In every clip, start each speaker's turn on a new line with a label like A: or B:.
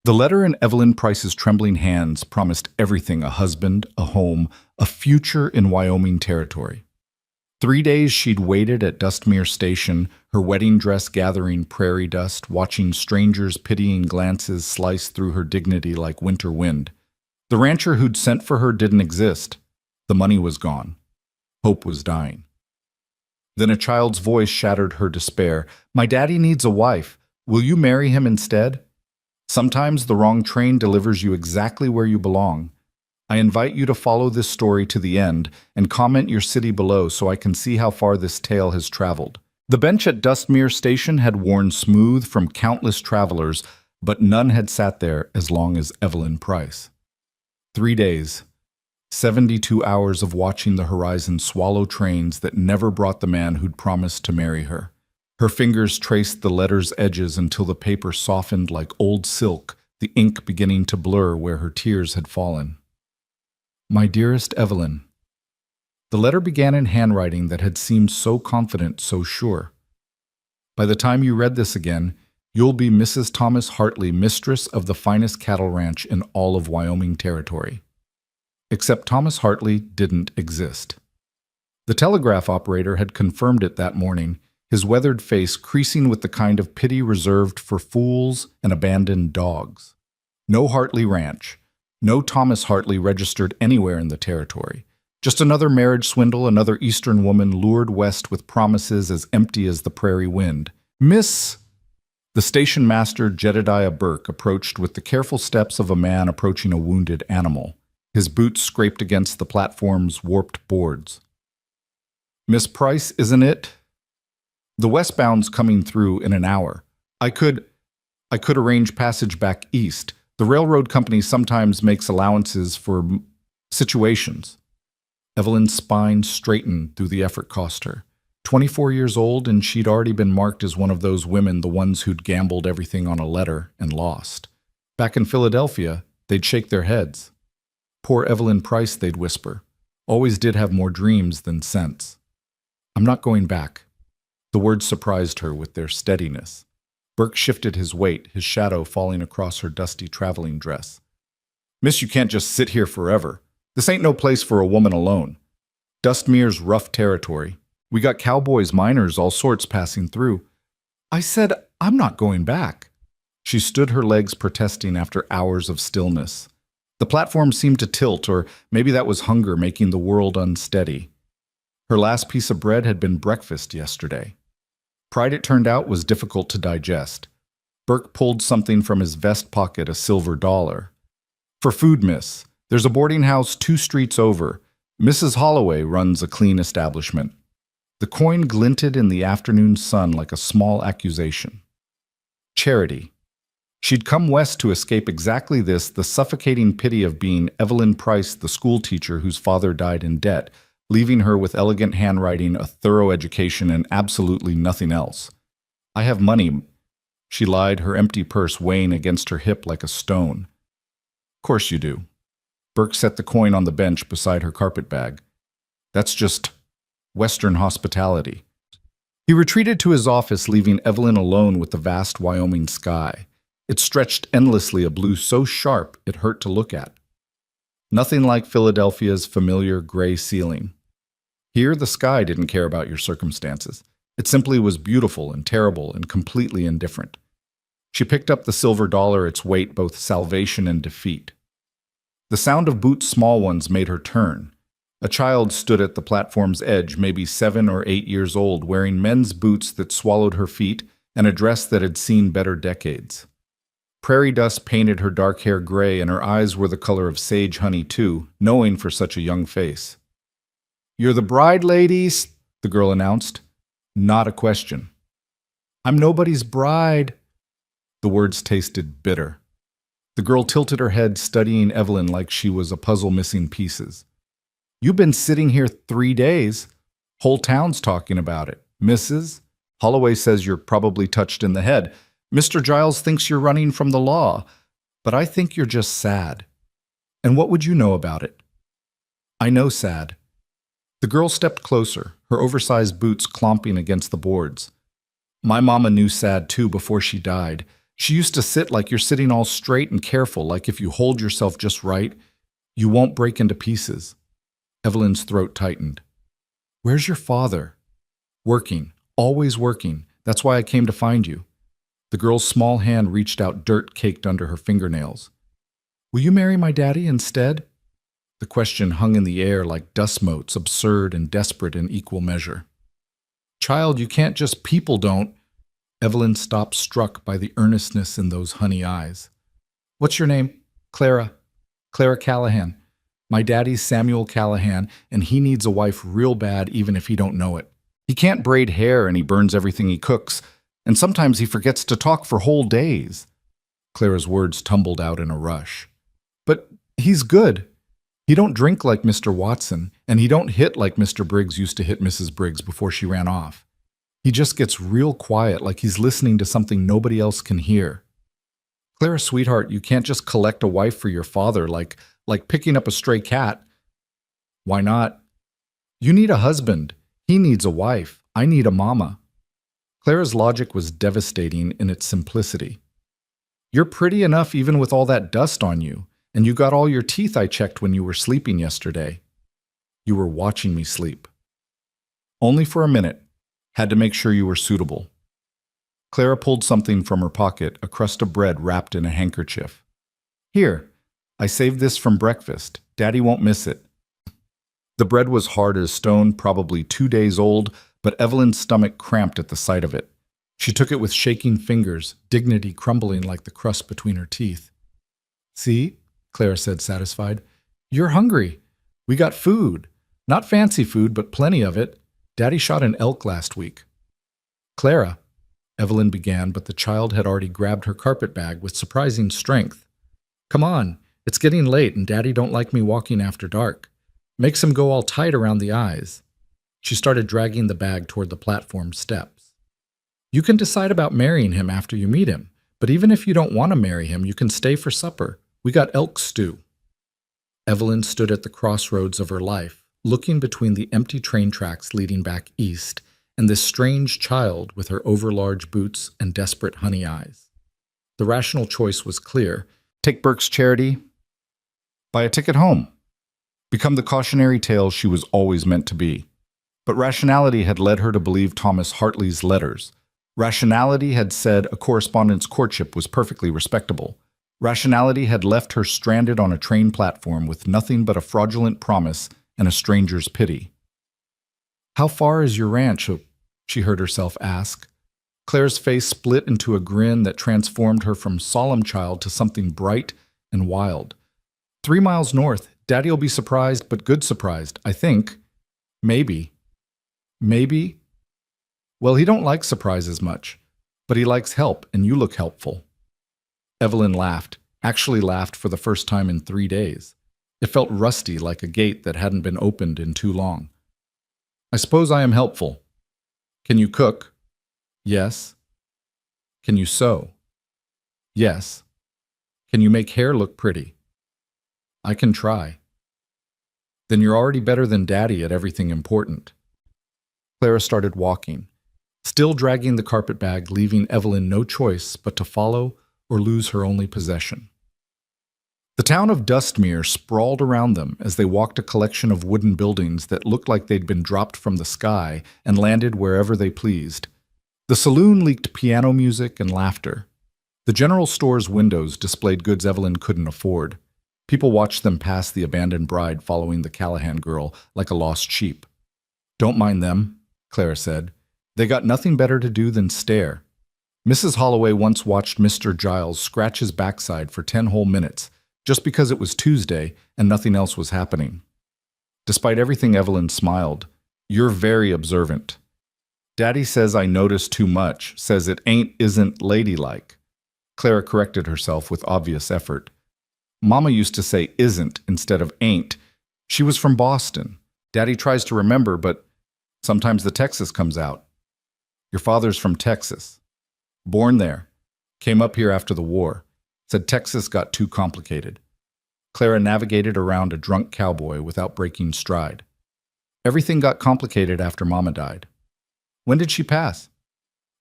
A: The letter in Evelyn Price's trembling hands promised everything: a husband, a home, a future in Wyoming territory. 3 days she'd waited at Dustmere Station, her wedding dress gathering prairie dust, watching strangers' pitying glances slice through her dignity like winter wind. The rancher who'd sent for her didn't exist. The money was gone. Hope was dying. Then a child's voice shattered her despair. "My daddy needs a wife. Will you marry him instead? Sometimes the wrong train delivers you exactly where you belong. I invite you to follow this story to the end and comment your city below so I can see how far this tale has traveled." The bench at Dustmere Station had worn smooth from countless travelers, but none had sat there as long as Evelyn Price. 3 days, 72 hours of watching the horizon swallow trains that never brought the man who'd promised to marry her. Her fingers traced the letter's edges until the paper softened like old silk, the ink beginning to blur where her tears had fallen. "My dearest Evelyn." The letter began in handwriting that had seemed so confident, so sure. "By the time you read this again, you'll be Mrs. Thomas Hartley, mistress of the finest cattle ranch in all of Wyoming territory." Except Thomas Hartley didn't exist. The telegraph operator had confirmed it that morning, his weathered face creasing with the kind of pity reserved for fools and abandoned dogs. No Hartley Ranch. No Thomas Hartley registered anywhere in the territory. Just another marriage swindle, another Eastern woman lured west with promises as empty as the prairie wind. "Miss..." The station master, Jedediah Burke, approached with the careful steps of a man approaching a wounded animal. His boots scraped against the platform's warped boards. "Miss Price, isn't it? The westbound's coming through in an hour. I could arrange passage back east. The railroad company sometimes makes allowances for situations." Evelyn's spine straightened through the effort cost her. 24 years old, and she'd already been marked as one of those women, the ones who'd gambled everything on a letter and lost. Back in Philadelphia, they'd shake their heads. "Poor Evelyn Price," they'd whisper. "Always did have more dreams than sense." "I'm not going back." The words surprised her with their steadiness. Burke shifted his weight, his shadow falling across her dusty traveling dress. "Miss, you can't just sit here forever. This ain't no place for a woman alone. Dustmere's rough territory. We got cowboys, miners, all sorts passing through." "I said, I'm not going back." She stood, her legs protesting after hours of stillness. The platform seemed to tilt, or maybe that was hunger making the world unsteady. Her last piece of bread had been breakfast yesterday. Pride, it turned out, was difficult to digest. Burke pulled something from his vest pocket, a silver dollar. "For food, miss. There's a boarding house 2 streets over. Mrs. Holloway runs a clean establishment." The coin glinted in the afternoon sun like a small accusation. Charity. She'd come west to escape exactly this, the suffocating pity of being Evelyn Price, the schoolteacher whose father died in debt, leaving her with elegant handwriting, a thorough education, and absolutely nothing else. "I have money," she lied, her empty purse weighing against her hip like a stone. "Course you do." Burke set the coin on the bench beside her carpet bag. "That's just Western hospitality." He retreated to his office, leaving Evelyn alone with the vast Wyoming sky. It stretched endlessly, a blue so sharp it hurt to look at. Nothing like Philadelphia's familiar gray ceiling. Here, the sky didn't care about your circumstances. It simply was beautiful and terrible and completely indifferent. She picked up the silver dollar, its weight both salvation and defeat. The sound of boots, small ones, made her turn. A child stood at the platform's edge, maybe 7 or 8 years old, wearing men's boots that swallowed her feet and a dress that had seen better decades. Prairie dust painted her dark hair gray, and her eyes were the color of sage honey too, knowing for such a young face. "You're the bride, ladies," the girl announced. Not a question. "I'm nobody's bride." The words tasted bitter. The girl tilted her head, studying Evelyn like she was a puzzle missing pieces. "You've been sitting here 3 days. Whole town's talking about it. Mrs. Holloway says you're probably touched in the head. Mr. Giles thinks you're running from the law, but I think you're just sad. And what would you know about it?" "I know sad." The girl stepped closer, her oversized boots clomping against the boards. "My mama knew sad too before she died. She used to sit like you're sitting all straight and careful, like if you hold yourself just right, you won't break into pieces. Evelyn's throat tightened. Where's your father? Working. Always working. That's why I came to find you. The girl's small hand reached out, dirt caked under her fingernails. Will you marry my daddy instead? The question hung in the air like dust motes, absurd and desperate in equal measure. Child, you can't just people don't. Evelyn stopped, struck by the earnestness in those honey eyes. What's your name? Clara. Clara Callahan. My daddy's Samuel Callahan, and he needs a wife real bad even if he don't know it. He can't braid hair and he burns everything he cooks, and sometimes he forgets to talk for whole days. Clara's words tumbled out in a rush. But he's good. He don't drink like Mr. Watson, and he don't hit like Mr. Briggs used to hit Mrs. Briggs before she ran off. He just gets real quiet, like he's listening to something nobody else can hear. Clara, sweetheart, you can't just collect a wife for your father like picking up a stray cat. Why not? You need a husband. He needs a wife. I need a mama. Clara's logic was devastating in its simplicity. You're pretty enough even with all that dust on you, and you got all your teeth I checked when you were sleeping yesterday. You were watching me sleep. Only for a minute. Had to make sure you were suitable. Clara pulled something from her pocket, a crust of bread wrapped in a handkerchief. Here, I saved this from breakfast. Daddy won't miss it. The bread was hard as stone, probably 2 days old, but Evelyn's stomach cramped at the sight of it. She took it with shaking fingers, dignity crumbling like the crust between her teeth. See, Clara said, satisfied. You're hungry. We got food. Not fancy food, but plenty of it. Daddy shot an elk last week. Clara, Evelyn began, but the child had already grabbed her carpet bag with surprising strength. Come on, it's getting late and Daddy don't like me walking after dark. Makes him go all tight around the eyes. She started dragging the bag toward the platform steps. You can decide about marrying him after you meet him, but even if you don't want to marry him, you can stay for supper. We got elk stew. Evelyn stood at the crossroads of her life, looking between the empty train tracks leading back east and this strange child with her overlarge boots and desperate honey eyes. The rational choice was clear. Take Burke's charity. Buy a ticket home. Become the cautionary tale she was always meant to be. But rationality had led her to believe Thomas Hartley's letters. Rationality had said a correspondence courtship was perfectly respectable. Rationality had left her stranded on a train platform with nothing but a fraudulent promise and a stranger's pity. How far is your ranch? She heard herself ask. Claire's face split into a grin that transformed her from solemn child to something bright and wild. 3 miles north. Daddy'll be surprised, but good surprised, I think. Maybe. Maybe? Well, he don't like surprises much, but he likes help, and you look helpful. Evelyn laughed, actually laughed for the first time in 3 days. It felt rusty, like a gate that hadn't been opened in too long. I suppose I am helpful. Can you cook? Yes. Can you sew? Yes. Can you make hair look pretty? I can try. Then you're already better than Daddy at everything important. Clara started walking, still dragging the carpet bag, leaving Evelyn no choice but to follow or lose her only possession. The town of Dustmere sprawled around them as they walked, a collection of wooden buildings that looked like they'd been dropped from the sky and landed wherever they pleased. The saloon leaked piano music and laughter. The general store's windows displayed goods Evelyn couldn't afford. People watched them pass the abandoned bride following the Callahan girl like a lost sheep. Don't mind them, Clara said. They got nothing better to do than stare. Mrs. Holloway once watched Mr. Giles scratch his backside for 10 whole minutes, just because it was Tuesday and nothing else was happening. Despite everything, Evelyn smiled. You're very observant. Daddy says I notice too much, says it isn't ladylike. Clara corrected herself with obvious effort. Mama used to say isn't instead of ain't. She was from Boston. Daddy tries to remember, but sometimes the Texas comes out. Your father's from Texas. Born there. Came up here after the war. Said Texas got too complicated. Clara navigated around a drunk cowboy without breaking stride. Everything got complicated after Mama died. When did she pass?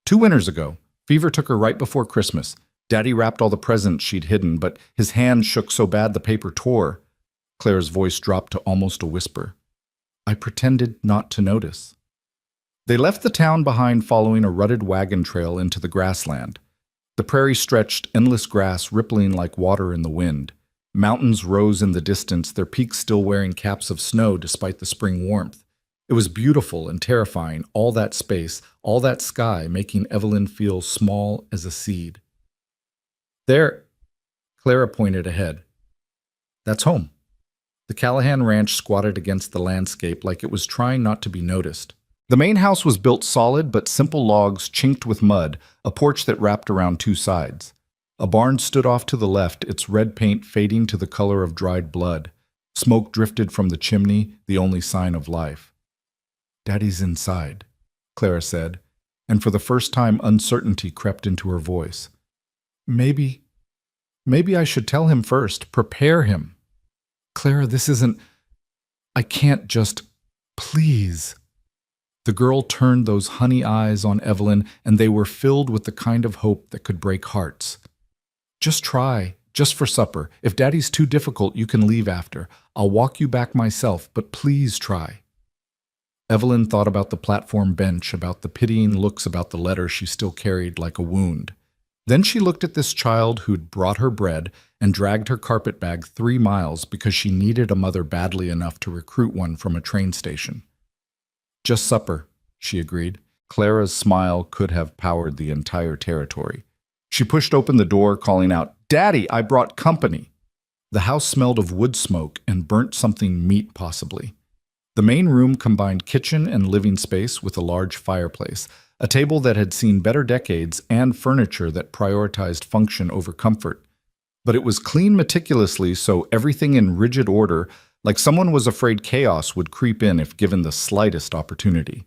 A: 2 winters ago. Fever took her right before Christmas. Daddy wrapped all the presents she'd hidden, but his hand shook so bad the paper tore. Clara's voice dropped to almost a whisper. I pretended not to notice. They left the town behind following a rutted wagon trail into the grassland. The prairie stretched endless grass rippling like water in the wind. Mountains rose in the distance, their peaks still wearing caps of snow despite the spring warmth. It was beautiful and terrifying, all that space, all that sky, making Evelyn feel small as a seed. There, Clara pointed ahead. That's home. The Callahan Ranch squatted against the landscape like it was trying not to be noticed. The main house was built solid but simple logs chinked with mud, a porch that wrapped around two sides. A barn stood off to the left, its red paint fading to the color of dried blood. Smoke drifted from the chimney, the only sign of life. Daddy's inside, Clara said, and for the first time uncertainty crept into her voice. Maybe I should tell him first, prepare him. Clara, this isn't... I can't just... Please. The girl turned those honey eyes on Evelyn, and they were filled with the kind of hope that could break hearts. Just try, just for supper. If Daddy's too difficult, you can leave after. I'll walk you back myself, but please try. Evelyn thought about the platform bench, about the pitying looks about the letter she still carried like a wound. Then she looked at this child who'd brought her bread and dragged her carpet bag 3 miles because she needed a mother badly enough to recruit one from a train station. Just supper, she agreed. Clara's smile could have powered the entire territory. She pushed open the door, calling out, Daddy, I brought company. The house smelled of wood smoke and burnt something meat, possibly. The main room combined kitchen and living space with a large fireplace, a table that had seen better decades, and furniture that prioritized function over comfort. But it was cleaned meticulously, so everything in rigid order, like someone was afraid chaos would creep in if given the slightest opportunity.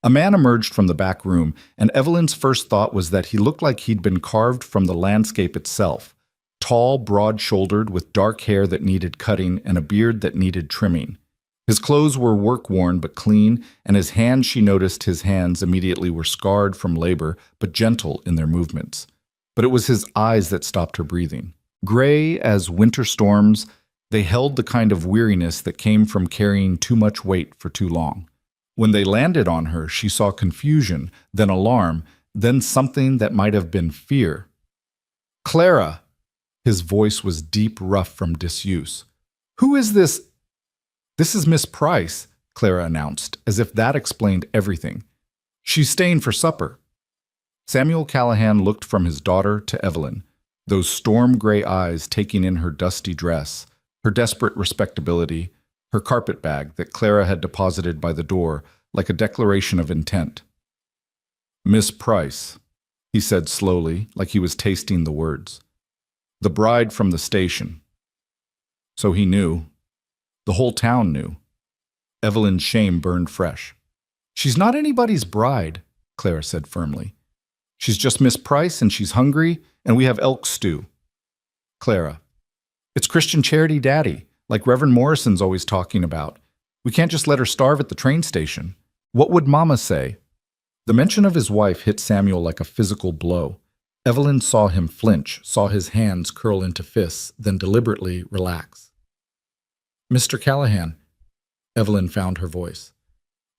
A: A man emerged from the back room, and Evelyn's first thought was that he looked like he'd been carved from the landscape itself. Tall, broad-shouldered, with dark hair that needed cutting and a beard that needed trimming. His clothes were work-worn but clean, and his hands, she noticed his hands immediately were scarred from labor, but gentle in their movements. But it was his eyes that stopped her breathing. Gray as winter storms, they held the kind of weariness that came from carrying too much weight for too long. When they landed on her, she saw confusion, then alarm, then something that might have been fear. Clara! His voice was deep, rough from disuse. Who is this? This is Miss Price, Clara announced, as if that explained everything. She's staying for supper. Samuel Callahan looked from his daughter to Evelyn, those storm-gray eyes taking in her dusty dress, her desperate respectability, her carpet bag that Clara had deposited by the door like a declaration of intent. Miss Price, he said slowly, like he was tasting the words. The bride from the station. So he knew. The whole town knew. Evelyn's shame burned fresh. She's not anybody's bride, Clara said firmly. She's just Miss Price, and she's hungry, and we have elk stew. Clara. It's Christian Charity Daddy, like Reverend Morrison's always talking about. We can't just let her starve at the train station. What would Mama say? The mention of his wife hit Samuel like a physical blow. Evelyn saw him flinch, saw his hands curl into fists, then deliberately relax. Mr. Callahan, Evelyn found her voice.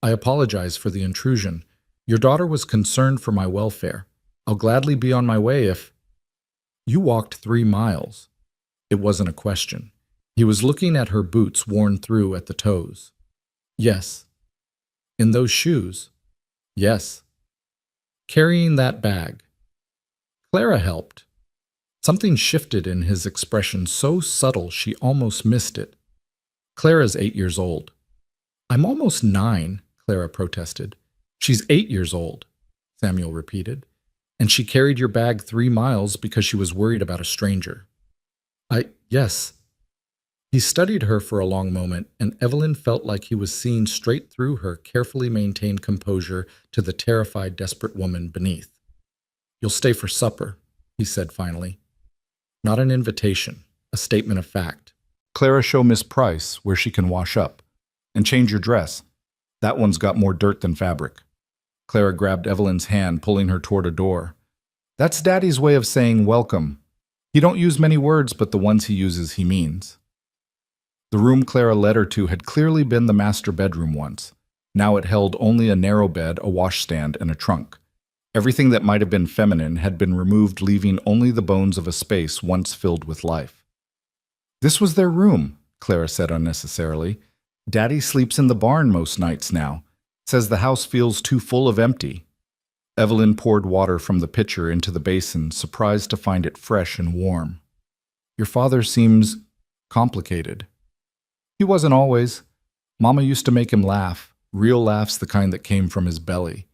A: I apologize for the intrusion. Your daughter was concerned for my welfare. I'll gladly be on my way if... You walked 3 miles. It wasn't a question. He was looking at her boots worn through at the toes. Yes. In those shoes? Yes. Carrying that bag. Clara helped. Something shifted in his expression so subtle she almost missed it. Clara's 8 years old. I'm almost 9, Clara protested. She's 8 years old, Samuel repeated. And she carried your bag 3 miles because she was worried about a stranger. Yes. He studied her for a long moment, and Evelyn felt like he was seeing straight through her carefully maintained composure to the terrified, desperate woman beneath. You'll stay for supper, he said finally. Not an invitation, a statement of fact. Clara, show Miss Price where she can wash up. And change your dress. That one's got more dirt than fabric. Clara grabbed Evelyn's hand, pulling her toward a door. That's Daddy's way of saying welcome. He don't use many words, but the ones he uses he means. The room Clara led her to had clearly been the master bedroom once. Now it held only a narrow bed, a washstand, and a trunk. Everything that might have been feminine had been removed, leaving only the bones of a space once filled with life. This was their room, Clara said unnecessarily. Daddy sleeps in the barn most nights now. Says the house feels too full of empty. Evelyn poured water from the pitcher into the basin, surprised to find it fresh and warm. Your father seems complicated. He wasn't always. Mama used to make him laugh, real laughs, the kind that came from his belly.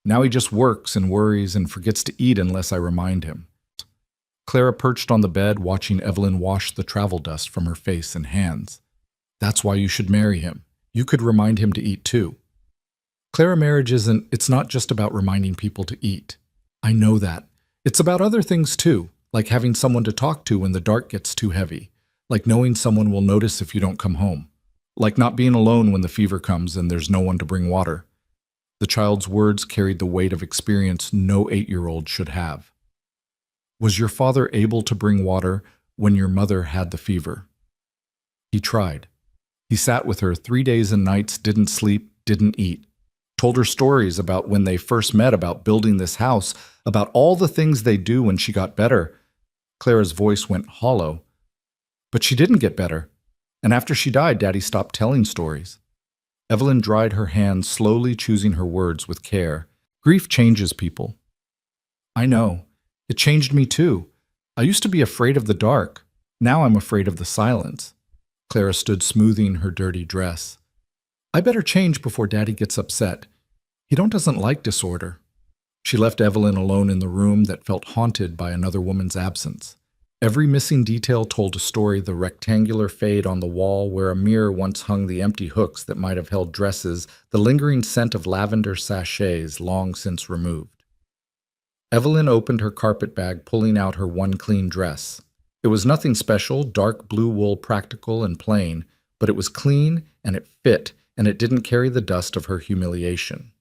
A: Now he just works and worries and forgets to eat unless I remind him. Clara perched on the bed, watching Evelyn wash the travel dust from her face and hands. That's why you should marry him. You could remind him to eat too. Clara, marriage it's not just about reminding people to eat. I know that. It's about other things too, like having someone to talk to when the dark gets too heavy, like knowing someone will notice if you don't come home, like not being alone when the fever comes and there's no one to bring water. The child's words carried the weight of experience no 8-year-old should have. Was your father able to bring water when your mother had the fever? He tried. He sat with her 3 days and nights, didn't sleep, didn't eat. Told her stories about when they first met, about building this house, about all the things they do when she got better. Clara's voice went hollow. But she didn't get better. And after she died, Daddy stopped telling stories. Evelyn dried her hands, slowly choosing her words with care. Grief changes people. I know. It changed me too. I used to be afraid of the dark. Now I'm afraid of the silence. Clara stood smoothing her dirty dress. I better change before Daddy gets upset. He doesn't like disorder. She left Evelyn alone in the room that felt haunted by another woman's absence. Every missing detail told a story: the rectangular fade on the wall where a mirror once hung the empty hooks that might have held dresses, the lingering scent of lavender sachets long since removed. Evelyn opened her carpet bag, pulling out her one clean dress. It was nothing special, dark blue wool, practical and plain, but it was clean and it fit, and it didn't carry the dust of her humiliation.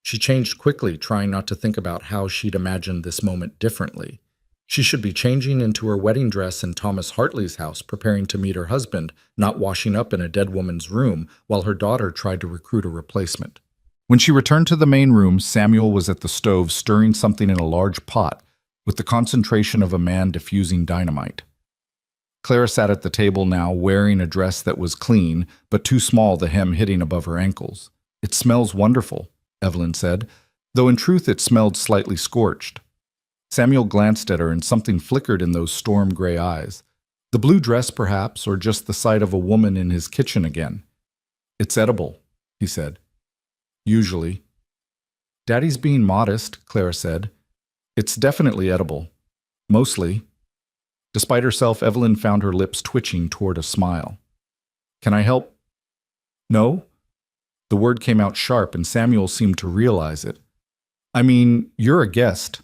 A: She changed quickly, trying not to think about how she'd imagined this moment differently. She should be changing into her wedding dress in Thomas Hartley's house, preparing to meet her husband, not washing up in a dead woman's room while her daughter tried to recruit a replacement. When she returned to the main room, Samuel was at the stove stirring something in a large pot, with the concentration of a man diffusing dynamite. Clara sat at the table now, wearing a dress that was clean, but too small, the hem hitting above her ankles. It smells wonderful, Evelyn said, though in truth it smelled slightly scorched. Samuel glanced at her, and something flickered in those storm-gray eyes. The blue dress, perhaps, or just the sight of a woman in his kitchen again. It's edible, he said. Usually. Daddy's being modest, Clara said. It's definitely edible. Mostly. Despite herself, Evelyn found her lips twitching toward a smile. Can I help? No? The word came out sharp, and Samuel seemed to realize it. I mean, you're a guest.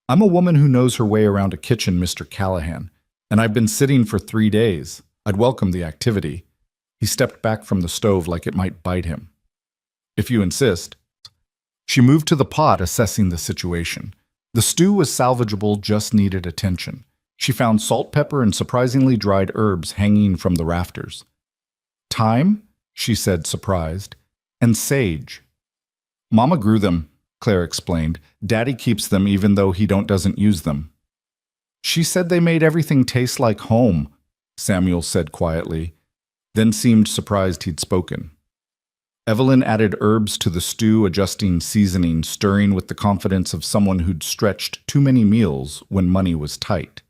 A: I'm a woman who knows her way around a kitchen, Mr. Callahan, and I've been sitting for 3 days. I'd welcome the activity. He stepped back from the stove like it might bite him. If you insist. She moved to the pot, assessing the situation. The stew was salvageable, just needed attention. She found salt, pepper, and surprisingly dried herbs hanging from the rafters. Thyme, she said, surprised, and sage. Mama grew them, Claire explained. Daddy keeps them even though he doesn't use them. She said they made everything taste like home, Samuel said quietly, then seemed surprised he'd spoken. Evelyn added herbs to the stew, adjusting seasoning, stirring with the confidence of someone who'd stretched too many meals when money was tight.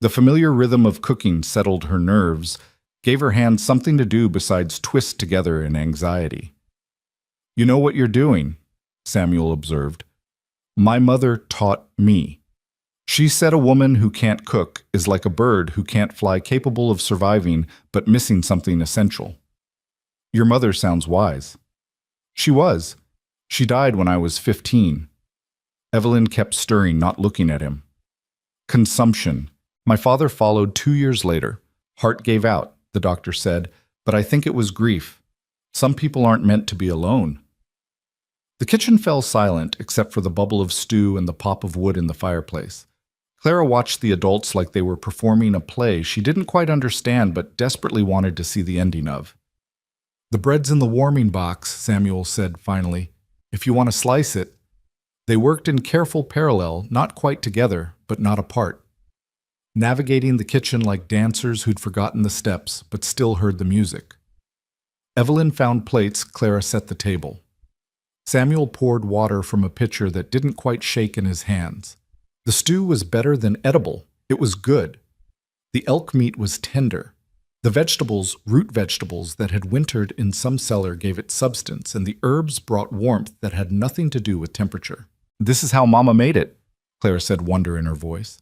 A: The familiar rhythm of cooking settled her nerves, gave her hands something to do besides twist together in anxiety. You know what you're doing, Samuel observed. My mother taught me. She said a woman who can't cook is like a bird who can't fly, capable of surviving but missing something essential. Your mother sounds wise. She was. She died when I was 15. Evelyn kept stirring, not looking at him. Consumption. My father followed 2 years later. Heart gave out, the doctor said, but I think it was grief. Some people aren't meant to be alone. The kitchen fell silent except for the bubble of stew and the pop of wood in the fireplace. Clara watched the adults like they were performing a play she didn't quite understand but desperately wanted to see the ending of. "The bread's in the warming box," Samuel said finally. "If you want to slice it." They worked in careful parallel, not quite together, but not apart, navigating the kitchen like dancers who'd forgotten the steps but still heard the music. Evelyn found plates, Clara set the table. Samuel poured water from a pitcher that didn't quite shake in his hands. The stew was better than edible. It was good. The elk meat was tender. The vegetables, root vegetables that had wintered in some cellar, gave it substance, and the herbs brought warmth that had nothing to do with temperature. "This is how Mama made it," Clara said, wonder in her voice.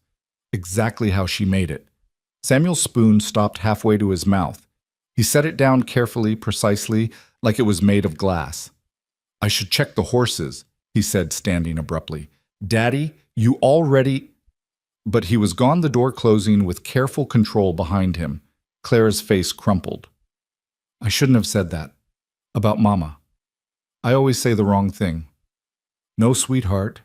A: Exactly how she made it. Samuel's spoon stopped halfway to his mouth. He set it down carefully, precisely, like it was made of glass. "I should check the horses," he said, standing abruptly. "Daddy, you already—" But he was gone, the door closing with careful control behind him. Clara's face crumpled. "I shouldn't have said that. About Mama. I always say the wrong thing." "No, sweetheart."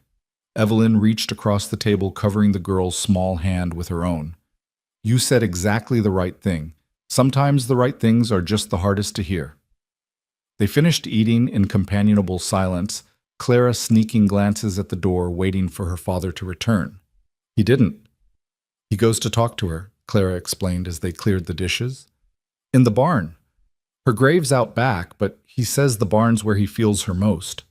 A: Evelyn reached across the table, covering the girl's small hand with her own. "You said exactly the right thing. Sometimes the right things are just the hardest to hear." They finished eating in companionable silence, Clara sneaking glances at the door, waiting for her father to return. He didn't. "He goes to talk to her," Clara explained as they cleared the dishes. "In the barn. Her grave's out back, but he says the barn's where he feels her most.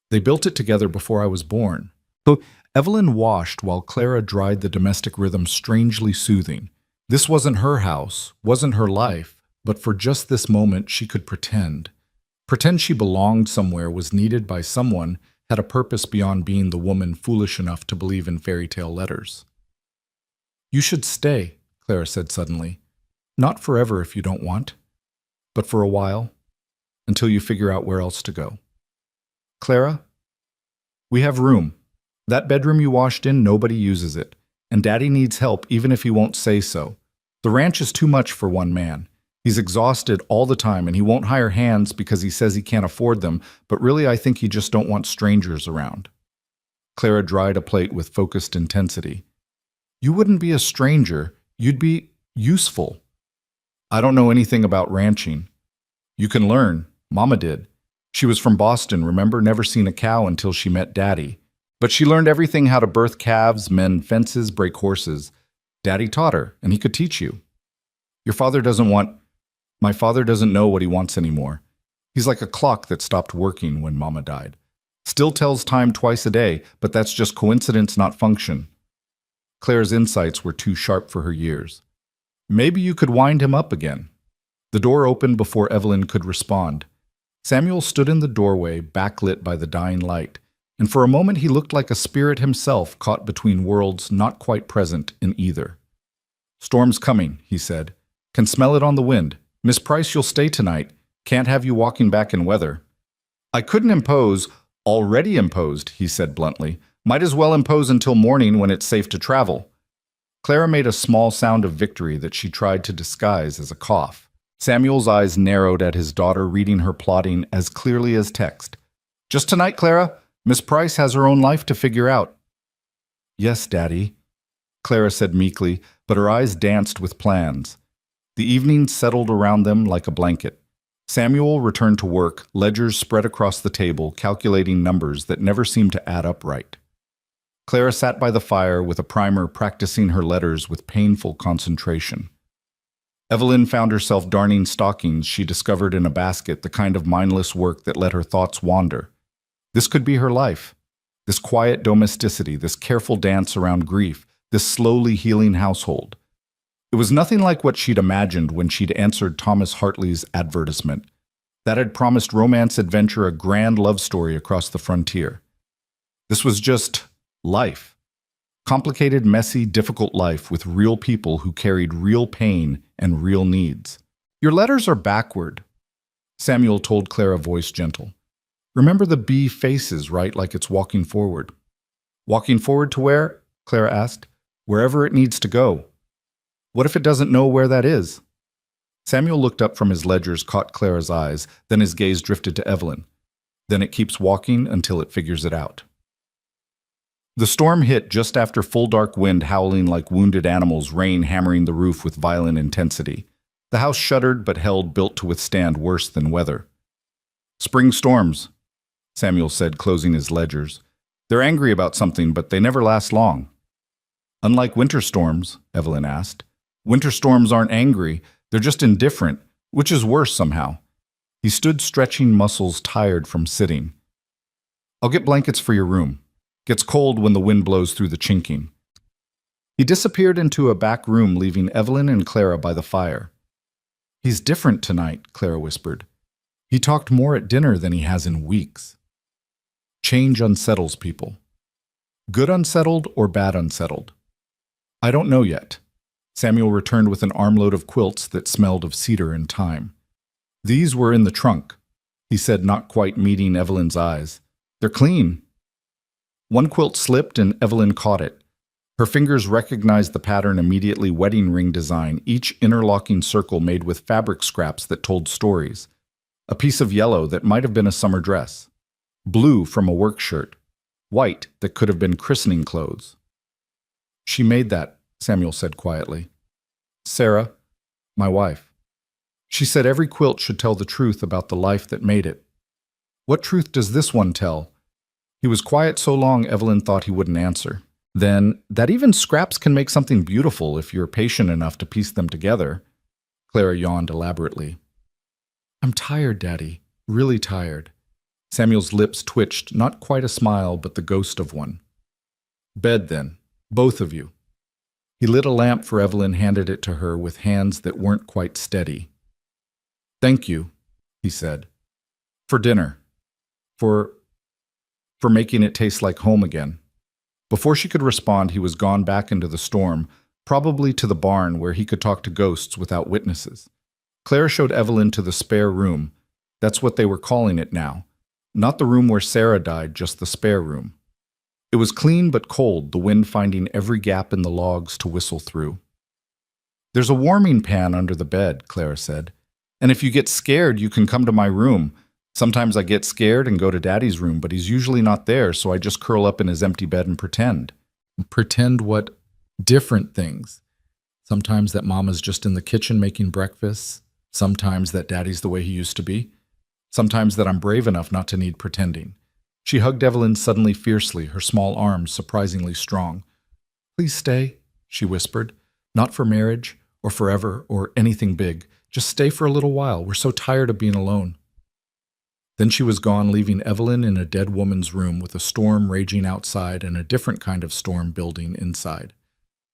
A: They built it together before I was born." So Evelyn washed while Clara dried, the domestic rhythm strangely soothing. This wasn't her house, wasn't her life, but for just this moment she could pretend. Pretend she belonged somewhere, was needed by someone, had a purpose beyond being the woman foolish enough to believe in fairy tale letters. "You should stay," Clara said suddenly. "Not forever if you don't want, but for a while, until you figure out where else to go." "Clara, we have room. That bedroom you washed in, nobody uses it, and Daddy needs help even if he won't say so. The ranch is too much for one man. He's exhausted all the time, and he won't hire hands because he says he can't afford them, but really I think he just don't want strangers around." Clara dried a plate with focused intensity. "You wouldn't be a stranger. You'd be useful." "I don't know anything about ranching." "You can learn. Mama did. She was from Boston, remember? Never seen a cow until she met Daddy. But she learned everything: how to birth calves, mend fences, break horses. Daddy taught her, and he could teach you. Your father doesn't want— My father doesn't know what he wants anymore. He's like a clock that stopped working when Mama died. Still tells time twice a day, but that's just coincidence, not function." Claire's insights were too sharp for her years. "Maybe you could wind him up again." The door opened before Evelyn could respond. Samuel stood in the doorway, backlit by the dying light, and for a moment he looked like a spirit himself, caught between worlds, not quite present in either. "Storm's coming," he said. "Can smell it on the wind. Miss Price, you'll stay tonight. Can't have you walking back in weather." "I couldn't impose." "Already imposed," he said bluntly. "Might as well impose until morning when it's safe to travel." Clara made a small sound of victory that she tried to disguise as a cough. Samuel's eyes narrowed at his daughter, reading her plotting as clearly as text. "Just tonight, Clara. Miss Price has her own life to figure out." "Yes, Daddy," Clara said meekly, but her eyes danced with plans. The evening settled around them like a blanket. Samuel returned to work, ledgers spread across the table, calculating numbers that never seemed to add up right. Clara sat by the fire with a primer, practicing her letters with painful concentration. Evelyn found herself darning stockings she discovered in a basket, the kind of mindless work that let her thoughts wander. This could be her life. This quiet domesticity, this careful dance around grief, this slowly healing household. It was nothing like what she'd imagined when she'd answered Thomas Hartley's advertisement. That had promised romance, adventure, a grand love story across the frontier. This was just life. Complicated, messy, difficult life with real people who carried real pain and real needs. "Your letters are backward," Samuel told Clara, voice gentle. "Remember the B faces, right? Like it's walking forward." "Walking forward to where?" Clara asked. "Wherever it needs to go." "What if it doesn't know where that is?" Samuel looked up from his ledgers, caught Clara's eyes, then his gaze drifted to Evelyn. Then it keeps walking until it figures it out. The storm hit just after full dark wind howling like wounded animals, rain hammering the roof with violent intensity. The house shuddered but held, built to withstand worse than weather. "Spring storms," Samuel said, closing his ledgers. "They're angry about something, but they never last long." "Unlike winter storms," Evelyn asked. "Winter storms aren't angry, they're just indifferent, which is worse somehow." He stood stretching muscles tired from sitting. "I'll get blankets for your room. Gets cold when the wind blows through the chinking." He disappeared into a back room, leaving Evelyn and Clara by the fire. "He's different tonight," Clara whispered. "He talked more at dinner than he has in weeks." Change unsettles people. Good unsettled or bad unsettled? "I don't know yet." Samuel returned with an armload of quilts that smelled of cedar and thyme. "These were in the trunk," he said, not quite meeting Evelyn's eyes. "They're clean." One quilt slipped and Evelyn caught it. Her fingers recognized the pattern immediately: wedding ring design, each interlocking circle made with fabric scraps that told stories. A piece of yellow that might have been a summer dress. Blue from a work shirt. White that could have been christening clothes. "She made that," Samuel said quietly. "Sarah, my wife. She said every quilt should tell the truth about the life that made it." "What truth does this one tell?" He was quiet so long Evelyn thought he wouldn't answer. "Then, that even scraps can make something beautiful if you're patient enough to piece them together." Clara yawned elaborately. "I'm tired, Daddy. Really tired." Samuel's lips twitched, not quite a smile, but the ghost of one. "Bed, then. Both of you." He lit a lamp for Evelyn, handed it to her with hands that weren't quite steady. "Thank you," he said. "For dinner. For making it taste like home again." Before she could respond, he was gone back into the storm, probably to the barn where he could talk to ghosts without witnesses. Claire showed Evelyn to the spare room. That's what they were calling it now. Not the room where Sarah died, just the spare room. It was clean but cold, the wind finding every gap in the logs to whistle through. "There's a warming pan under the bed," Clara said. "And if you get scared, you can come to my room. Sometimes I get scared and go to Daddy's room, but he's usually not there, so I just curl up in his empty bed and pretend." "Pretend what?" "Different things. Sometimes that Mama's just in the kitchen making breakfast. Sometimes that Daddy's the way he used to be. Sometimes that I'm brave enough not to need pretending." She hugged Evelyn suddenly fiercely, her small arms surprisingly strong. "Please stay," she whispered. "Not for marriage, or forever, or anything big. Just stay for a little while. We're so tired of being alone." Then she was gone, leaving Evelyn in a dead woman's room with a storm raging outside and a different kind of storm building inside.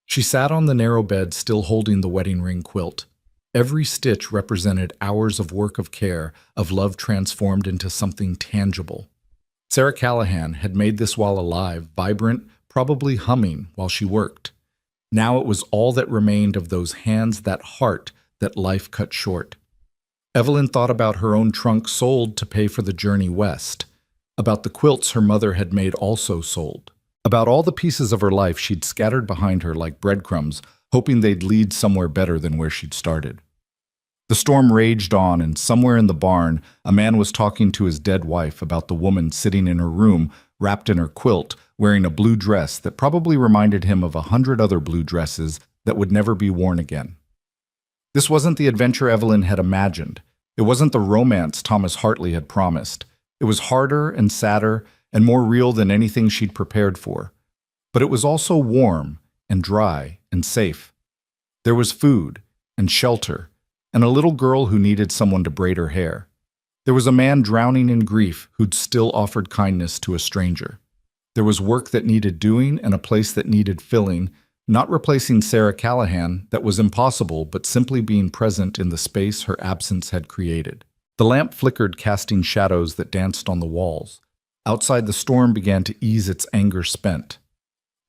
A: She sat on the narrow bed, still holding the wedding ring quilt. Every stitch represented hours of work, of care, of love transformed into something tangible. Sarah Callahan had made this while alive, vibrant, probably humming while she worked. Now it was all that remained of those hands, that heart that life cut short. Evelyn thought about her own trunk sold to pay for the journey west, about the quilts her mother had made also sold, about all the pieces of her life she'd scattered behind her like breadcrumbs, hoping they'd lead somewhere better than where she'd started. The storm raged on, and somewhere in the barn, a man was talking to his dead wife about the woman sitting in her room, wrapped in her quilt, wearing a blue dress that probably reminded him of 100 other blue dresses that would never be worn again. This wasn't the adventure Evelyn had imagined. It wasn't the romance Thomas Hartley had promised. It was harder and sadder and more real than anything she'd prepared for. But it was also warm and dry and safe. There was food and shelter and a little girl who needed someone to braid her hair. There was a man drowning in grief who'd still offered kindness to a stranger. There was work that needed doing and a place that needed filling, not replacing Sarah Callahan, that was impossible, but simply being present in the space her absence had created. The lamp flickered, casting shadows that danced on the walls. Outside, the storm began to ease, its anger spent.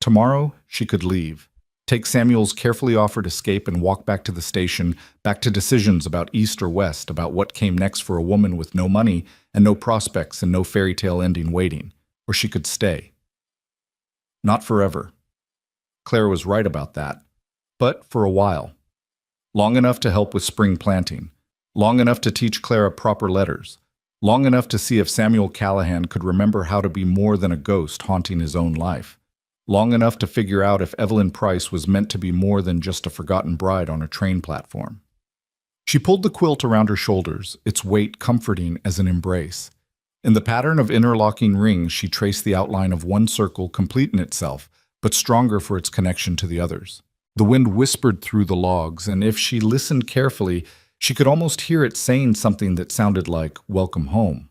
A: Tomorrow, she could leave. Take Samuel's carefully offered escape and walk back to the station, back to decisions about east or west, about what came next for a woman with no money and no prospects and no fairy tale ending waiting. Or she could stay. Not forever. Claire was right about that. But for a while. Long enough to help with spring planting. Long enough to teach Clara proper letters. long enough to see if Samuel Callahan could remember how to be more than a ghost haunting his own life, long enough to figure out if Evelyn Price was meant to be more than just a forgotten bride on a train platform. She pulled the quilt around her shoulders, its weight comforting as an embrace. In the pattern of interlocking rings, she traced the outline of one circle, complete in itself, but stronger for its connection to the others. The wind whispered through the logs, and if she listened carefully, she could almost hear it saying something that sounded like, "Welcome home."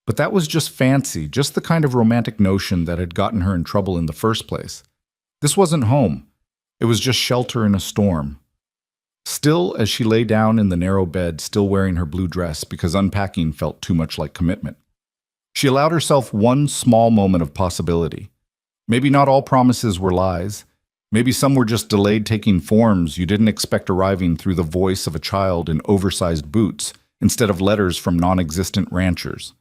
A: But that was just fancy, just the kind of romantic notion that had gotten her in trouble in the first place. This wasn't home. It was just shelter in a storm. Still, as she lay down in the narrow bed, still wearing her blue dress because unpacking felt too much like commitment, she allowed herself one small moment of possibility. Maybe not all promises were lies. Maybe some were just delayed taking forms you didn't expect arriving through the voice of a child in oversized boots instead of letters from non-existent ranchers.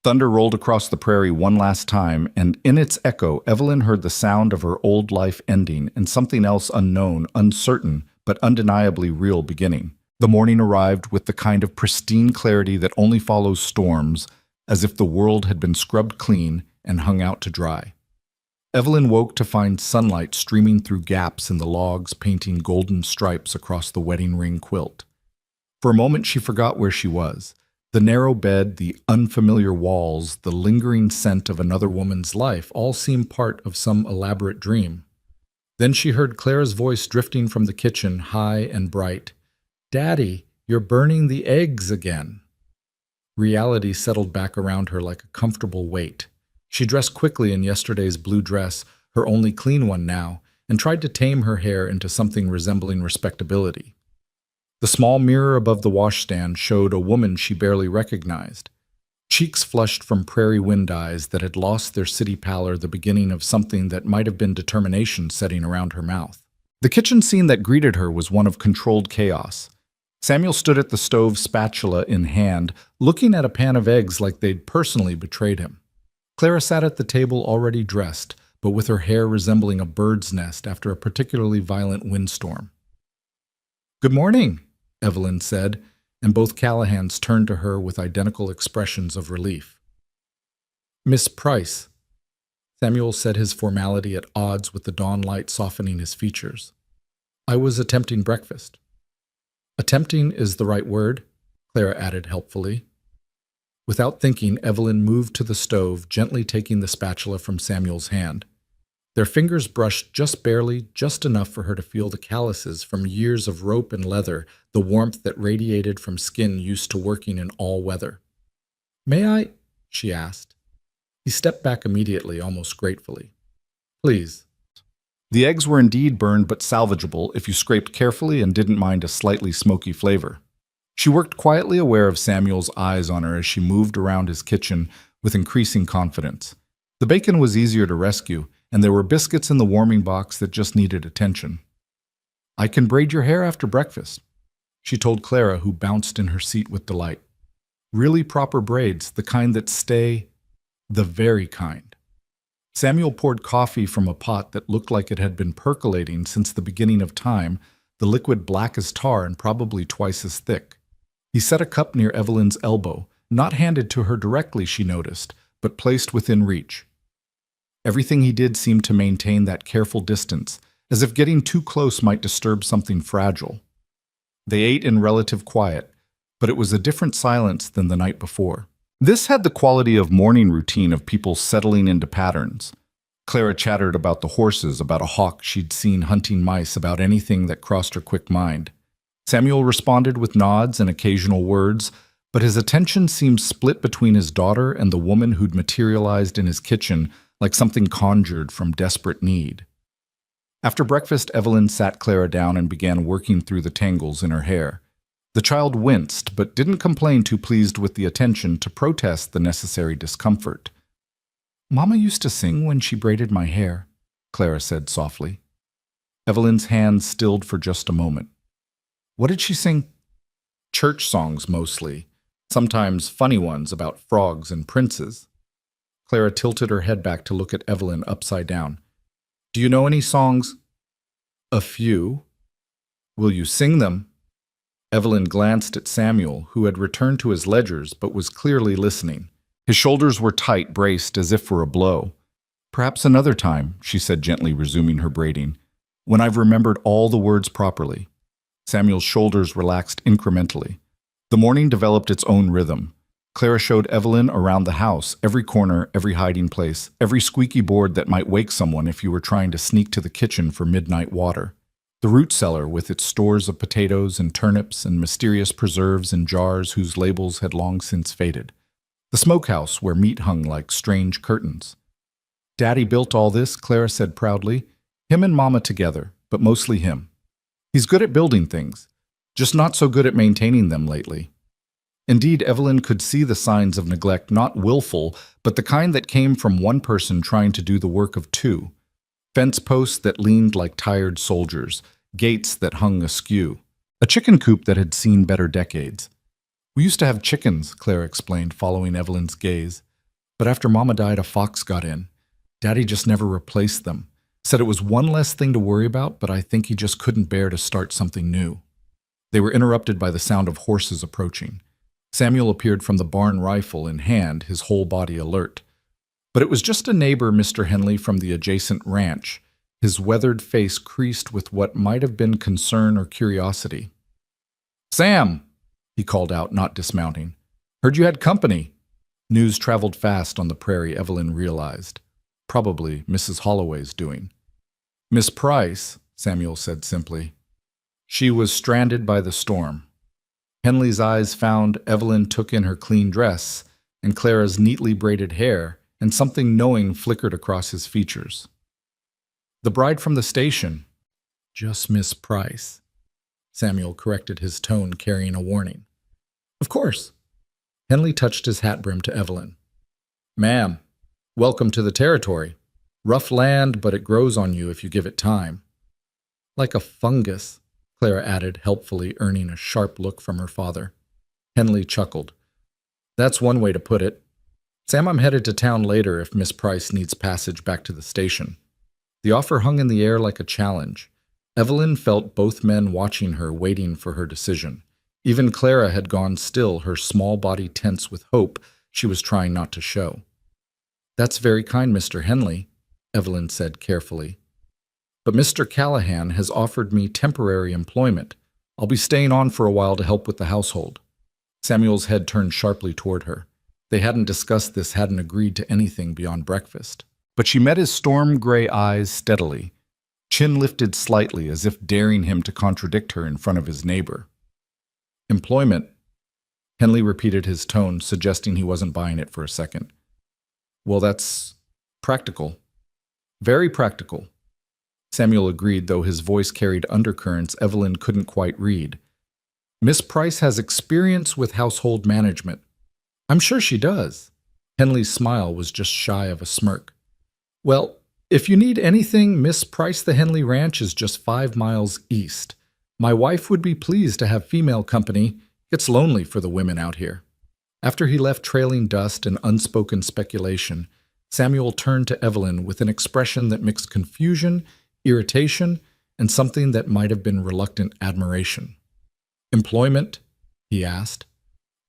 A: Thunder rolled across the prairie one last time, and in its echo, Evelyn heard the sound of her old life ending and something else unknown, uncertain, but undeniably real beginning. The morning arrived with the kind of pristine clarity that only follows storms, as if the world had been scrubbed clean and hung out to dry. Evelyn woke to find sunlight streaming through gaps in the logs, painting golden stripes across the wedding ring quilt. For a moment she forgot where she was. The narrow bed, the unfamiliar walls, the lingering scent of another woman's life all seemed part of some elaborate dream. Then she heard Clara's voice drifting from the kitchen, high and bright. "Daddy, you're burning the eggs again." Reality settled back around her like a comfortable weight. She dressed quickly in yesterday's blue dress, her only clean one now, and tried to tame her hair into something resembling respectability. The small mirror above the washstand showed a woman she barely recognized. Cheeks flushed from prairie wind eyes that had lost their city pallor, the beginning of something that might have been determination setting around her mouth. The kitchen scene that greeted her was one of controlled chaos. Samuel stood at the stove, spatula in hand, looking at a pan of eggs like they'd personally betrayed him. Clara sat at the table already dressed, but with her hair resembling a bird's nest after a particularly violent windstorm. "Good morning," Evelyn said, and both Callahans turned to her with identical expressions of relief. "Miss Price." Samuel said, his formality at odds with the dawn light softening his features. "I was attempting breakfast." "Attempting is the right word," Clara added helpfully. Without thinking, Evelyn moved to the stove, gently taking the spatula from Samuel's hand. Their fingers brushed just barely, just enough for her to feel the calluses from years of rope and leather, the warmth that radiated from skin used to working in all weather. "May I?" she asked. He stepped back immediately, almost gratefully. "Please." The eggs were indeed burned but salvageable if you scraped carefully and didn't mind a slightly smoky flavor. She worked quietly, aware of Samuel's eyes on her as she moved around his kitchen with increasing confidence. The bacon was easier to rescue, and there were biscuits in the warming box that just needed attention. "I can braid your hair after breakfast," she told Clara, who bounced in her seat with delight. Really proper braids, the kind that stay, the very kind. Samuel poured coffee from a pot that looked like it had been percolating since the beginning of time, the liquid black as tar and probably twice as thick. He set a cup near Evelyn's elbow, not handed to her directly, she noticed, but placed within reach. Everything he did seemed to maintain that careful distance, as if getting too close might disturb something fragile. They ate in relative quiet, but it was a different silence than the night before. This had the quality of morning routine of people settling into patterns. Clara chattered about the horses, about a hawk she'd seen hunting mice, about anything that crossed her quick mind. Samuel responded with nods and occasional words, but his attention seemed split between his daughter and the woman who'd materialized in his kitchen like something conjured from desperate need. After breakfast, Evelyn sat Clara down and began working through the tangles in her hair. The child winced, but didn't complain, too pleased with the attention to protest the necessary discomfort. "Mama used to sing when she braided my hair," Clara said softly. Evelyn's hands stilled for just a moment. "What did she sing?" "Church songs, mostly. Sometimes funny ones about frogs and princes." Clara tilted her head back to look at Evelyn upside down. "Do you know any songs?" "A few." "Will you sing them?" Evelyn glanced at Samuel, who had returned to his ledgers but was clearly listening. His shoulders were tight, braced as if for a blow. "Perhaps another time," she said gently, resuming her braiding, "when I've remembered all the words properly." Samuel's shoulders relaxed incrementally. The morning developed its own rhythm. Clara showed Evelyn around the house, every corner, every hiding place, every squeaky board that might wake someone if you were trying to sneak to the kitchen for midnight water. The root cellar with its stores of potatoes and turnips and mysterious preserves in jars whose labels had long since faded. The smokehouse where meat hung like strange curtains. "Daddy built all this," Clara said proudly. "Him and Mama together, but mostly him. He's good at building things, just not so good at maintaining them lately." Indeed, Evelyn could see the signs of neglect, not willful, but the kind that came from one person trying to do the work of two. Fence posts that leaned like tired soldiers, gates that hung askew, a chicken coop that had seen better decades. "We used to have chickens," Clara explained, following Evelyn's gaze. "But after Mama died, a fox got in. Daddy just never replaced them. Said it was one less thing to worry about, but I think he just couldn't bear to start something new." They were interrupted by the sound of horses approaching. Samuel appeared from the barn, rifle in hand, his whole body alert. But it was just a neighbor, Mr. Henley, from the adjacent ranch, his weathered face creased with what might have been concern or curiosity. "Sam!" he called out, not dismounting. "Heard you had company." News traveled fast on the prairie, Evelyn realized. Probably Mrs. Holloway's doing. "Miss Price," Samuel said simply. She was stranded by the storm. Henley's eyes found Evelyn took in her clean dress and Clara's neatly braided hair, and something knowing flickered across his features. "The bride from the station." "Just Miss Price." Samuel corrected his tone, carrying a warning. "Of course." Henley touched his hat brim to Evelyn. "Ma'am, welcome to the territory. Rough land, but it grows on you if you give it time." "Like a fungus," Clara added, helpfully earning a sharp look from her father. Henley chuckled. "That's one way to put it. Sam, I'm headed to town later if Miss Price needs passage back to the station." The offer hung in the air like a challenge. Evelyn felt both men watching her, waiting for her decision. Even Clara had gone still, her small body tense with hope she was trying not to show. "That's very kind, Mr. Henley," Evelyn said carefully. "But Mr. Callahan has offered me temporary employment. I'll be staying on for a while to help with the household." Samuel's head turned sharply toward her. They hadn't discussed this, hadn't agreed to anything beyond breakfast. But she met his storm-gray eyes steadily, chin lifted slightly as if daring him to contradict her in front of his neighbor. "Employment," Henley repeated his tone, suggesting he wasn't buying it for a second. "Well, that's practical. Very practical." Samuel agreed, though his voice carried undercurrents Evelyn couldn't quite read. "Miss Price has experience with household management." "I'm sure she does." Henley's smile was just shy of a smirk. "Well, if you need anything, Miss Price, the Henley Ranch is just 5 miles east. My wife would be pleased to have female company. It's lonely for the women out here." After he left trailing dust and unspoken speculation, Samuel turned to Evelyn with an expression that mixed confusion, irritation, and something that might have been reluctant admiration. "Employment?" he asked.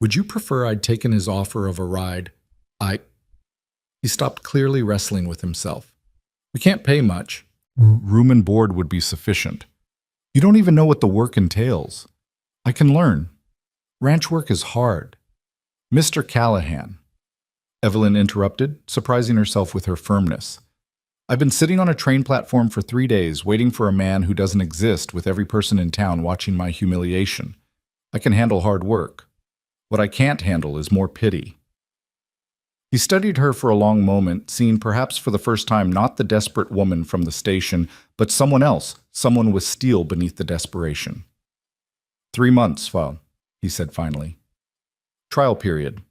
A: "Would you prefer I'd taken his offer of a ride? He stopped, clearly wrestling with himself. "We can't pay much. Room and board would be sufficient. You don't even know what the work entails. I can learn. Ranch work is hard." "Mr. Callahan," Evelyn interrupted, surprising herself with her firmness. "I've been sitting on a train platform for 3 days, waiting for a man who doesn't exist, with every person in town watching my humiliation. I can handle hard work. What I can't handle is more pity." He studied her for a long moment, seeing perhaps for the first time not the desperate woman from the station, but someone else, someone with steel beneath the desperation. 3 months, Fa, he said finally. "Trial period.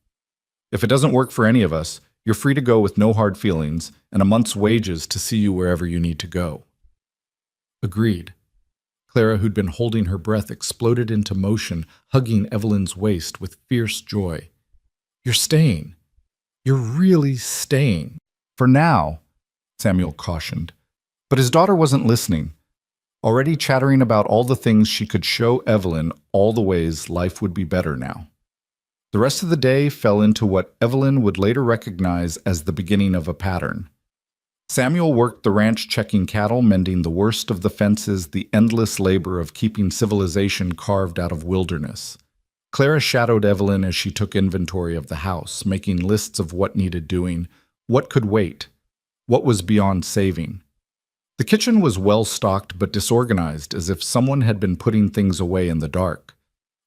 A: If it doesn't work for any of us, you're free to go with no hard feelings, and a month's wages to see you wherever you need to go." Agreed. Clara, who'd been holding her breath, exploded into motion, hugging Evelyn's waist with fierce joy. "You're staying. You're really staying." "For now," Samuel cautioned. But his daughter wasn't listening. already chattering about all the things she could show Evelyn, all the ways life would be better now. The rest of the day fell into what Evelyn would later recognize as the beginning of a pattern. Samuel worked the ranch checking cattle, mending the worst of the fences, the endless labor of keeping civilization carved out of wilderness. Clara shadowed Evelyn as she took inventory of the house, making lists of what needed doing, what could wait, what was beyond saving. The kitchen was well stocked but disorganized, as if someone had been putting things away in the dark.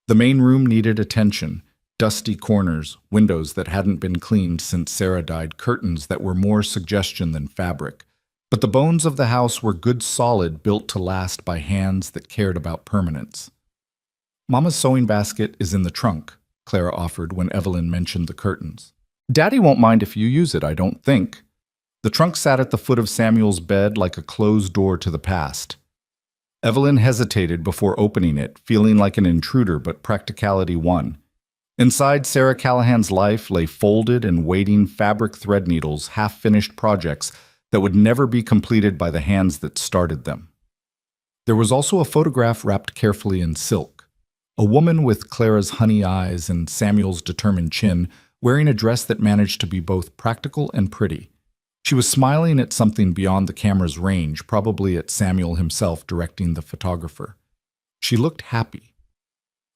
A: The main room needed attention. Dusty corners, windows that hadn't been cleaned since Sarah died, curtains that were more suggestion than fabric. But the bones of the house were good solid, built to last by hands that cared about permanence. Mama's sewing basket is in the trunk, Clara offered when Evelyn mentioned the curtains. Daddy won't mind if you use it, I don't think. The trunk sat at the foot of Samuel's bed like a closed door to the past. Evelyn hesitated before opening it, feeling like an intruder, but practicality won. Inside Sarah Callahan's life lay folded and waiting fabric thread needles, half-finished projects that would never be completed by the hands that started them. There was also a photograph wrapped carefully in silk. A woman with Clara's honey eyes and Samuel's determined chin, wearing a dress that managed to be both practical and pretty. She was smiling at something beyond the camera's range, probably at Samuel himself directing the photographer. She looked happy.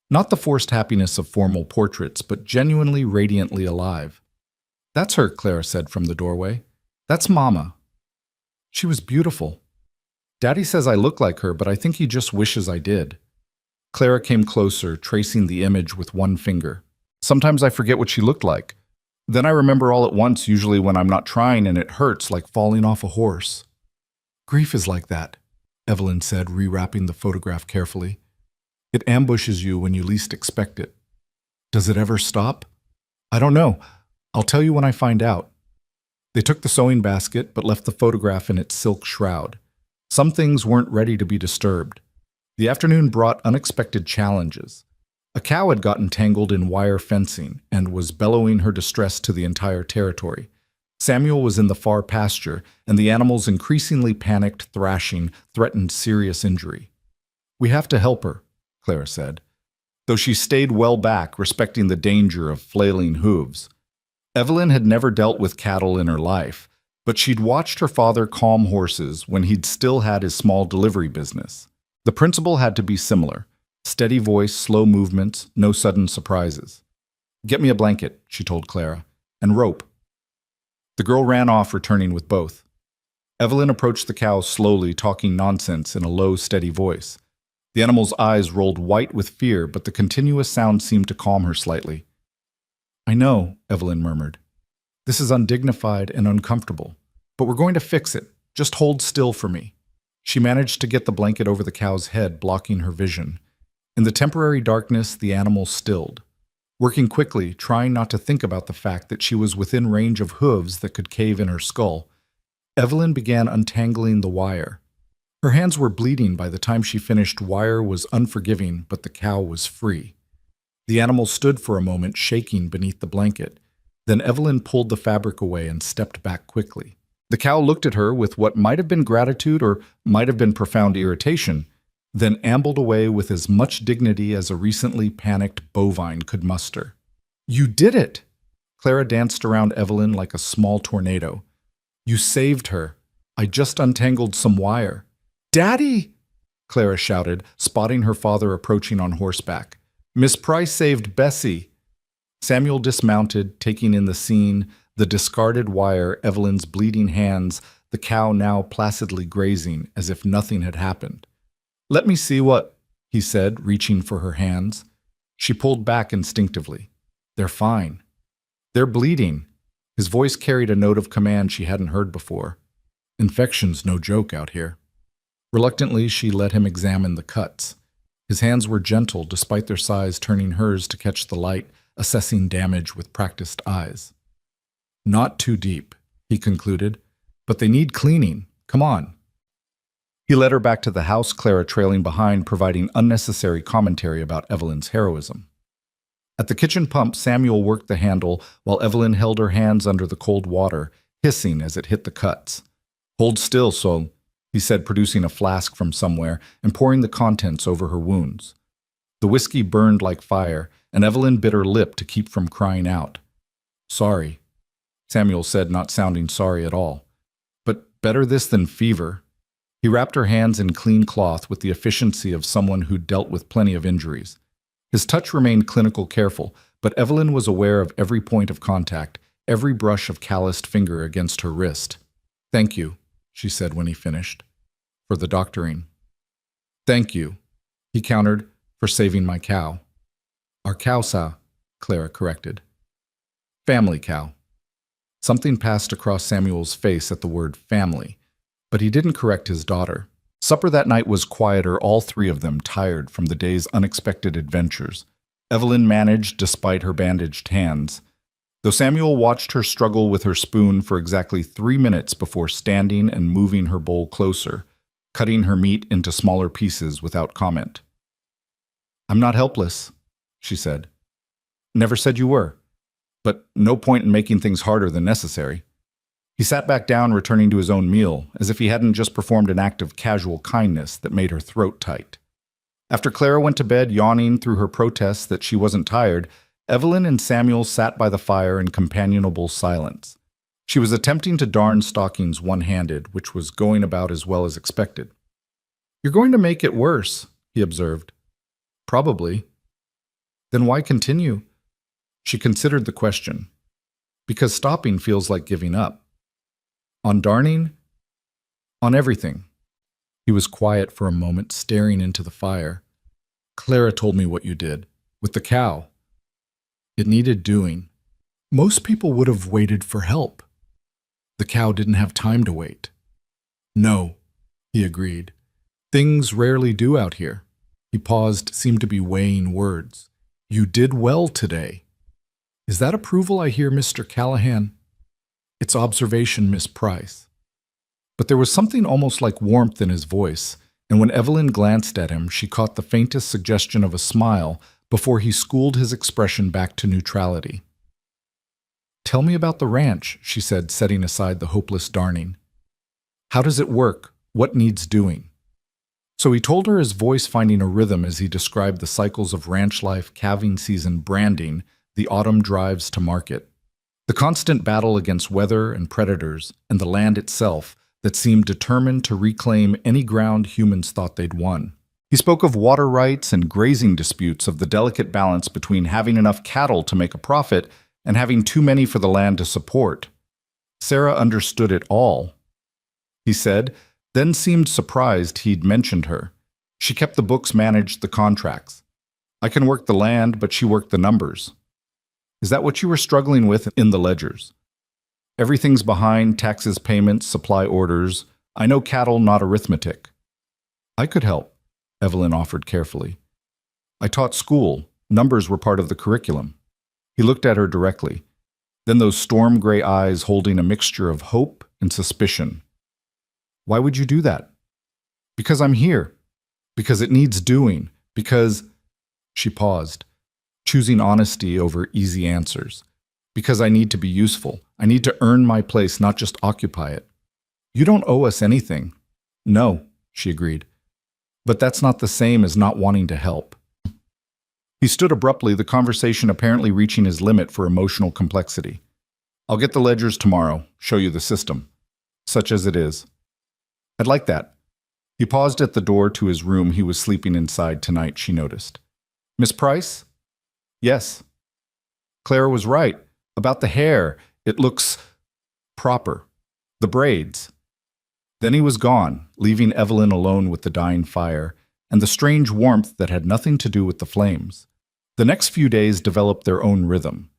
A: Not the forced happiness of formal portraits, but genuinely radiantly alive. That's her, Clara said from the doorway. That's Mama. She was beautiful. Daddy says I look like her, but I think he just wishes I did. Clara came closer, tracing the image with one finger. Sometimes I forget what she looked like. Then I remember all at once, usually when I'm not trying, and it hurts like falling off a horse. Grief is like that, Evelyn said, rewrapping the photograph carefully. It ambushes you when you least expect it. Does it ever stop? I don't know. I'll tell you when I find out. They took the sewing basket, but left the photograph in its silk shroud. Some things weren't ready to be disturbed. The afternoon brought unexpected challenges. A cow had gotten tangled in wire fencing and was bellowing her distress to the entire territory. Samuel was in the far pasture, and the animal's increasingly panicked thrashing threatened serious injury. We have to help her, Clara said, though she stayed well back, respecting the danger of flailing hooves. Evelyn had never dealt with cattle in her life, but she'd watched her father calm horses when he'd still had his small delivery business. The principle had to be similar. Steady voice, slow movements, no sudden surprises. Get me a blanket, she told Clara, and rope. The girl ran off, returning with both. Evelyn approached the cow slowly, talking nonsense in a low, steady voice. The animal's eyes rolled white with fear, but the continuous sound seemed to calm her slightly. I know, Evelyn murmured. This is undignified and uncomfortable, but we're going to fix it. Just hold still for me. She managed to get the blanket over the cow's head, blocking her vision. In the temporary darkness, the animal stilled. Working quickly, trying not to think about the fact that she was within range of hooves that could cave in her skull, Evelyn began untangling the wire. Her hands were bleeding by the time she finished. Wire was unforgiving, but the cow was free. The animal stood for a moment, shaking beneath the blanket. Then Evelyn pulled the fabric away and stepped back quickly. The cow looked at her with what might have been gratitude or might have been profound irritation, then ambled away with as much dignity as a recently panicked bovine could muster. You did it! Clara danced around Evelyn like a small tornado. You saved her. I just untangled some wire. Daddy! Clara shouted, spotting her father approaching on horseback. Miss Price saved Bessie. Samuel dismounted, taking in the scene, the discarded wire, Evelyn's bleeding hands, the cow now placidly grazing, as if nothing had happened. Let me see what, he said, reaching for her hands. She pulled back instinctively. They're fine. They're bleeding. His voice carried a note of command she hadn't heard before. Infection's no joke out here. Reluctantly, she let him examine the cuts. His hands were gentle, despite their size turning hers to catch the light, assessing damage with practiced eyes. Not too deep, he concluded, but they need cleaning. Come on. He led her back to the house, Clara trailing behind, providing unnecessary commentary about Evelyn's heroism. At the kitchen pump, Samuel worked the handle while Evelyn held her hands under the cold water, hissing as it hit the cuts. Hold still, so he said, producing a flask from somewhere and pouring the contents over her wounds. The whiskey burned like fire, and Evelyn bit her lip to keep from crying out. "Sorry," Samuel said, not sounding sorry at all. "But better this than fever." He wrapped her hands in clean cloth with the efficiency of someone who'd dealt with plenty of injuries. His touch remained clinical careful, but Evelyn was aware of every point of contact, every brush of calloused finger against her wrist. "Thank you," she said when he finished, "for the doctoring." "Thank you," he countered, "for saving my cow." "Our cow, sir," Clara corrected. "Family cow." Something passed across Samuel's face at the word family, but he didn't correct his daughter. Supper that night was quieter, all three of them tired from the day's unexpected adventures. Evelyn managed despite her bandaged hands, though Samuel watched her struggle with her spoon for exactly 3 minutes before standing and moving her bowl closer, cutting her meat into smaller pieces without comment. "I'm not helpless," she said. "Never said you were. But no point in making things harder than necessary." He sat back down, returning to his own meal, as if he hadn't just performed an act of casual kindness that made her throat tight. After Clara went to bed, yawning through her protests that she wasn't tired, Evelyn and Samuel sat by the fire in companionable silence. She was attempting to darn stockings one-handed, which was going about as well as expected. "You're going to make it worse," he observed. "Probably." "Then why continue?" She considered the question. "Because stopping feels like giving up." "On darning?" "On everything." He was quiet for a moment, staring into the fire. "Clara told me what you did. With the cow. It needed doing. Most people would have waited for help. The cow didn't have time to wait." "No," he agreed. "Things rarely do out here." He paused, seemed to be weighing words. "You did well today." "Is that approval I hear, Mr. Callahan?" "It's observation, Miss Price." But there was something almost like warmth in his voice, and when Evelyn glanced at him, she caught the faintest suggestion of a smile before he schooled his expression back to neutrality. "Tell me about the ranch," she said, setting aside the hopeless darning. "How does it work? What needs doing?" So he told her, his voice finding a rhythm as he described the cycles of ranch life, calving season, branding, the autumn drives to market. The constant battle against weather and predators, and the land itself that seemed determined to reclaim any ground humans thought they'd won. He spoke of water rights and grazing disputes, of the delicate balance between having enough cattle to make a profit and having too many for the land to support. Sarah understood it all, he said, then seemed surprised he'd mentioned her. She kept the books, managed the contracts. "I can work the land, but she worked the numbers." "Is that what you were struggling with in the ledgers?" "Everything's behind, taxes, payments, supply orders. I know cattle, not arithmetic." "I could help," Evelyn offered carefully. "I taught school. Numbers were part of the curriculum." He looked at her directly, then those storm gray eyes holding a mixture of hope and suspicion. "Why would you do that?" "Because I'm here. Because it needs doing. Because—" She paused, choosing honesty over easy answers. "Because I need to be useful. I need to earn my place, not just occupy it." "You don't owe us anything." "No," she agreed. "But that's not the same as not wanting to help." He stood abruptly, the conversation apparently reaching his limit for emotional complexity. "I'll get the ledgers tomorrow, show you the system. Such as it is." "I'd like that." He paused at the door to his room. He was sleeping inside tonight, she noticed. "Miss Price?" "Yes." "Clara was right. About the hair. It looks proper. The braids." Then he was gone, leaving Evelyn alone with the dying fire and the strange warmth that had nothing to do with the flames. The next few days developed their own rhythm.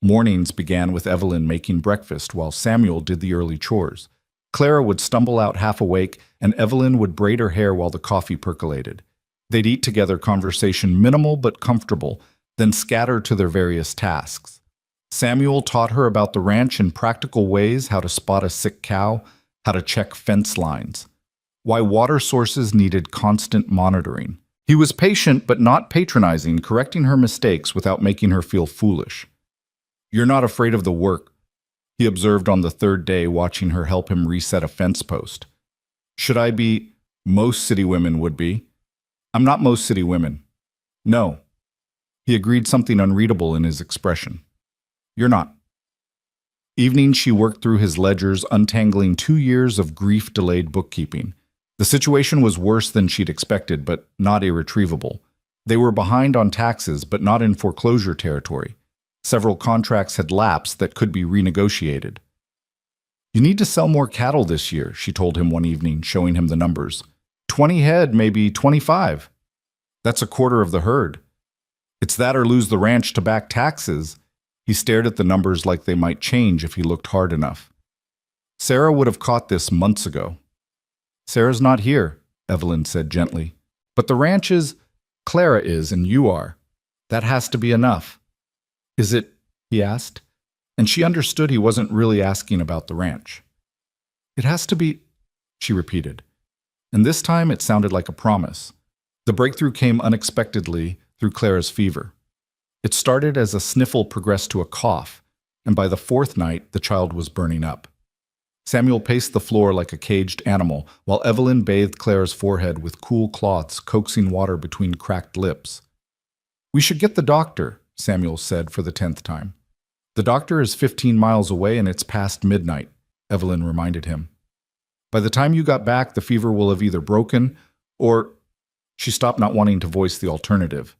A: Mornings began with Evelyn making breakfast while Samuel did the early chores. Clara would stumble out half awake, and Evelyn would braid her hair while the coffee percolated. They'd eat together, conversation minimal but comfortable, then scatter to their various tasks. Samuel taught her about the ranch in practical ways, how to spot a sick cow, how to check fence lines, why water sources needed constant monitoring. He was patient but not patronizing, correcting her mistakes without making her feel foolish. "You're not afraid of the work," he observed on the third day, watching her help him reset a fence post. Should I be? Most city women would be. I'm not most city women. No. He agreed, something unreadable in his expression. You're not. Evening, she worked through his ledgers, untangling 2 years of grief-delayed bookkeeping. The situation was worse than she'd expected, but not irretrievable. They were behind on taxes, but not in foreclosure territory. Several contracts had lapsed that could be renegotiated. You need to sell more cattle this year, she told him one evening, showing him the numbers. 20 head, maybe 25. That's a quarter of the herd. It's that or lose the ranch to back taxes. He stared at the numbers like they might change if he looked hard enough. Sarah would have caught this months ago. Sarah's not here, Evelyn said gently. But the ranch is. Clara is, and you are. That has to be enough. Is it? He asked, and she understood he wasn't really asking about the ranch. It has to be, she repeated, and this time it sounded like a promise. The breakthrough came unexpectedly through Clara's fever. It started as a sniffle progressed to a cough, and by the fourth night the child was burning up. Samuel paced the floor like a caged animal, while Evelyn bathed Clara's forehead with cool cloths, coaxing water between cracked lips. We should get the doctor, Samuel said for the 10th time. The doctor is 15 miles away and it's past midnight, Evelyn reminded him. By the time you got back, the fever will have either broken or… She stopped, not wanting to voice the alternative.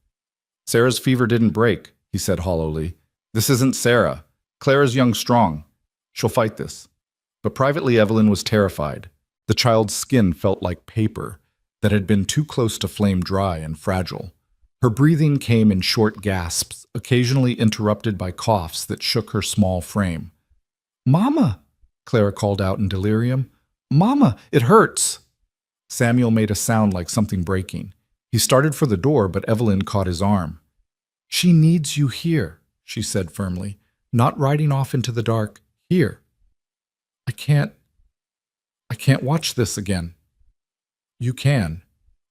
A: Sarah's fever didn't break, he said hollowly. This isn't Sarah. Clara's young strong. She'll fight this. But privately, Evelyn was terrified. The child's skin felt like paper that had been too close to flame dry and fragile. Her breathing came in short gasps, occasionally interrupted by coughs that shook her small frame. Mama, Clara called out in delirium. Mama, it hurts. Samuel made a sound like something breaking. He started for the door, but Evelyn caught his arm. She needs you here, she said firmly, not riding off into the dark. Here. I can't watch this again. You can.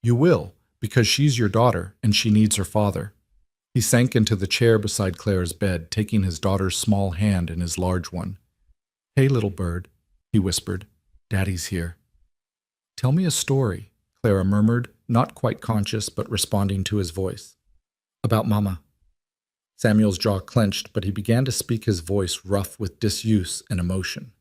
A: You will, because she's your daughter and she needs her father. He sank into the chair beside Clara's bed, taking his daughter's small hand in his large one. Hey, little bird, he whispered. Daddy's here. Tell me a story, Clara murmured, not quite conscious but responding to his voice. About Mama. Samuel's jaw clenched, but he began to speak, his voice rough with disuse and emotion.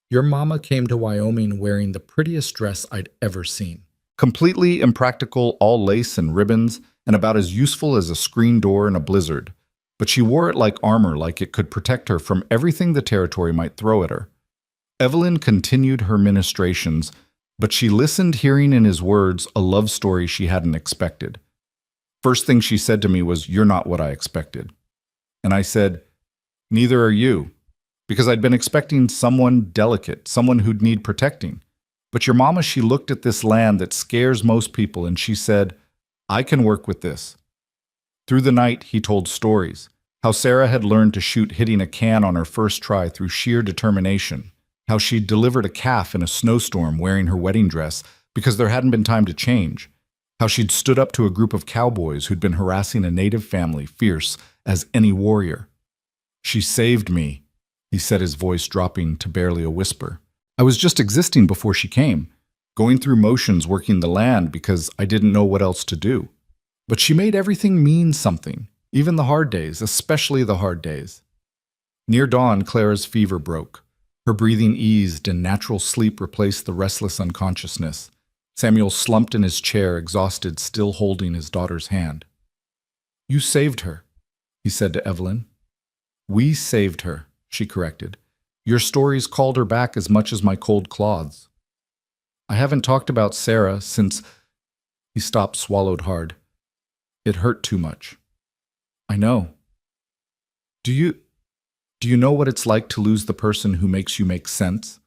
A: Your mama came to Wyoming wearing the prettiest dress I'd ever seen. Completely impractical, all lace and ribbons, and about as useful as a screen door in a blizzard. But she wore it like armor, like it could protect her from everything the territory might throw at her. Evelyn continued her ministrations, but she listened, hearing in his words a love story she hadn't expected. First thing she said to me was, "You're not what I expected." And I said, "Neither are you." Because I'd been expecting someone delicate, someone who'd need protecting. But your mama, she looked at this land that scares most people and she said, I can work with this. Through the night, he told stories. How Sarah had learned to shoot hitting a can on her first try through sheer determination. How she'd delivered a calf in a snowstorm wearing her wedding dress because there hadn't been time to change. How she'd stood up to a group of cowboys who'd been harassing a native family, fierce as any warrior. She saved me, he said, his voice dropping to barely a whisper. I was just existing before she came, going through motions working the land because I didn't know what else to do. But she made everything mean something, even the hard days, especially the hard days. Near dawn, Clara's fever broke. Her breathing eased and natural sleep replaced the restless unconsciousness. Samuel slumped in his chair, exhausted, still holding his daughter's hand. You saved her, he said to Evelyn. We saved her, she corrected. Your stories called her back as much as my cold cloths. I haven't talked about Sarah since… He stopped, swallowed hard. It hurt too much. I know. Do you know what it's like to lose the person who makes you make sense?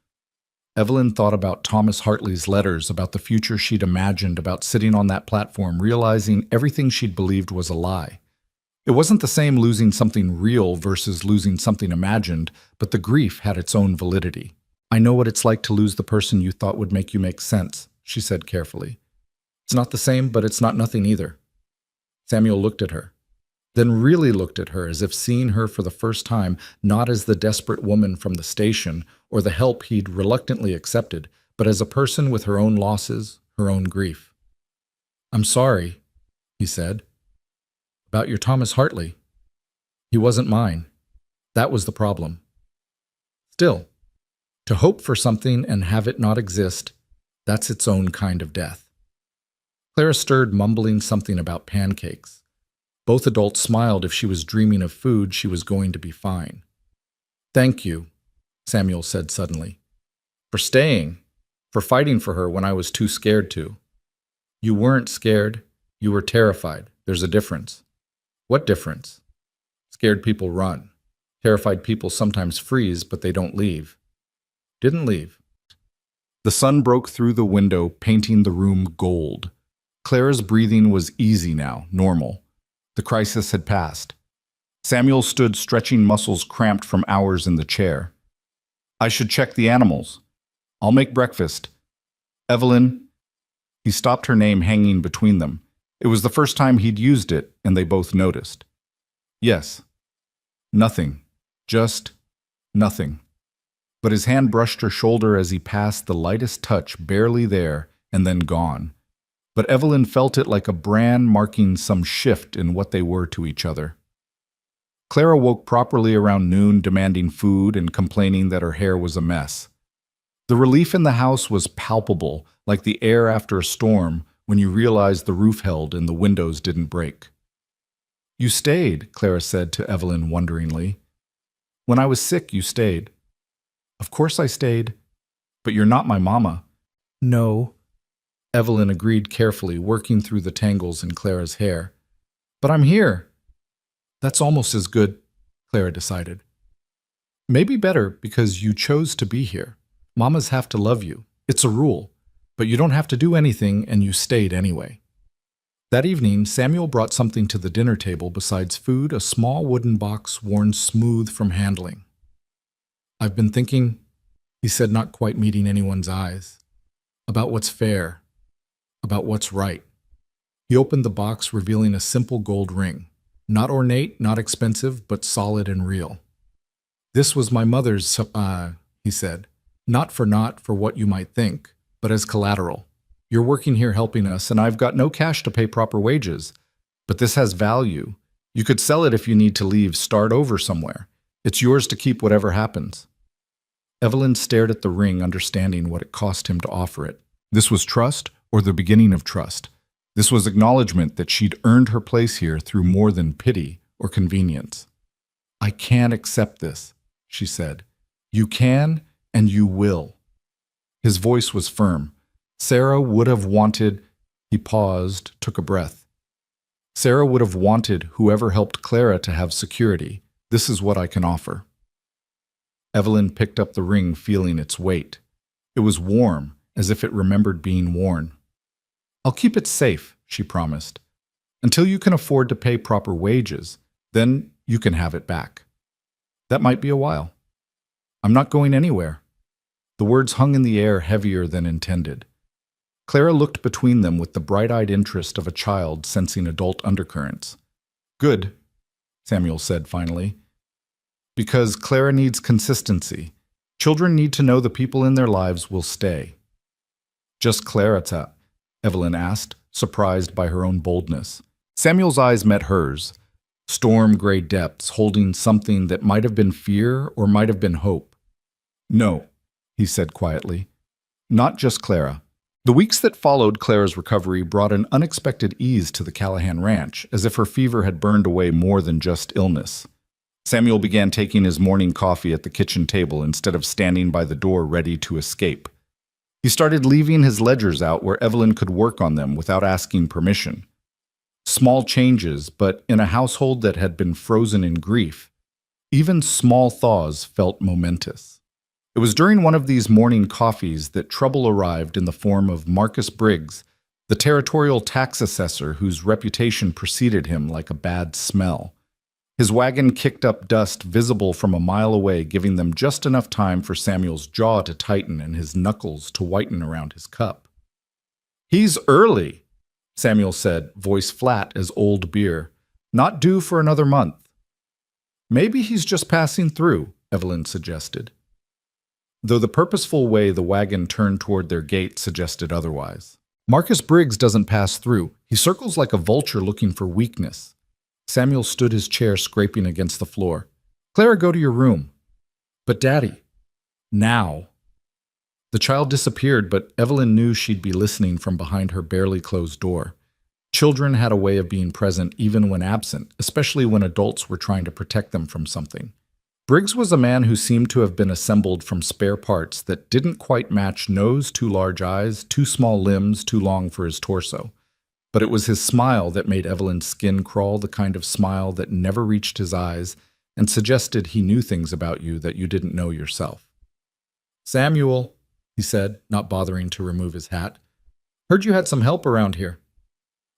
A: Evelyn thought about Thomas Hartley's letters, about the future she'd imagined, about sitting on that platform, realizing everything she'd believed was a lie. It wasn't the same losing something real versus losing something imagined, but the grief had its own validity. I know what it's like to lose the person you thought would make you make sense, she said carefully. It's not the same, but it's not nothing either. Samuel looked at her, then really looked at her as if seeing her for the first time, not as the desperate woman from the station or the help he'd reluctantly accepted, but as a person with her own losses, her own grief. "I'm sorry," he said, "about your Thomas Hartley. He wasn't mine. That was the problem. Still, to hope for something and have it not exist, that's its own kind of death." Clara stirred, mumbling something about pancakes. Both adults smiled. If she was dreaming of food, she was going to be fine. "Thank you," Samuel said suddenly, "for staying, for fighting for her when I was too scared to." "You weren't scared. You were terrified. There's a difference." "What difference?" "Scared people run. Terrified people sometimes freeze, but they don't leave." "Didn't leave." The sun broke through the window, painting the room gold. Clara's breathing was easy now, normal. The crisis had passed. Samuel stood, stretching muscles cramped from hours in the chair. "I should check the animals. I'll make breakfast. Evelyn." He stopped, her name hanging between them. It was the first time he'd used it, and they both noticed. "Yes." "Nothing. Just nothing." But his hand brushed her shoulder as he passed, the lightest touch, barely there, and then gone. But Evelyn felt it like a brand marking some shift in what they were to each other. Clara woke properly around noon, demanding food and complaining that her hair was a mess. The relief in the house was palpable, like the air after a storm when you realize the roof held and the windows didn't break. "You stayed," Clara said to Evelyn wonderingly. "When I was sick, you stayed." "Of course I stayed. But you're not my mama." "No," Evelyn agreed carefully, working through the tangles in Clara's hair. "But I'm here." "That's almost as good," Clara decided. "Maybe better because you chose to be here. Mamas have to love you. It's a rule. But you don't have to do anything, and you stayed anyway." That evening, Samuel brought something to the dinner table besides food, a small wooden box worn smooth from handling. "I've been thinking," he said, not quite meeting anyone's eyes, "about what's fair, about what's right." He opened the box, revealing a simple gold ring. Not ornate, not expensive, but solid and real. "This was my mother's, he said. Not for what you might think, but as collateral. You're working here helping us, and I've got no cash to pay proper wages. But this has value. You could sell it if you need to leave, start over somewhere. It's yours to keep whatever happens." Evelyn stared at the ring, understanding what it cost him to offer it. This was trust, or the beginning of trust. This was acknowledgement that she'd earned her place here through more than pity or convenience. "I can't accept this," she said. "You can, and you will." His voice was firm. Sarah would have wanted— He paused, took a breath. "Sarah would have wanted whoever helped Clara to have security. This is what I can offer." Evelyn picked up the ring, feeling its weight. It was warm, as if it remembered being worn. "I'll keep it safe," she promised. "Until you can afford to pay proper wages, then you can have it back. That might be a while. I'm not going anywhere." The words hung in the air, heavier than intended. Clara looked between them with the bright-eyed interest of a child sensing adult undercurrents. "Good," Samuel said finally. "Because Clara needs consistency. Children need to know the people in their lives will stay." "Just Clarita?" Evelyn asked, surprised by her own boldness. Samuel's eyes met hers, storm-gray depths holding something that might have been fear or might have been hope. "No," he said quietly. "Not just Clara." The weeks that followed Clara's recovery brought an unexpected ease to the Callahan ranch, as if her fever had burned away more than just illness. Samuel began taking his morning coffee at the kitchen table instead of standing by the door ready to escape. He started leaving his ledgers out where Evelyn could work on them without asking permission. Small changes, but in a household that had been frozen in grief, even small thaws felt momentous. It was during one of these morning coffees that trouble arrived in the form of Marcus Briggs, the territorial tax assessor whose reputation preceded him like a bad smell. His wagon kicked up dust visible from a mile away, giving them just enough time for Samuel's jaw to tighten and his knuckles to whiten around his cup. "He's early," Samuel said, voice flat as old beer. "Not due for another month." "Maybe he's just passing through," Evelyn suggested. though the purposeful way the wagon turned toward their gate suggested otherwise. Marcus Briggs doesn't pass through. He circles like a vulture looking for weakness. Samuel stood his chair scraping against the floor. Clara, go to your room. But Daddy, now. The child disappeared, but Evelyn knew she'd be listening from behind her barely closed door. Children had a way of being present even when absent, especially when adults were trying to protect them from something. Briggs was a man who seemed to have been assembled from spare parts that didn't quite match nose, too large eyes, too small limbs, too long for his torso. But it was his smile that made Evelyn's skin crawl, the kind of smile that never reached his eyes and suggested he knew things about you that you didn't know yourself. Samuel, he said, not bothering to remove his hat. Heard you had some help around here.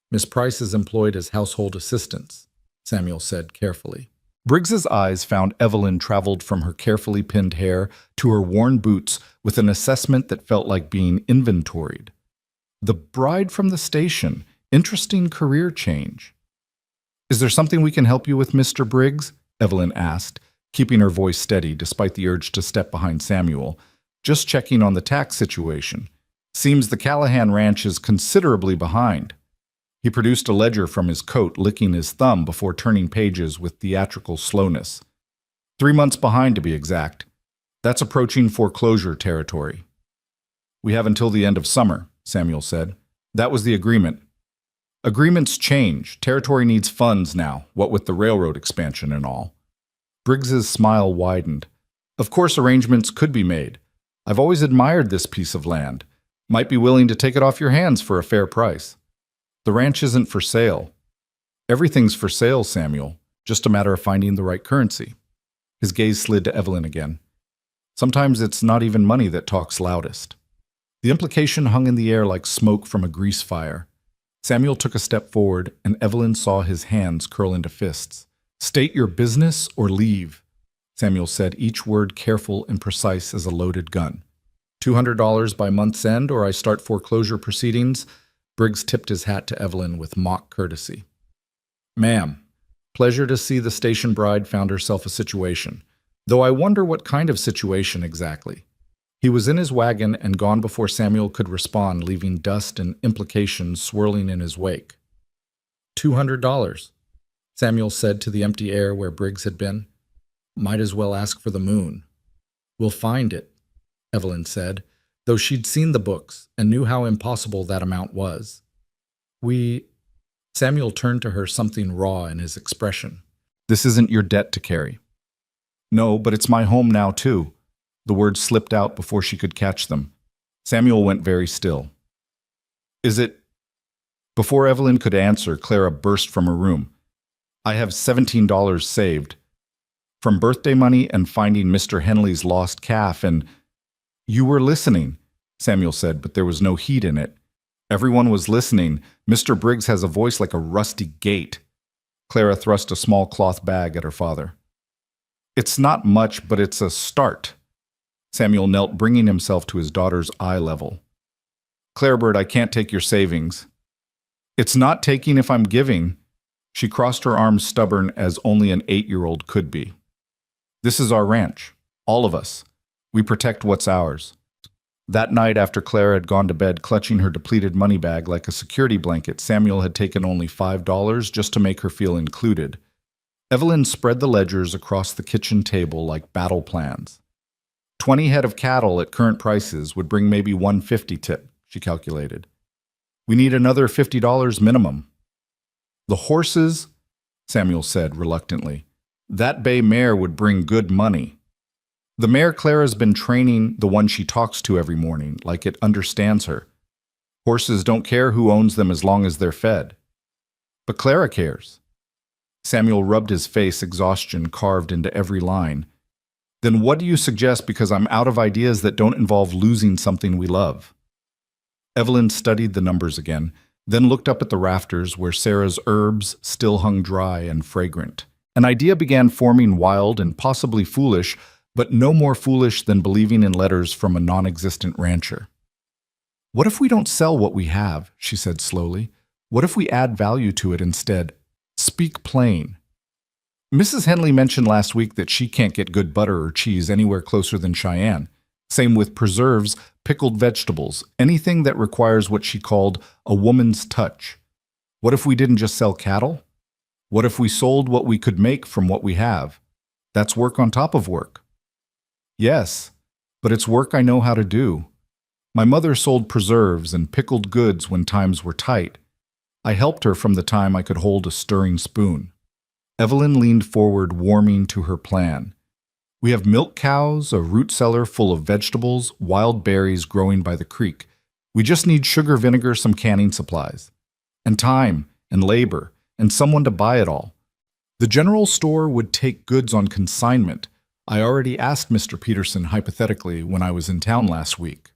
A: Miss Price is employed as household assistants, Samuel said carefully. Briggs's eyes found Evelyn traveled from her carefully pinned hair to her worn boots with an assessment that felt like being inventoried. The bride from the station. Interesting career change. Is there something we can help you with, Mr. Briggs? Evelyn asked, keeping her voice steady despite the urge to step behind Samuel. Just checking on the tax situation. Seems the Callahan ranch is considerably behind. He produced a ledger from his coat, licking his thumb before turning pages with theatrical slowness. 3 months behind, to be exact. That's approaching foreclosure territory. We have until the end of summer, Samuel said. That was the agreement. Agreements change. Territory needs funds now, what with the railroad expansion and all. Briggs's smile widened. Of course arrangements could be made. I've always admired this piece of land. Might be willing to take it off your hands for a fair price. The ranch isn't for sale. Everything's for sale, Samuel. Just a matter of finding the right currency. His gaze slid to Evelyn again. Sometimes it's not even money that talks loudest. The implication hung in the air like smoke from a grease fire. Samuel took a step forward, and Evelyn saw his hands curl into fists. State your business or leave, Samuel said, each word careful and precise as a loaded gun. $200 by month's end, or I start foreclosure proceedings. Briggs tipped his hat to Evelyn with mock courtesy. Ma'am, pleasure to see the station bride found herself a situation, though I wonder what kind of situation exactly. He was in his wagon and gone before Samuel could respond, leaving dust and implications swirling in his wake. $200, Samuel said to the empty air where Briggs had been. Might as well ask for the moon. We'll find it, Evelyn said, though she'd seen the books and knew how impossible that amount was. Samuel turned to her, something raw in his expression. This isn't your debt to carry. No, but it's my home now, too. The words slipped out before she could catch them. Samuel went very still. Is it? Before Evelyn could answer, Clara burst from her room. I have $17 saved. From birthday money and finding Mr. Henley's lost calf and... You were listening, Samuel said, but there was no heat in it. Everyone was listening. Mr. Briggs has a voice like a rusty gate. Clara thrust a small cloth bag at her father. It's not much, but it's a start. Samuel knelt, bringing himself to his daughter's eye level. Clarabird, I can't take your savings. It's not taking if I'm giving. She crossed her arms stubborn as only an 8-year-old could be. This is our ranch. All of us. We protect what's ours. That night, after Clara had gone to bed clutching her depleted money bag like a security blanket, Samuel had taken only $5 just to make her feel included. Evelyn spread the ledgers across the kitchen table like battle plans. 20 head of cattle at current prices would bring maybe $150 tip, she calculated. We need another $50 minimum. The horses, Samuel said reluctantly. That bay mare would bring good money. The mare Clara's been training, the one she talks to every morning, like it understands her. Horses don't care who owns them as long as they're fed. But Clara cares. Samuel rubbed his face, exhaustion carved into every line. Then what do you suggest, because I'm out of ideas that don't involve losing something we love? Evelyn studied the numbers again, then looked up at the rafters where Sarah's herbs still hung dry and fragrant. An idea began forming, wild and possibly foolish, but no more foolish than believing in letters from a non-existent rancher. What if we don't sell what we have, she said slowly. What if we add value to it instead? Speak plain. Mrs. Henley mentioned last week that she can't get good butter or cheese anywhere closer than Cheyenne. Same with preserves, pickled vegetables, anything that requires what she called a woman's touch. What if we didn't just sell cattle? What if we sold what we could make from what we have? That's work on top of work. Yes, but it's work I know how to do. My mother sold preserves and pickled goods when times were tight. I helped her from the time I could hold a stirring spoon. Evelyn leaned forward, warming to her plan. We have milk cows, a root cellar full of vegetables, wild berries growing by the creek. We just need sugar, vinegar, some canning supplies. And time, and labor, and someone to buy it all. The general store would take goods on consignment. I already asked Mr. Peterson hypothetically when I was in town last week.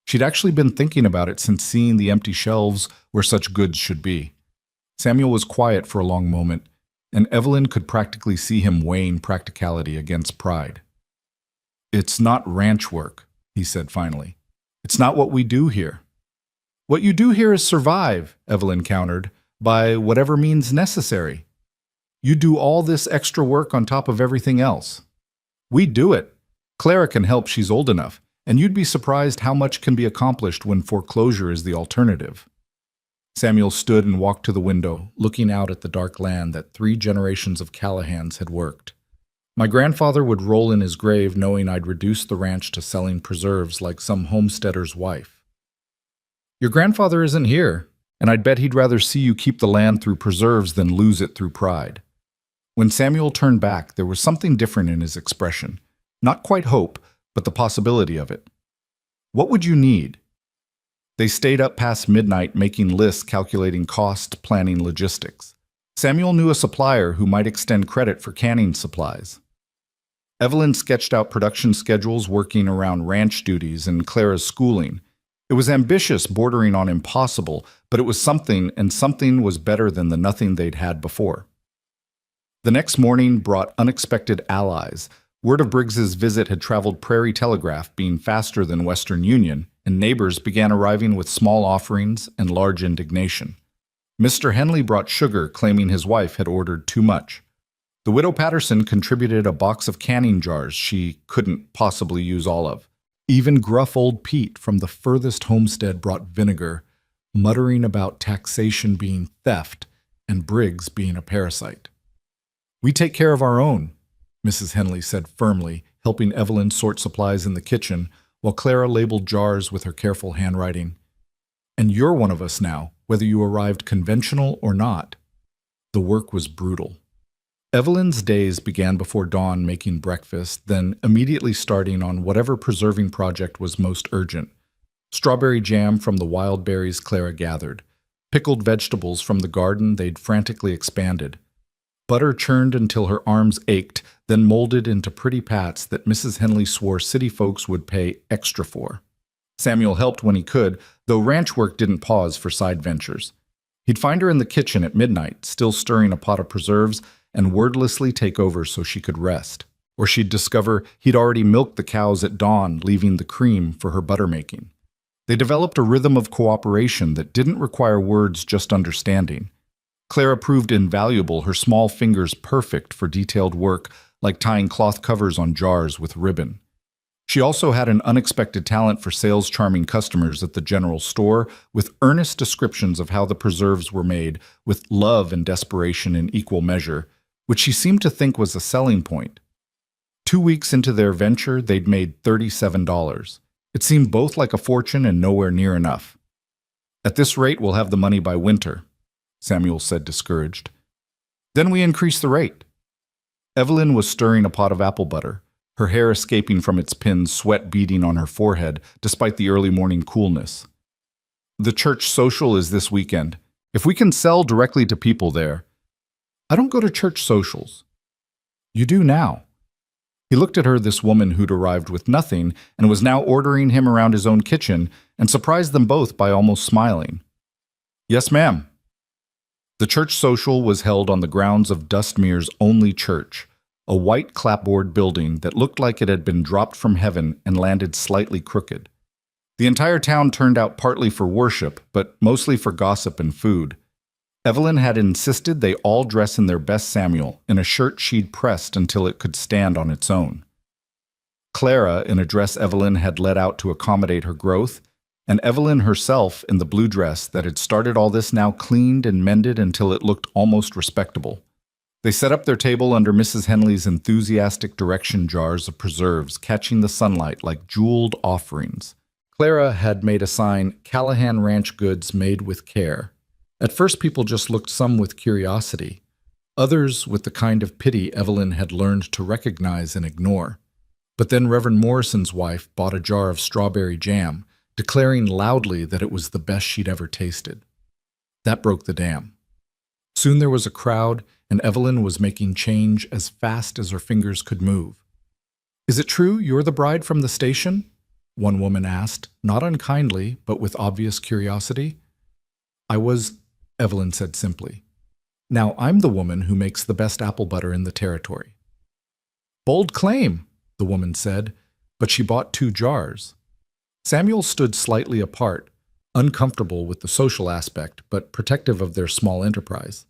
A: She'd actually been thinking about it since seeing the empty shelves where such goods should be. Samuel was quiet for a long moment, and Evelyn could practically see him weighing practicality against pride. It's not ranch work, he said finally. It's not what we do here. What you do here is survive, Evelyn countered, by whatever means necessary. You do all this extra work on top of everything else. We do it. Clara can help, she's old enough, and you'd be surprised how much can be accomplished when foreclosure is the alternative. Samuel stood and walked to the window, looking out at the dark land that 3 generations of Callahans had worked. My grandfather would roll in his grave knowing I'd reduced the ranch to selling preserves like some homesteader's wife. Your grandfather isn't here, and I'd bet he'd rather see you keep the land through preserves than lose it through pride. When Samuel turned back, there was something different in his expression. Not quite hope, but the possibility of it. What would you need? They stayed up past midnight making lists, calculating cost, planning logistics. Samuel knew a supplier who might extend credit for canning supplies. Evelyn sketched out production schedules working around ranch duties and Clara's schooling. It was ambitious, bordering on impossible, but it was something, and something was better than the nothing they'd had before. The next morning brought unexpected allies. Word of Briggs's visit had traveled Prairie Telegraph, being faster than Western Union, and neighbors began arriving with small offerings and large indignation. Mr. Henley brought sugar, claiming his wife had ordered too much. The widow Patterson contributed a box of canning jars she couldn't possibly use all of. Even gruff old Pete from the furthest homestead brought vinegar, muttering about taxation being theft and Briggs being a parasite. We take care of our own, Mrs. Henley said firmly, helping Evelyn sort supplies in the kitchen, while Clara labeled jars with her careful handwriting. And you're one of us now, whether you arrived conventional or not. The work was brutal. Evelyn's days began before dawn making breakfast, then immediately starting on whatever preserving project was most urgent. Strawberry jam from the wild berries Clara gathered, pickled vegetables from the garden they'd frantically expanded, butter churned until her arms ached, then molded into pretty pats that Mrs. Henley swore city folks would pay extra for. Samuel helped when he could, though ranch work didn't pause for side ventures. He'd find her in the kitchen at midnight, still stirring a pot of preserves, and wordlessly take over so she could rest. Or she'd discover he'd already milked the cows at dawn, leaving the cream for her butter making. They developed a rhythm of cooperation that didn't require words, just understanding. Clara proved invaluable, her small fingers perfect for detailed work, like tying cloth covers on jars with ribbon. She also had an unexpected talent for sales charming customers at the general store, with earnest descriptions of how the preserves were made, with love and desperation in equal measure, which she seemed to think was a selling point. 2 weeks into their venture, they'd made $37. It seemed both like a fortune and nowhere near enough. At this rate, we'll have the money by winter, Samuel said, discouraged. Then we increased the rate. Evelyn was stirring a pot of apple butter, her hair escaping from its pins, sweat beading on her forehead, despite the early morning coolness. The church social is this weekend. If we can sell directly to people there. I don't go to church socials. You do now. He looked at her, this woman who'd arrived with nothing and was now ordering him around his own kitchen, and surprised them both by almost smiling. Yes, ma'am. The church social was held on the grounds of Dustmere's only church, a white clapboard building that looked like it had been dropped from heaven and landed slightly crooked. The entire town turned out partly for worship, but mostly for gossip and food. Evelyn had insisted they all dress in their best Samuel, in a shirt she'd pressed until it could stand on its own. Clara in a dress Evelyn had let out to accommodate her growth, and Evelyn herself in the blue dress that had started all this now cleaned and mended until it looked almost respectable. They set up their table under Mrs. Henley's enthusiastic direction jars of preserves catching the sunlight like jeweled offerings. Clara had made a sign, "Callahan Ranch Goods Made with Care." At first people just looked, some with curiosity, others with the kind of pity Evelyn had learned to recognize and ignore. But then Reverend Morrison's wife bought a jar of strawberry jam, declaring loudly that it was the best she'd ever tasted. That broke the dam. Soon there was a crowd, and Evelyn was making change as fast as her fingers could move. "Is it true you're the bride from the station?" one woman asked, not unkindly, but with obvious curiosity. "I was," Evelyn said simply. "Now I'm the woman who makes the best apple butter in the territory." "Bold claim," the woman said, but she bought 2 jars. Samuel stood slightly apart, uncomfortable with the social aspect, but protective of their small enterprise.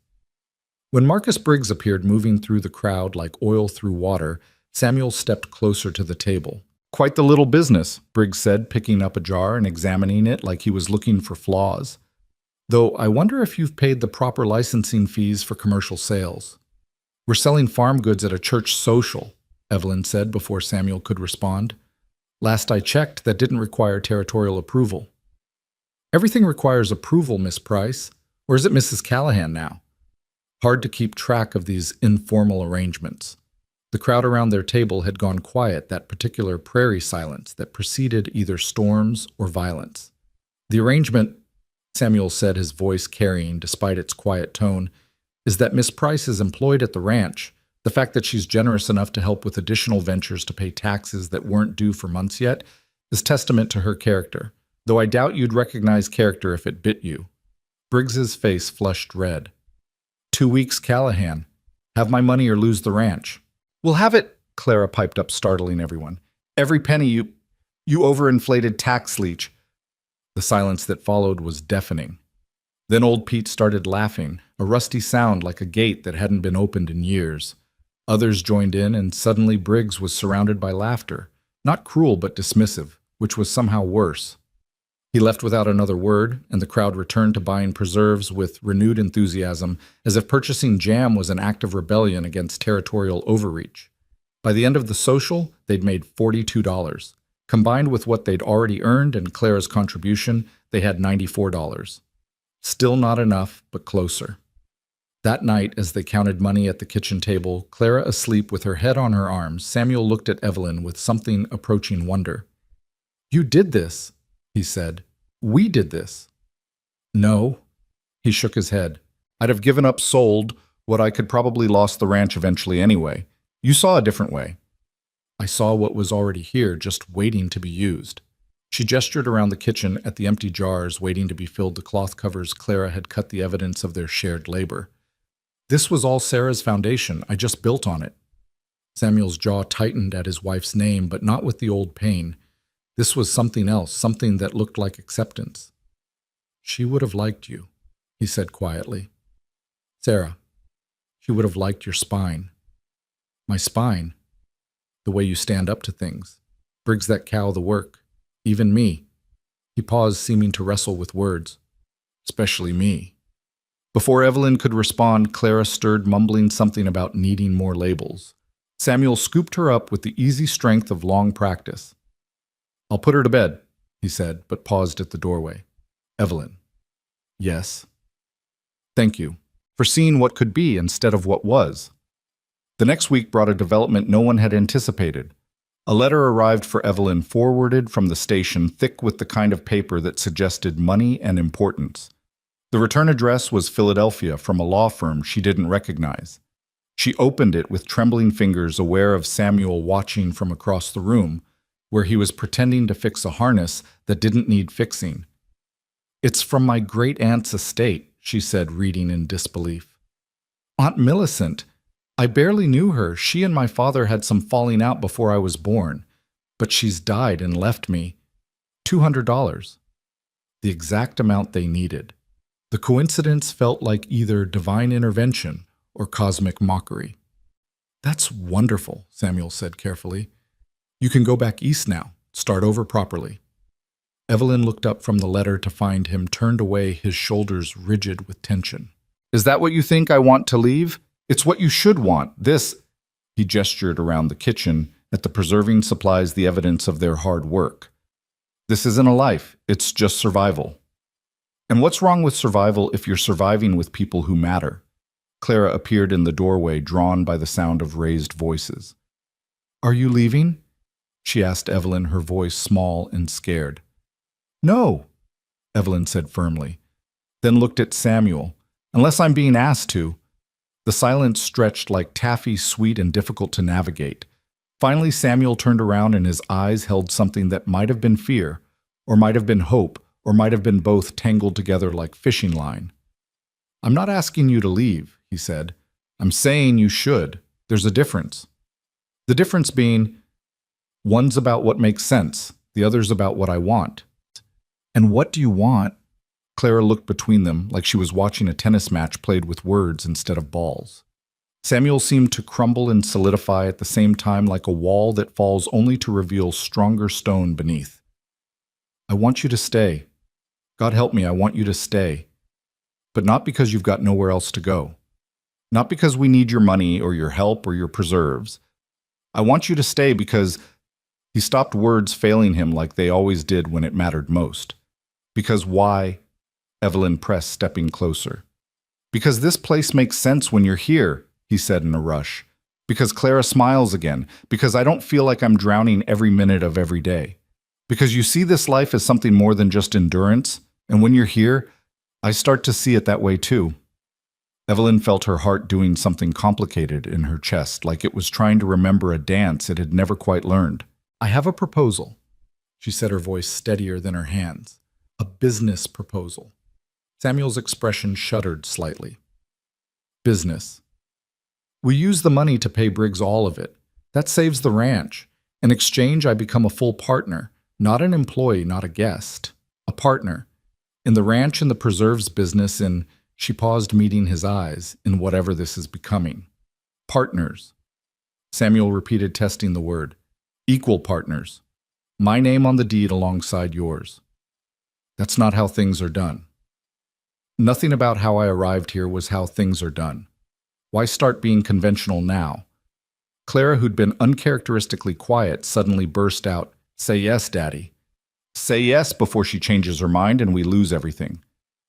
A: When Marcus Briggs appeared moving through the crowd like oil through water, Samuel stepped closer to the table. "Quite the little business," Briggs said, picking up a jar and examining it like he was looking for flaws. "Though I wonder if you've paid the proper licensing fees for commercial sales." "We're selling farm goods at a church social," Evelyn said before Samuel could respond. "Last I checked, that didn't require territorial approval." "Everything requires approval, Miss Price. Or is it Mrs. Callahan now?" Hard to keep track of these informal arrangements. The crowd around their table had gone quiet, that particular prairie silence that preceded either storms or violence. "The arrangement," Samuel said, his voice carrying despite its quiet tone, "is that Miss Price is employed at the ranch. The fact that she's generous enough to help with additional ventures to pay taxes that weren't due for months yet is testament to her character, though I doubt you'd recognize character if it bit you." Briggs's face flushed red. 2 weeks, Callahan. Have my money or lose the ranch." "We'll have it," Clara piped up, startling everyone. "Every penny you overinflated tax leech." The silence that followed was deafening. Then old Pete started laughing, a rusty sound like a gate that hadn't been opened in years. Others joined in, and suddenly Briggs was surrounded by laughter, not cruel but dismissive, which was somehow worse. He left without another word, and the crowd returned to buying preserves with renewed enthusiasm, as if purchasing jam was an act of rebellion against territorial overreach. By the end of the social, they'd made $42. Combined with what they'd already earned and Clara's contribution, they had $94. Still not enough, but closer. That night, as they counted money at the kitchen table, Clara asleep with her head on her arms, Samuel looked at Evelyn with something approaching wonder. "You did this," he said. "We did this." "No." He shook his head. "I'd have given up, sold, what I could probably lost the ranch eventually anyway. You saw a different way." "I saw what was already here, just waiting to be used." She gestured around the kitchen at the empty jars waiting to be filled, the cloth covers Clara had cut, the evidence of their shared labor. "This was all Sarah's foundation. I just built on it." Samuel's jaw tightened at his wife's name, but not with the old pain. This was something else, something that looked like acceptance. "She would have liked you," he said quietly. "Sarah, she would have liked your spine." "My spine?" "The way you stand up to things. Briggs that cow the work. Even me." He paused, seeming to wrestle with words. "Especially me." Before Evelyn could respond, Clara stirred, mumbling something about needing more labels. Samuel scooped her up with the easy strength of long practice. "I'll put her to bed," he said, but paused at the doorway. "Evelyn." "Yes." "Thank you for seeing what could be instead of what was." The next week brought a development no one had anticipated. A letter arrived for Evelyn, forwarded from the station, thick with the kind of paper that suggested money and importance. The return address was Philadelphia, from a law firm she didn't recognize. She opened it with trembling fingers, aware of Samuel watching from across the room, where he was pretending to fix a harness that didn't need fixing. "It's from my great-aunt's estate," she said, reading in disbelief. "Aunt Millicent. I barely knew her. She and my father had some falling out before I was born, but she's died and left me $200. The exact amount they needed. The coincidence felt like either divine intervention or cosmic mockery. "That's wonderful," Samuel said carefully. You can go back east now. Start over properly. Evelyn looked up from the letter to find him turned away, his shoulders rigid with tension. Is that what you think I want to leave? It's what you should want. This, he gestured around the kitchen at the preserving supplies, the evidence of their hard work. This isn't a life, it's just survival. And what's wrong with survival if you're surviving with people who matter? Clara appeared in the doorway, drawn by the sound of raised voices. Are you leaving? She asked Evelyn, her voice small and scared. No, Evelyn said firmly, then looked at Samuel. Unless I'm being asked to. The silence stretched like taffy, sweet and difficult to navigate. Finally, Samuel turned around and his eyes held something that might have been fear, or might have been hope, or might have been both tangled together like fishing line. I'm not asking you to leave, he said. I'm saying you should. There's a difference. The difference being, one's about what makes sense, the other's about what I want. And what do you want? Clara looked between them like she was watching a tennis match played with words instead of balls. Samuel seemed to crumble and solidify at the same time like a wall that falls only to reveal stronger stone beneath. I want you to stay. God help me, I want you to stay. But not because you've got nowhere else to go. Not because we need your money or your help or your preserves. I want you to stay because he stopped, words failing him like they always did when it mattered most. Because why? Evelyn pressed, stepping closer. Because this place makes sense when you're here, he said in a rush. Because Clara smiles again. Because I don't feel like I'm drowning every minute of every day. Because you see this life as something more than just endurance, and when you're here, I start to see it that way too. Evelyn felt her heart doing something complicated in her chest, like it was trying to remember a dance it had never quite learned. I have a proposal, she said, her voice steadier than her hands. A business proposal. Samuel's expression shuddered slightly. Business. We use the money to pay Briggs all of it. That saves the ranch. In exchange, I become a full partner, not an employee, not a guest. A partner. In the ranch and the preserves business, she paused, meeting his eyes, in whatever this is becoming. Partners. Samuel repeated, testing the word. Equal partners. My name on the deed alongside yours. That's not how things are done. Nothing about how I arrived here was how things are done. Why start being conventional now? Clara, who'd been uncharacteristically quiet, suddenly burst out, Say yes, Daddy. Say yes before she changes her mind and we lose everything.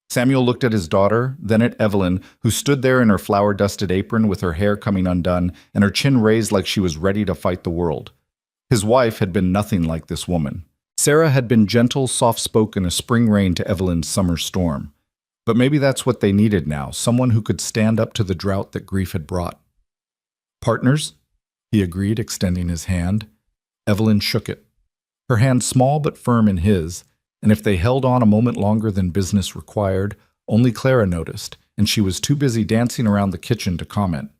A: Samuel looked at his daughter, then at Evelyn, who stood there in her flour-dusted apron with her hair coming undone and her chin raised like she was ready to fight the world. His wife had been nothing like this woman. Sarah had been gentle, soft-spoken, a spring rain to Evelyn's summer storm. But maybe that's what they needed now, someone who could stand up to the drought that grief had brought. Partners? He agreed, extending his hand. Evelyn shook it. Her hand small but firm in his, and if they held on a moment longer than business required, only Clara noticed, and she was too busy dancing around the kitchen to comment.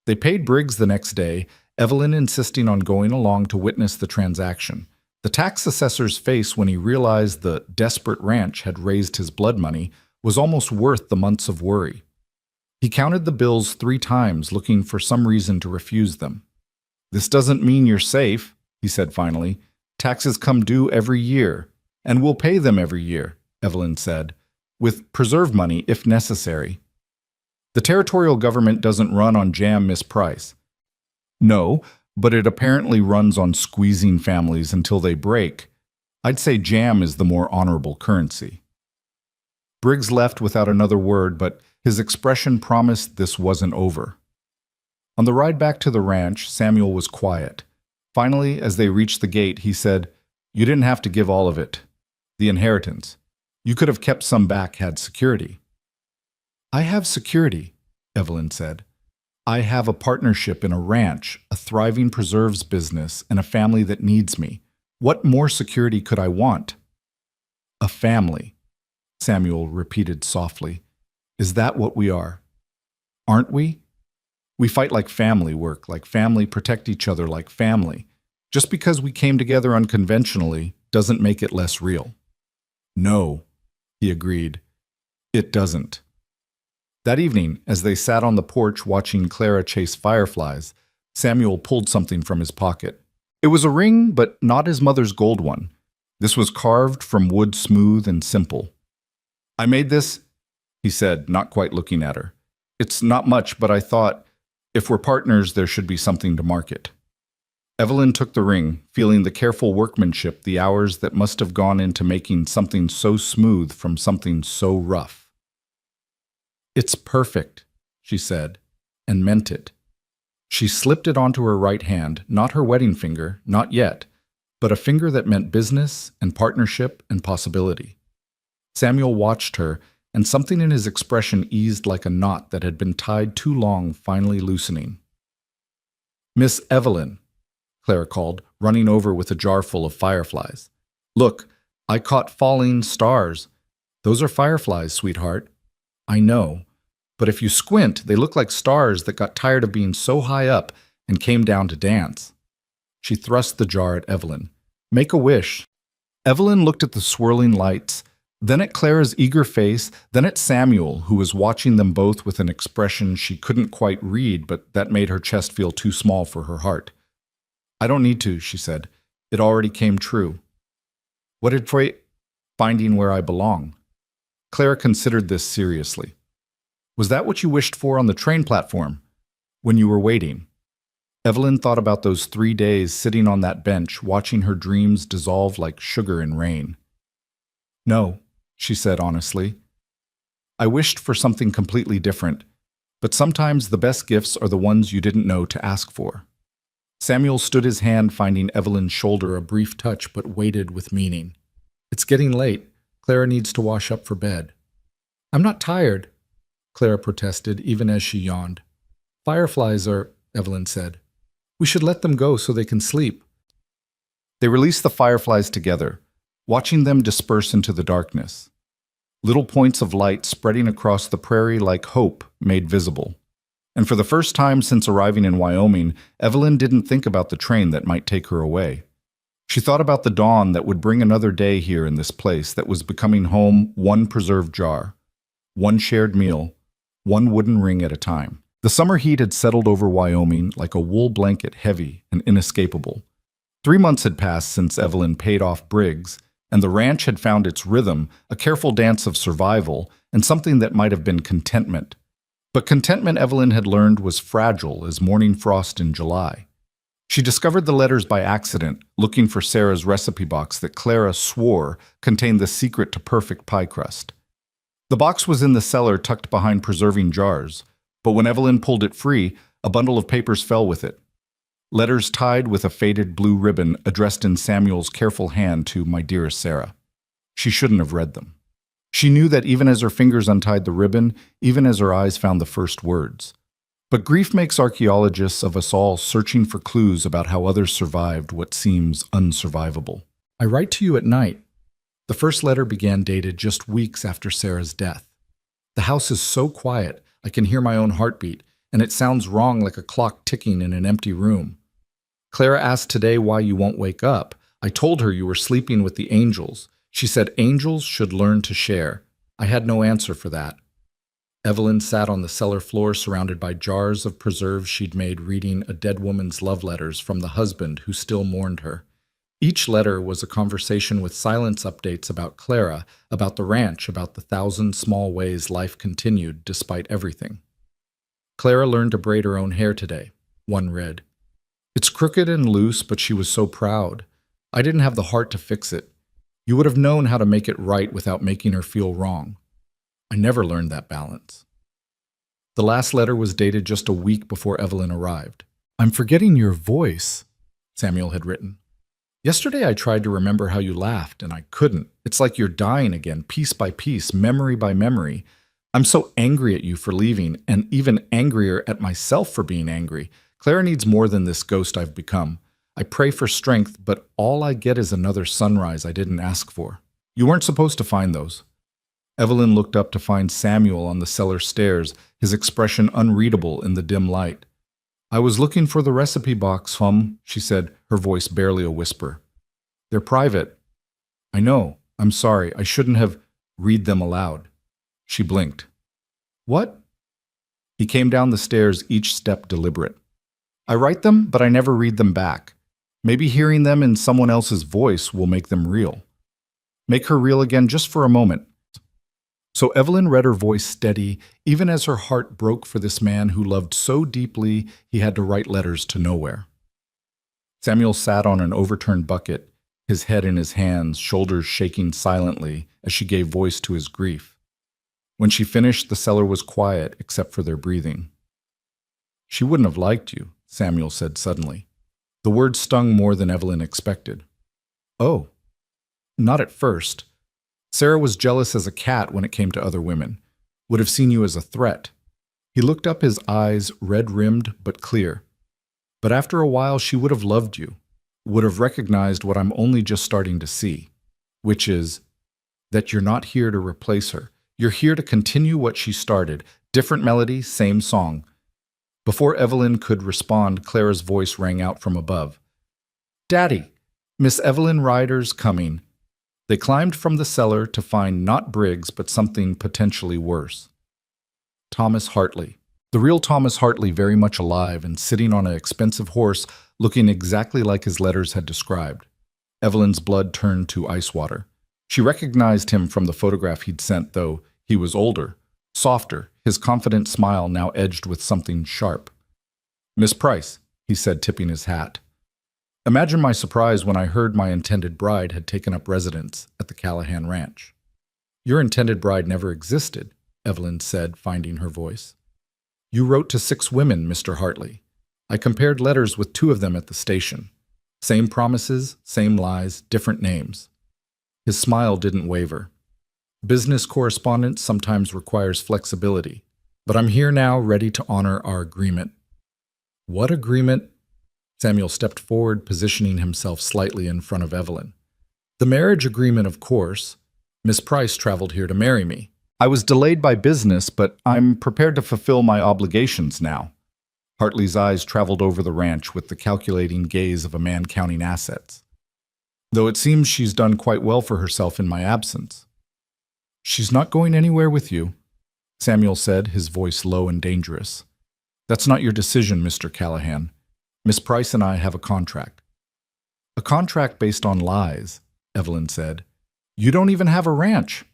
A: They paid Briggs the next day, Evelyn insisting on going along to witness the transaction. The tax assessor's face when he realized the desperate ranch had raised his blood money was almost worth the months of worry. He counted the bills 3 times, looking for some reason to refuse them. This doesn't mean you're safe, he said finally. Taxes come due every year, and we'll pay them every year, Evelyn said, with preserve money if necessary. The territorial government doesn't run on jam, Miss Price. No, but it apparently runs on squeezing families until they break. I'd say jam is the more honorable currency. Briggs left without another word, but his expression promised this wasn't over. On the ride back to the ranch, Samuel was quiet. Finally, as they reached the gate, he said, You didn't have to give all of it. The inheritance. You could have kept some back had security. I have security, Evelyn said. I have a partnership in a ranch, a thriving preserves business, and a family that needs me. What more security could I want? A family, Samuel repeated softly. Is that what we are? Aren't we? We fight like family, work like family, protect each other like family. Just because we came together unconventionally doesn't make it less real. No, he agreed. It doesn't. That evening, as they sat on the porch watching Clara chase fireflies, Samuel pulled something from his pocket. It was a ring, but not his mother's gold one. This was carved from wood smooth and simple. I made this, he said, not quite looking at her. It's not much, but I thought, if we're partners, there should be something to mark it. Evelyn took the ring, feeling the careful workmanship, the hours that must have gone into making something so smooth from something so rough. It's perfect, she said, and meant it. She slipped it onto her right hand, not her wedding finger, not yet, but a finger that meant business and partnership and possibility. Samuel watched her, and something in his expression eased like a knot that had been tied too long, finally loosening. Miss Evelyn, Clara called, running over with a jar full of fireflies. Look, I caught falling stars. Those are fireflies, sweetheart. I know, but if you squint, they look like stars that got tired of being so high up and came down to dance. She thrust the jar at Evelyn. Make a wish. Evelyn looked at the swirling lights, then at Clara's eager face, then at Samuel, who was watching them both with an expression she couldn't quite read, but that made her chest feel too small for her heart. I don't need to, she said. It already came true. What did finding where I belong? Clara considered this seriously. Was that what you wished for on the train platform, when you were waiting? Evelyn thought about those 3 days sitting on that bench, watching her dreams dissolve like sugar in rain. No, she said honestly. I wished for something completely different, but sometimes the best gifts are the ones you didn't know to ask for. Samuel stood his hand, finding Evelyn's shoulder a brief touch, but waited with meaning. It's getting late. Clara needs to wash up for bed. I'm not tired, Clara protested, even as she yawned. Fireflies are, Evelyn said. We should let them go so they can sleep. They released the fireflies together, watching them disperse into the darkness. Little points of light spreading across the prairie like hope made visible. And for the first time since arriving in Wyoming, Evelyn didn't think about the train that might take her away. She thought about the dawn that would bring another day here in this place that was becoming home, one preserved jar, one shared meal, one wooden ring at a time. The summer heat had settled over Wyoming like a wool blanket, heavy and inescapable. 3 months had passed since Evelyn paid off Briggs, and the ranch had found its rhythm, a careful dance of survival, and something that might have been contentment. But contentment, Evelyn had learned, was fragile as morning frost in July. She discovered the letters by accident, looking for Sarah's recipe box that Clara swore contained the secret to perfect pie crust. The box was in the cellar tucked behind preserving jars, but when Evelyn pulled it free, a bundle of papers fell with it. Letters tied with a faded blue ribbon addressed in Samuel's careful hand to my dearest Sarah. She shouldn't have read them. She knew that even as her fingers untied the ribbon, even as her eyes found the first words. But grief makes archaeologists of us all searching for clues about how others survived what seems unsurvivable. I write to you at night. The first letter began dated just weeks after Sarah's death. The house is so quiet, I can hear my own heartbeat, and it sounds wrong like a clock ticking in an empty room. Clara asked today why you won't wake up. I told her you were sleeping with the angels. She said angels should learn to share. I had no answer for that. Evelyn sat on the cellar floor surrounded by jars of preserves she'd made, reading a dead woman's love letters from the husband who still mourned her. Each letter was a conversation with silence updates about Clara, about the ranch, about the 1,000 small ways life continued despite everything. Clara learned to braid her own hair today, one read. It's crooked and loose, but she was so proud. I didn't have the heart to fix it. You would have known how to make it right without making her feel wrong. I never learned that balance. The last letter was dated just a week before Evelyn arrived. I'm forgetting your voice, Samuel had written. Yesterday I tried to remember how you laughed, and I couldn't. It's like you're dying again, piece by piece, memory by memory. I'm so angry at you for leaving, and even angrier at myself for being angry. Clara needs more than this ghost I've become. I pray for strength, but all I get is another sunrise I didn't ask for. You weren't supposed to find those. Evelyn looked up to find Samuel on the cellar stairs, his expression unreadable in the dim light. I was looking for the recipe box, she said, her voice barely a whisper. They're private. I know. I'm sorry. I shouldn't have read them aloud. She blinked. What? He came down the stairs, each step deliberate. I write them, but I never read them back. Maybe hearing them in someone else's voice will make them real. Make her real again just for a moment. So Evelyn read her voice steady, even as her heart broke for this man who loved so deeply he had to write letters to nowhere. Samuel sat on an overturned bucket, his head in his hands, shoulders shaking silently as she gave voice to his grief. When she finished, the cellar was quiet except for their breathing. "She wouldn't have liked you," Samuel said suddenly. The word stung more than Evelyn expected. "Oh, not at first. Sarah was jealous as a cat when it came to other women, would have seen you as a threat." He looked up, his eyes red-rimmed but clear. "But after a while she would have loved you, would have recognized what I'm only just starting to see, which is that you're not here to replace her. You're here to continue what she started. Different melody, same song." Before Evelyn could respond, Clara's voice rang out from above. "Daddy, Miss Evelyn Ryder's coming." They climbed from the cellar to find not Briggs, but something potentially worse. Thomas Hartley. The real Thomas Hartley, very much alive and sitting on an expensive horse, looking exactly like his letters had described. Evelyn's blood turned to ice water. She recognized him from the photograph he'd sent, though he was older, softer, his confident smile now edged with something sharp. "Miss Price," he said, tipping his hat. "Imagine my surprise when I heard my intended bride had taken up residence at the Callahan Ranch." "Your intended bride never existed," Evelyn said, finding her voice. "You wrote to 6 women, Mr. Hartley. I compared letters with 2 of them at the station. Same promises, same lies, different names." His smile didn't waver. "Business correspondence sometimes requires flexibility, but I'm here now ready to honor our agreement." "What agreement?" Samuel stepped forward, positioning himself slightly in front of Evelyn. "The marriage agreement, of course. Miss Price traveled here to marry me. I was delayed by business, but I'm prepared to fulfill my obligations now." Hartley's eyes traveled over the ranch with the calculating gaze of a man counting assets. "Though it seems she's done quite well for herself in my absence." "She's not going anywhere with you," Samuel said, his voice low and dangerous. "That's not your decision, Mr. Callahan. Miss Price and I have a contract." "A contract based on lies," Evelyn said. "You don't even have a ranch."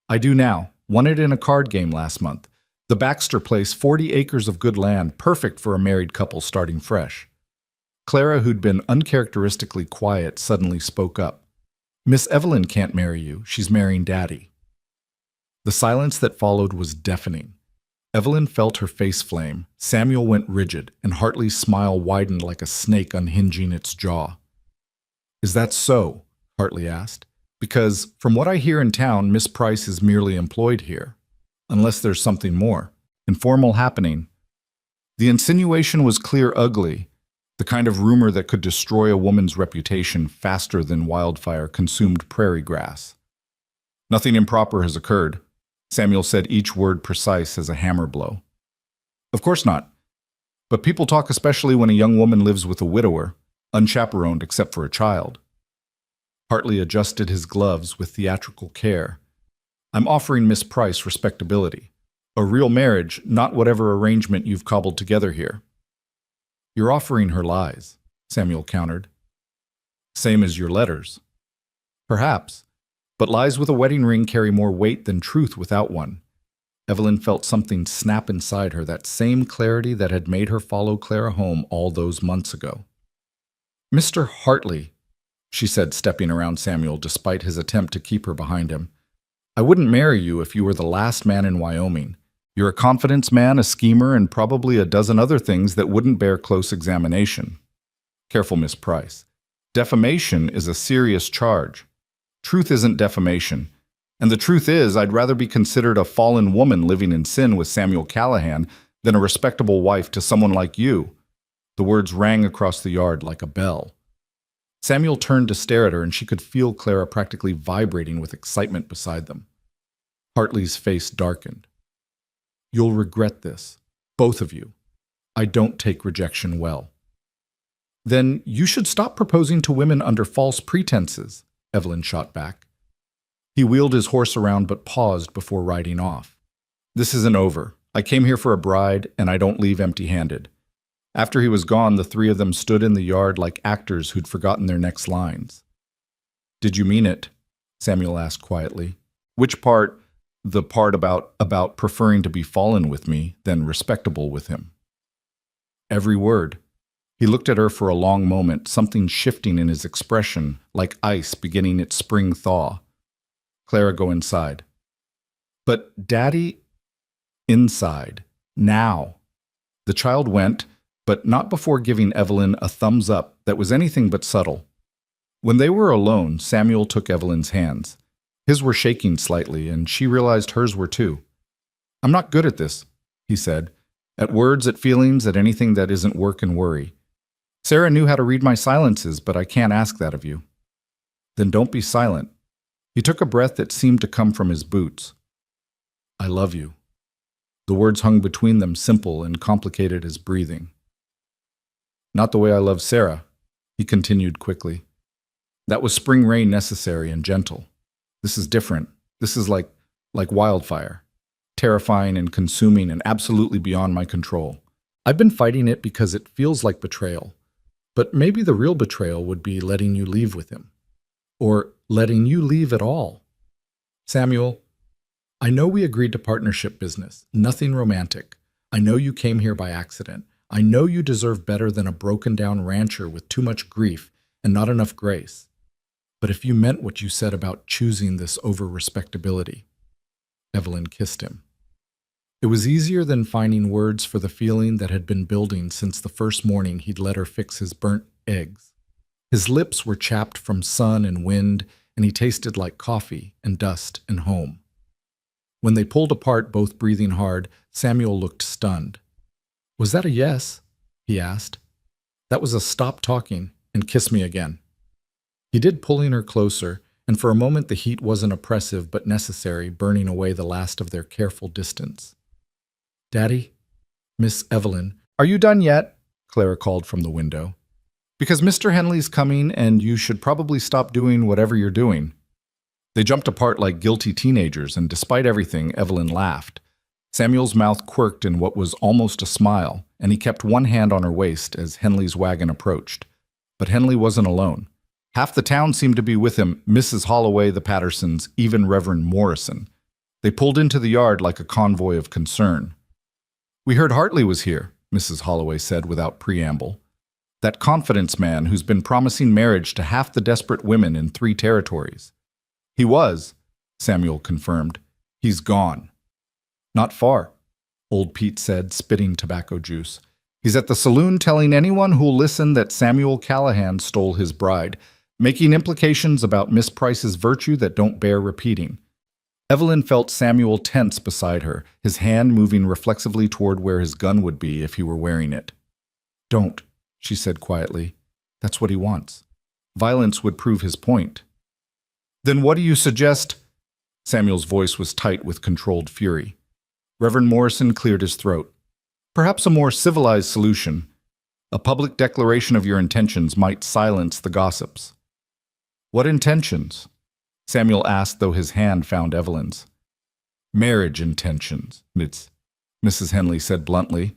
A: "I do now. Won it in a card game last month. The Baxter place, 40 acres of good land, perfect for a married couple starting fresh." Clara, who'd been uncharacteristically quiet, suddenly spoke up. "Miss Evelyn can't marry you. She's marrying Daddy." The silence that followed was deafening. Evelyn felt her face flame. Samuel went rigid, and Hartley's smile widened like a snake unhinging its jaw. "Is that so?" Hartley asked. "Because, from what I hear in town, Miss Price is merely employed here. Unless there's something more. Informal happening." The insinuation was clear ugly, the kind of rumor that could destroy a woman's reputation faster than wildfire consumed prairie grass. "Nothing improper has occurred," Samuel said, each word precise as a hammer blow. "Of course not. But people talk, especially when a young woman lives with a widower, unchaperoned except for a child." Hartley adjusted his gloves with theatrical care. "I'm offering Miss Price respectability. A real marriage, not whatever arrangement you've cobbled together here." "You're offering her lies," Samuel countered. "Same as your letters." "Perhaps. But lies with a wedding ring carry more weight than truth without one." Evelyn felt something snap inside her, that same clarity that had made her follow Clara home all those months ago. "Mr. Hartley," she said, stepping around Samuel despite his attempt to keep her behind him, "I wouldn't marry you if you were the last man in Wyoming. You're a confidence man, a schemer, and probably a dozen other things that wouldn't bear close examination." "Careful, Miss Price. Defamation is a serious charge. Truth isn't defamation. And the truth is, I'd rather be considered a fallen woman living in sin with Samuel Callahan than a respectable wife to someone like you." The words rang across the yard like a bell. Samuel turned to stare at her, and she could feel Clara practically vibrating with excitement beside them. Hartley's face darkened. "You'll regret this, both of you. I don't take rejection well." "Then you should stop proposing to women under false pretenses," Evelyn shot back. He wheeled his horse around but paused before riding off. "This isn't over. I came here for a bride, and I don't leave empty-handed. After he was gone, the three of them stood in the yard like actors who'd forgotten their next lines. "Did you mean it?" Samuel asked quietly. "Which part? The part about preferring to be fallen with me than respectable with him." "Every word." He looked at her for a long moment, something shifting in his expression, like ice beginning its spring thaw. "Clara, go inside." "But Daddy—" "Inside. Now." The child went, but not before giving Evelyn a thumbs up that was anything but subtle. When they were alone, Samuel took Evelyn's hands. His were shaking slightly, and she realized hers were too. "I'm not good at this," he said. "At words, at feelings, at anything that isn't work and worry. Sarah knew how to read my silences, but I can't ask that of you." "Then don't be silent." He took a breath that seemed to come from his boots. "I love you." The words hung between them, simple and complicated as breathing. "Not the way I love Sarah," he continued quickly. "That was spring rain, necessary and gentle. This is different. This is like wildfire. Terrifying and consuming and absolutely beyond my control. I've been fighting it because it feels like betrayal. But maybe the real betrayal would be letting you leave with him. Or letting you leave at all. Samuel, I know we agreed to partnership business, nothing romantic. I know you came here by accident. I know you deserve better than a broken-down rancher with too much grief and not enough grace. But if you meant what you said about choosing this over respectability..." Evelyn kissed him. It was easier than finding words for the feeling that had been building since the first morning he'd let her fix his burnt eggs. His lips were chapped from sun and wind, and he tasted like coffee and dust and home. When they pulled apart, both breathing hard, Samuel looked stunned. "Was that a yes?" he asked. "That was a stop talking and kiss me again." He did, pulling her closer, and for a moment the heat wasn't oppressive but necessary, burning away the last of their careful distance. "Daddy? Miss Evelyn, are you done yet?" Clara called from the window. "Because Mr. Henley's coming and you should probably stop doing whatever you're doing." They jumped apart like guilty teenagers, and despite everything, Evelyn laughed. Samuel's mouth quirked in what was almost a smile, and he kept one hand on her waist as Henley's wagon approached. But Henley wasn't alone. Half the town seemed to be with him, Mrs. Holloway, the Pattersons, even Reverend Morrison. They pulled into the yard like a convoy of concern. "We heard Hartley was here," Mrs. Holloway said without preamble. "That confidence man who's been promising marriage to half the desperate women in 3 territories. "He was," Samuel confirmed. "He's gone." "Not far," old Pete said, spitting tobacco juice. "He's at the saloon telling anyone who'll listen that Samuel Callahan stole his bride, making implications about Miss Price's virtue that don't bear repeating." Evelyn felt Samuel tense beside her, his hand moving reflexively toward where his gun would be if he were wearing it. "Don't," she said quietly. "That's what he wants. Violence would prove his point." "Then what do you suggest?" Samuel's voice was tight with controlled fury. Reverend Morrison cleared his throat. "Perhaps a more civilized solution. A public declaration of your intentions might silence the gossips." "What intentions?" Samuel asked, though his hand found Evelyn's. "Marriage intentions," Mrs. Henley said bluntly.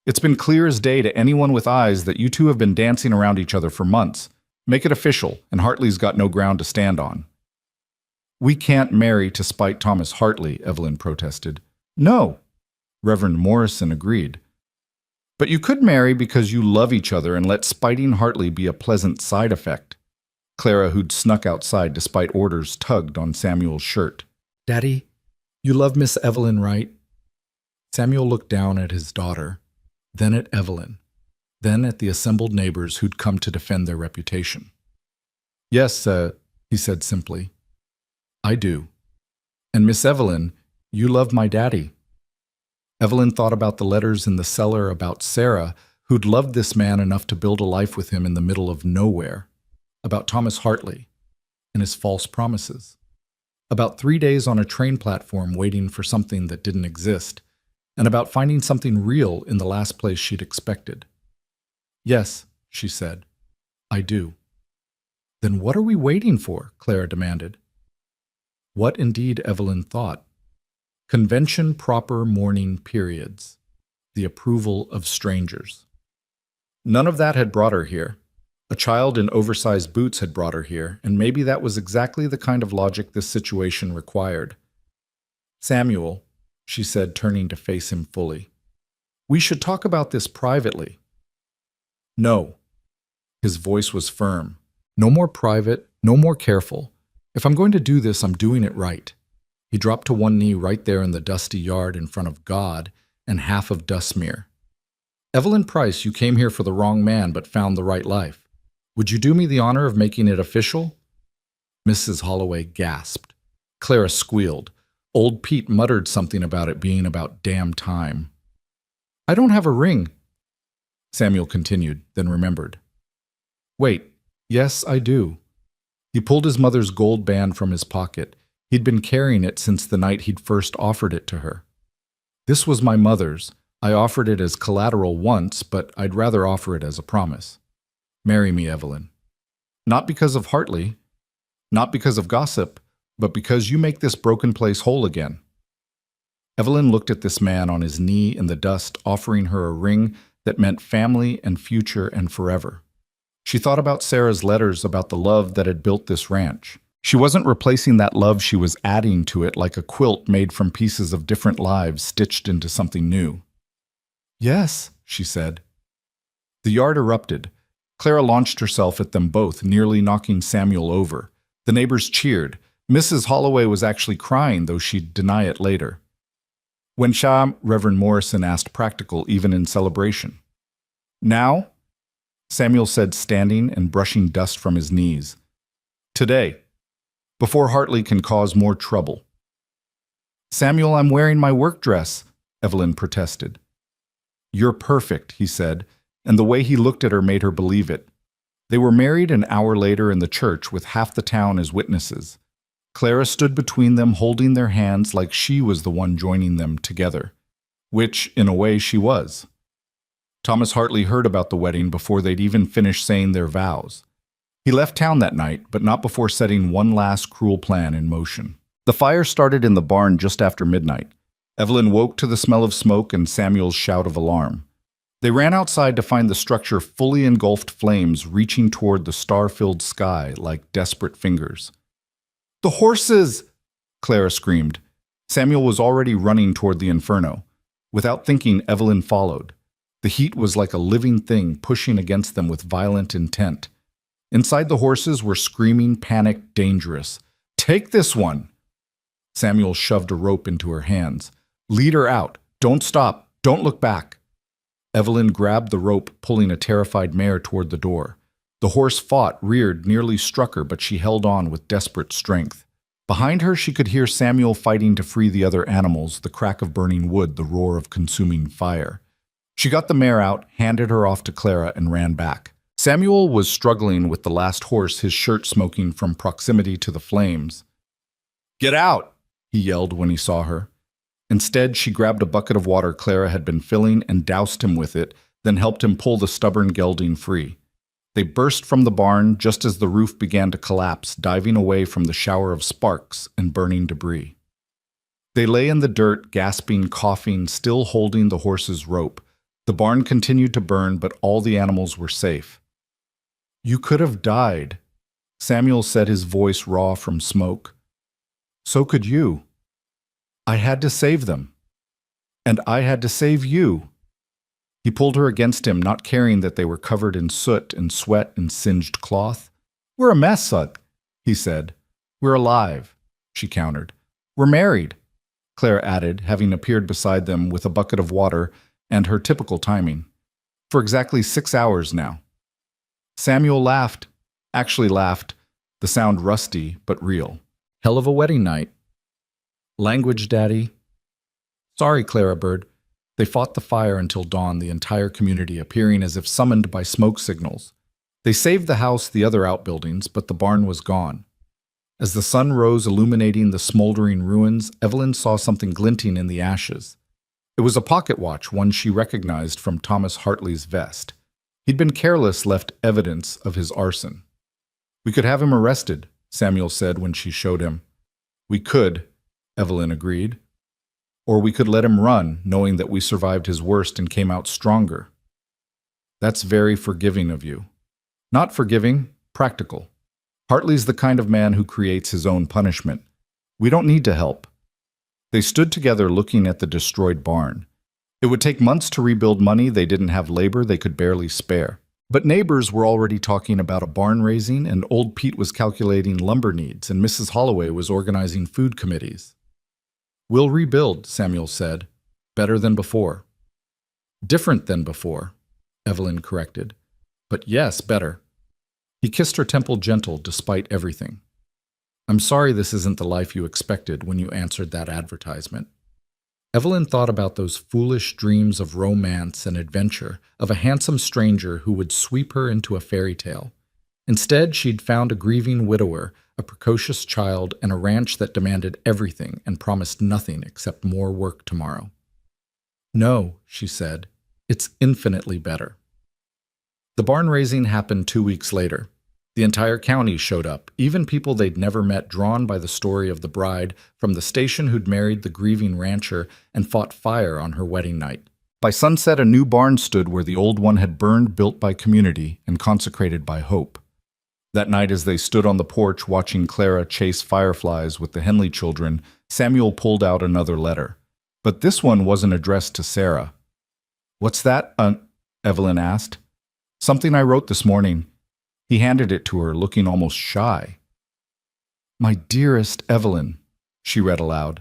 A: "It's been clear as day to anyone with eyes that you two have been dancing around each other for months. Make it official, and Hartley's got no ground to stand on." "We can't marry to spite Thomas Hartley," Evelyn protested. "No," Reverend Morrison agreed. "But you could marry because you love each other and let spiting Hartley be a pleasant side effect." Clara, who'd snuck outside despite orders, tugged on Samuel's shirt. "Daddy, you love Miss Evelyn, right?" Samuel looked down at his daughter, then at Evelyn, then at the assembled neighbors who'd come to defend their reputation. "Yes, he said simply. "I do. And Miss Evelyn, you love my daddy." Evelyn thought about the letters in the cellar about Sarah, who'd loved this man enough to build a life with him in the middle of nowhere, about Thomas Hartley and his false promises, about 3 days on a train platform waiting for something that didn't exist, and about finding something real in the last place she'd expected. "Yes," she said, "I do." "Then what are we waiting for?" Clara demanded. What indeed Evelyn thought. Convention proper mourning periods. The approval of strangers. None of that had brought her here. A child in oversized boots had brought her here, and maybe that was exactly the kind of logic this situation required. Samuel, she said, turning to face him fully, we should talk about this privately. No. His voice was firm. No more private, no more careful. If I'm going to do this, I'm doing it right. He dropped to one knee right there in the dusty yard in front of God and half of Dustmere. Evelyn Price, you came here for the wrong man but found the right life. Would you do me the honor of making it official? Mrs. Holloway gasped. Clara squealed. Old Pete muttered something about it being about damn time. I don't have a ring, Samuel continued, then remembered. Wait, yes, I do. He pulled his mother's gold band from his pocket. He'd been carrying it since the night he'd first offered it to her. This was my mother's. I offered it as collateral once, but I'd rather offer it as a promise. Marry me, Evelyn. Not because of Hartley, not because of gossip, but because you make this broken place whole again. Evelyn looked at this man on his knee in the dust, offering her a ring that meant family and future and forever. She thought about Sarah's letters about the love that had built this ranch. She wasn't replacing that love, she was adding to it like a quilt made from pieces of different lives stitched into something new. Yes, she said. The yard erupted. Clara launched herself at them both, nearly knocking Samuel over. The neighbors cheered. Mrs. Holloway was actually crying, though she'd deny it later. When Shah, Reverend Morrison asked practical, even in celebration. Now? Samuel said, standing and brushing dust from his knees. Today, before Hartley can cause more trouble. Samuel, I'm wearing my work dress, Evelyn protested. You're perfect, he said, and the way he looked at her made her believe it. They were married an hour later in the church with half the town as witnesses. Clara stood between them, holding their hands like she was the one joining them together, which, in a way, she was. Thomas Hartley heard about the wedding before they'd even finished saying their vows. He left town that night, but not before setting one last cruel plan in motion. The fire started in the barn just after midnight. Evelyn woke to the smell of smoke and Samuel's shout of alarm. They ran outside to find the structure fully engulfed flames reaching toward the star-filled sky like desperate fingers. The horses! Clara screamed. Samuel was already running toward the inferno. Without thinking, Evelyn followed. The heat was like a living thing pushing against them with violent intent. Inside the horses were screaming, panicked, dangerous. Take this one! Samuel shoved a rope into her hands. Lead her out. Don't stop. Don't look back. Evelyn grabbed the rope, pulling a terrified mare toward the door. The horse fought, reared, nearly struck her, but she held on with desperate strength. Behind her, she could hear Samuel fighting to free the other animals, the crack of burning wood, the roar of consuming fire. She got the mare out, handed her off to Clara, and ran back. Samuel was struggling with the last horse, his shirt smoking from proximity to the flames. Get out! He yelled when he saw her. Instead, she grabbed a bucket of water Clara had been filling and doused him with it, then helped him pull the stubborn gelding free. They burst from the barn just as the roof began to collapse, diving away from the shower of sparks and burning debris. They lay in the dirt, gasping, coughing, still holding the horse's rope. The barn continued to burn, but all the animals were safe. You could have died, Samuel said, his voice raw from smoke. So could you. I had to save them. And I had to save you. He pulled her against him, not caring that they were covered in soot and sweat and singed cloth. We're a mess, Sut, he said. We're alive, she countered. We're married, Claire added, having appeared beside them with a bucket of water and her typical timing. For exactly 6 hours now. Samuel laughed, actually laughed, the sound rusty but real. Hell of a wedding night. Language, Daddy. Sorry, Clara Bird. They fought the fire until dawn, the entire community appearing as if summoned by smoke signals. They saved the house, the other outbuildings, but the barn was gone. As the sun rose illuminating the smoldering ruins, Evelyn saw something glinting in the ashes. It was a pocket watch, one she recognized from Thomas Hartley's vest. He'd been careless, left evidence of his arson. We could have him arrested, Samuel said when she showed him. We could, Evelyn agreed. Or we could let him run, knowing that we survived his worst and came out stronger. That's very forgiving of you. Not forgiving, practical. Hartley's the kind of man who creates his own punishment. We don't need to help. They stood together looking at the destroyed barn. It would take months to rebuild money. They didn't have labor they could barely spare. But neighbors were already talking about a barn raising, and old Pete was calculating lumber needs, and Mrs. Holloway was organizing food committees. We'll rebuild, Samuel said. Better than before. Different than before, Evelyn corrected. But yes, better. He kissed her temple gentle despite everything. I'm sorry this isn't the life you expected when you answered that advertisement. Evelyn thought about those foolish dreams of romance and adventure, of a handsome stranger who would sweep her into a fairy tale. Instead, she'd found a grieving widower, a precocious child, and a ranch that demanded everything and promised nothing except more work tomorrow. No, she said, it's infinitely better. The barn raising happened 2 weeks later. The entire county showed up, even people they'd never met, drawn by the story of the bride from the station who'd married the grieving rancher and fought fire on her wedding night. By sunset, a new barn stood where the old one had burned, built by community and consecrated by hope. That night, as they stood on the porch watching Clara chase fireflies with the Henley children, Samuel pulled out another letter. But this one wasn't addressed to Sarah. What's that, Evelyn asked. Something I wrote this morning. He handed it to her, looking almost shy. My dearest Evelyn, she read aloud.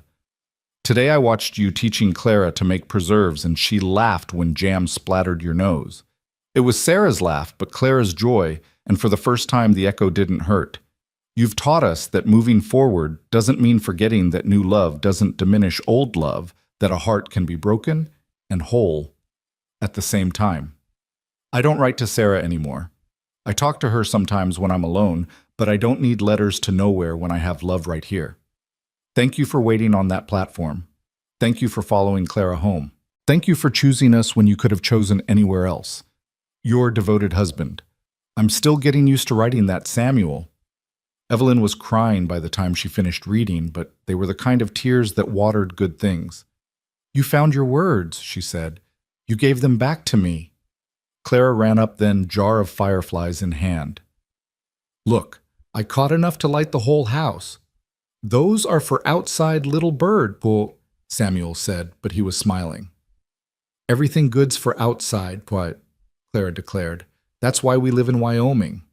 A: Today I watched you teaching Clara to make preserves, and she laughed when jam splattered your nose. It was Sarah's laugh, but Clara's joy, and for the first time the echo didn't hurt. You've taught us that moving forward doesn't mean forgetting that new love doesn't diminish old love, that a heart can be broken and whole at the same time. I don't write to Sarah anymore. I talk to her sometimes when I'm alone, but I don't need letters to nowhere when I have love right here. Thank you for waiting on that platform. Thank you for following Clara home. Thank you for choosing us when you could have chosen anywhere else. Your devoted husband. I'm still getting used to writing that, Samuel. Evelyn was crying by the time she finished reading, but they were the kind of tears that watered good things. You found your words, she said. You gave them back to me. Clara ran up then, jar of fireflies in hand. Look, I caught enough to light the whole house. Those are for outside little bird, Samuel said, but he was smiling. Everything good's for outside, Clara declared. That's why we live in Wyoming.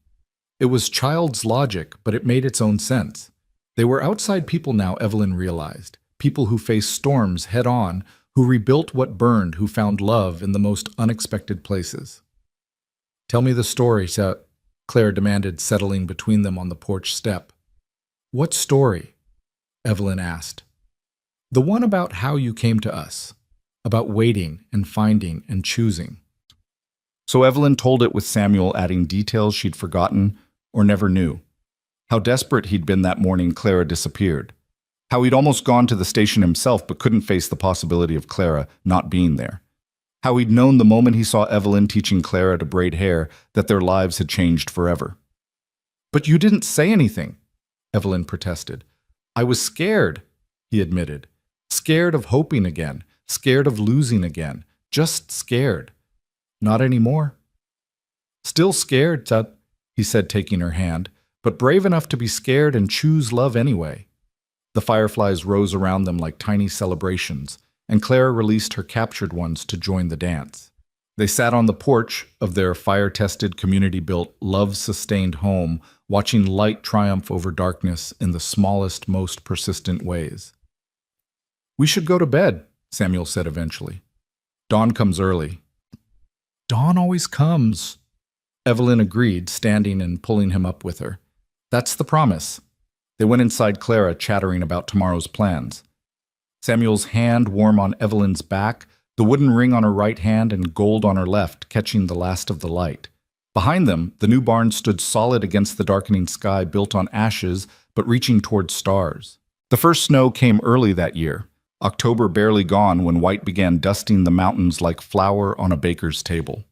A: It was child's logic, but it made its own sense. They were outside people now, Evelyn realized. People who faced storms head on, who rebuilt what burned, who found love in the most unexpected places. Tell me the story, Claire demanded, settling between them on the porch step. What story? Evelyn asked. The one about how you came to us, about waiting and finding and choosing. So Evelyn told it with Samuel adding details she'd forgotten or never knew. How desperate he'd been that morning Clara disappeared. How he'd almost gone to the station himself but couldn't face the possibility of Clara not being there. How he'd known the moment he saw Evelyn teaching Clara to braid hair that their lives had changed forever. But you didn't say anything, Evelyn protested. I was scared, he admitted. Scared of hoping again, scared of losing again, just scared. Not anymore. Still scared, he said, taking her hand, but brave enough to be scared and choose love anyway. The fireflies rose around them like tiny celebrations, and Clara released her captured ones to join the dance. They sat on the porch of their fire-tested, community-built, love-sustained home, watching light triumph over darkness in the smallest, most persistent ways. We should go to bed, Samuel said eventually. Dawn comes early. Dawn always comes, Evelyn agreed, standing and pulling him up with her. That's the promise. They went inside Clara, chattering about tomorrow's plans. Samuel's hand warm on Evelyn's back, the wooden ring on her right hand and gold on her left, catching the last of the light. Behind them, the new barn stood solid against the darkening sky, built on ashes, but reaching toward stars. The first snow came early that year, October barely gone when white began dusting the mountains like flour on a baker's table.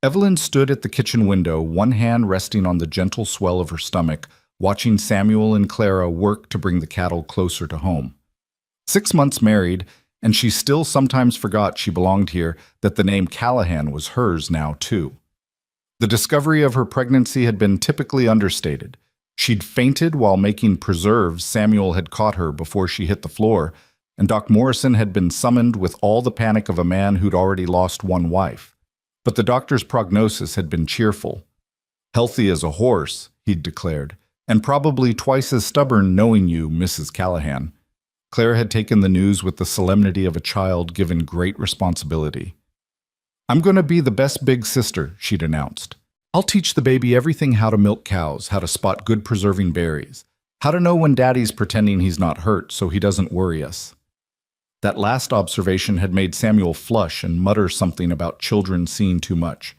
A: Evelyn stood at the kitchen window, one hand resting on the gentle swell of her stomach, watching Samuel and Clara work to bring the cattle closer to home. 6 months married, and she still sometimes forgot she belonged here, that the name Callahan was hers now, too. The discovery of her pregnancy had been typically understated. She'd fainted while making preserves. Samuel had caught her before she hit the floor, and Doc Morrison had been summoned with all the panic of a man who'd already lost one wife. But the doctor's prognosis had been cheerful. Healthy as a horse, he'd declared, and probably twice as stubborn knowing you, Mrs. Callahan. Claire had taken the news with the solemnity of a child given great responsibility. I'm going to be the best big sister, she'd announced. I'll teach the baby everything: how to milk cows, how to spot good preserving berries, how to know when Daddy's pretending he's not hurt so he doesn't worry us. That last observation had made Samuel flush and mutter something about children seeing too much.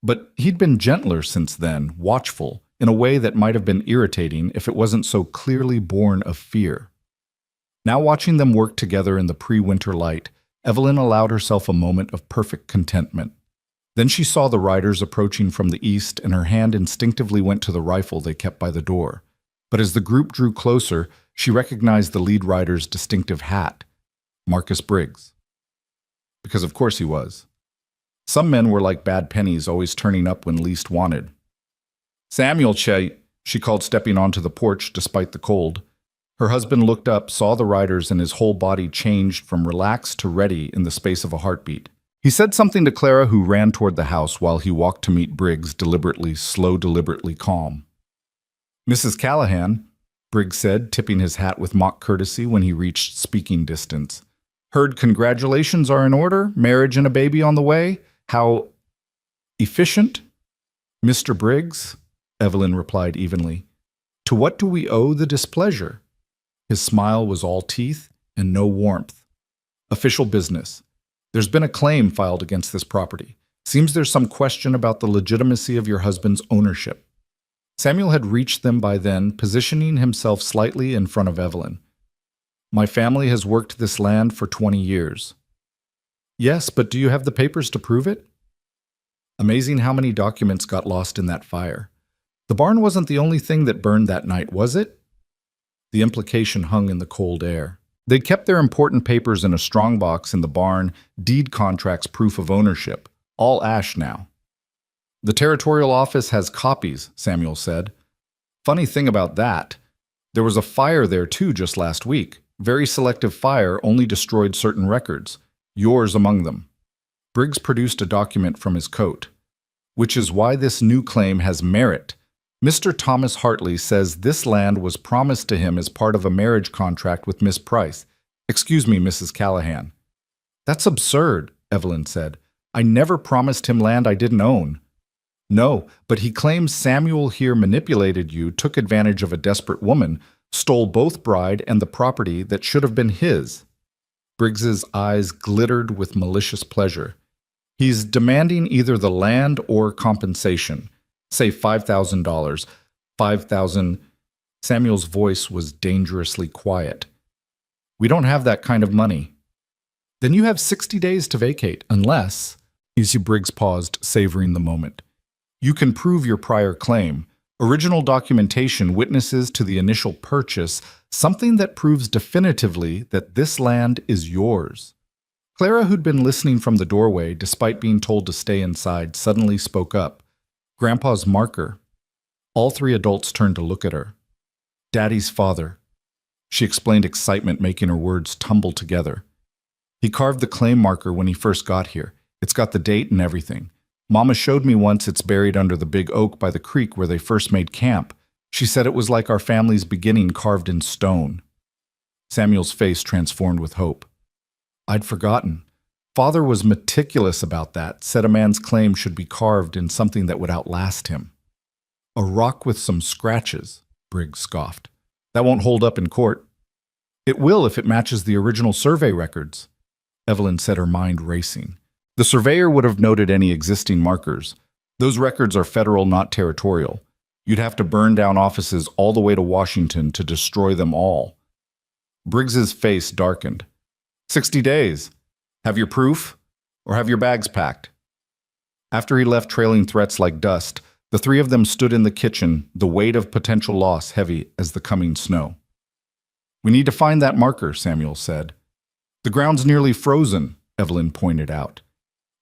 A: But he'd been gentler since then, watchful, in a way that might have been irritating if it wasn't so clearly born of fear. Now, watching them work together in the pre-winter light, Evelyn allowed herself a moment of perfect contentment. Then she saw the riders approaching from the east, and her hand instinctively went to the rifle they kept by the door. But as the group drew closer, she recognized the lead rider's distinctive hat. Marcus Briggs. Because of course he was. Some men were like bad pennies, always turning up when least wanted. Samuel, she called, stepping onto the porch despite the cold. Her husband looked up, saw the riders, and his whole body changed from relaxed to ready in the space of a heartbeat. He said something to Clara, who ran toward the house while he walked to meet Briggs, deliberately slow, deliberately calm. Mrs. Callahan, Briggs said, tipping his hat with mock courtesy when he reached speaking distance. Heard congratulations are in order, marriage and a baby on the way. How efficient? Mr. Briggs, Evelyn replied evenly. To what do we owe the displeasure? His smile was all teeth and no warmth. Official business. There's been a claim filed against this property. Seems there's some question about the legitimacy of your husband's ownership. Samuel had reached them by then, positioning himself slightly in front of Evelyn. My family has worked this land for 20 years. Yes, but do you have the papers to prove it? Amazing how many documents got lost in that fire. The barn wasn't the only thing that burned that night, was it? The implication hung in the cold air. They'd kept their important papers in a strong box in the barn, deed contracts, proof of ownership, all ash now. The territorial office has copies, Samuel said. Funny thing about that, there was a fire there too just last week. Very selective fire, only destroyed certain records, yours among them. Briggs produced a document from his coat. Which is why this new claim has merit. Mr. Thomas Hartley says this land was promised to him as part of a marriage contract with Miss Price. Excuse me, Mrs. Callahan. That's absurd, Evelyn said. I never promised him land I didn't own. No, but he claims Samuel here manipulated you, took advantage of a desperate woman, stole both bride and the property that should have been his. Briggs's eyes glittered with malicious pleasure. He's demanding either the land or compensation. Say $5,000. $5,000. Samuel's voice was dangerously quiet. We don't have that kind of money. Then you have 60 days to vacate, unless... You see, Briggs paused, savoring the moment. You can prove your prior claim. Original documentation, witnesses to the initial purchase, something that proves definitively that this land is yours. Clara, who'd been listening from the doorway despite being told to stay inside, suddenly spoke up. Grandpa's marker. All three adults turned to look at her. Daddy's father. She explained, excitement making her words tumble together. He carved the claim marker when he first got here. It's got the date and everything. Mama showed me once. It's buried under the big oak by the creek where they first made camp. She said it was like our family's beginning carved in stone. Samuel's face transformed with hope. I'd forgotten. Father was meticulous about that, said a man's claim should be carved in something that would outlast him. A rock with some scratches, Briggs scoffed. That won't hold up in court. It will if it matches the original survey records. Evelyn said, her mind racing. The surveyor would have noted any existing markers. Those records are federal, not territorial. You'd have to burn down offices all the way to Washington to destroy them all. Briggs's face darkened. 60 days. Have your proof, or have your bags packed? After he left trailing threats like dust, the three of them stood in the kitchen, the weight of potential loss heavy as the coming snow. We need to find that marker, Samuel said. The ground's nearly frozen, Evelyn pointed out.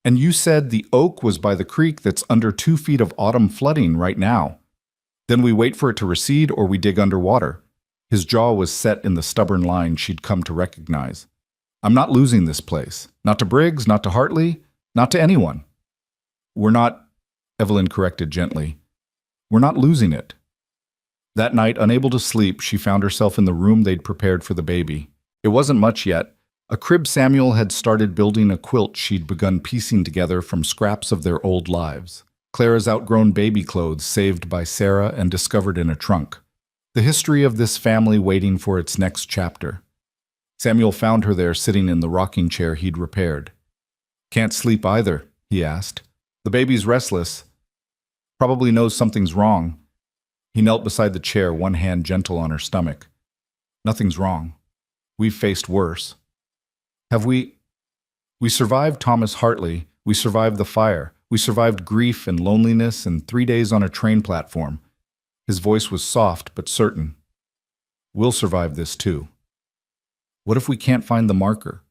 A: And you said the oak was by the creek that's under 2 feet of autumn flooding right now. Then we wait for it to recede or we dig underwater. His jaw was set in the stubborn line she'd come to recognize. I'm not losing this place. Not to Briggs, not to Hartley, not to anyone. We're not, Evelyn corrected gently. We're not losing it. That night, unable to sleep, she found herself in the room they'd prepared for the baby. It wasn't much yet. A crib Samuel had started building a quilt she'd begun piecing together from scraps of their old lives. Clara's outgrown baby clothes saved by Sarah and discovered in a trunk. The history of this family waiting for its next chapter. Samuel found her there sitting in the rocking chair he'd repaired. Can't sleep either, he asked. The baby's restless. Probably knows something's wrong. He knelt beside the chair, one hand gentle on her stomach. Nothing's wrong. We've faced worse. Have we? We survived Thomas Hartley. We survived the fire. We survived grief and loneliness and 3 days on a train platform. His voice was soft but certain. We'll survive this too. What if we can't find the marker?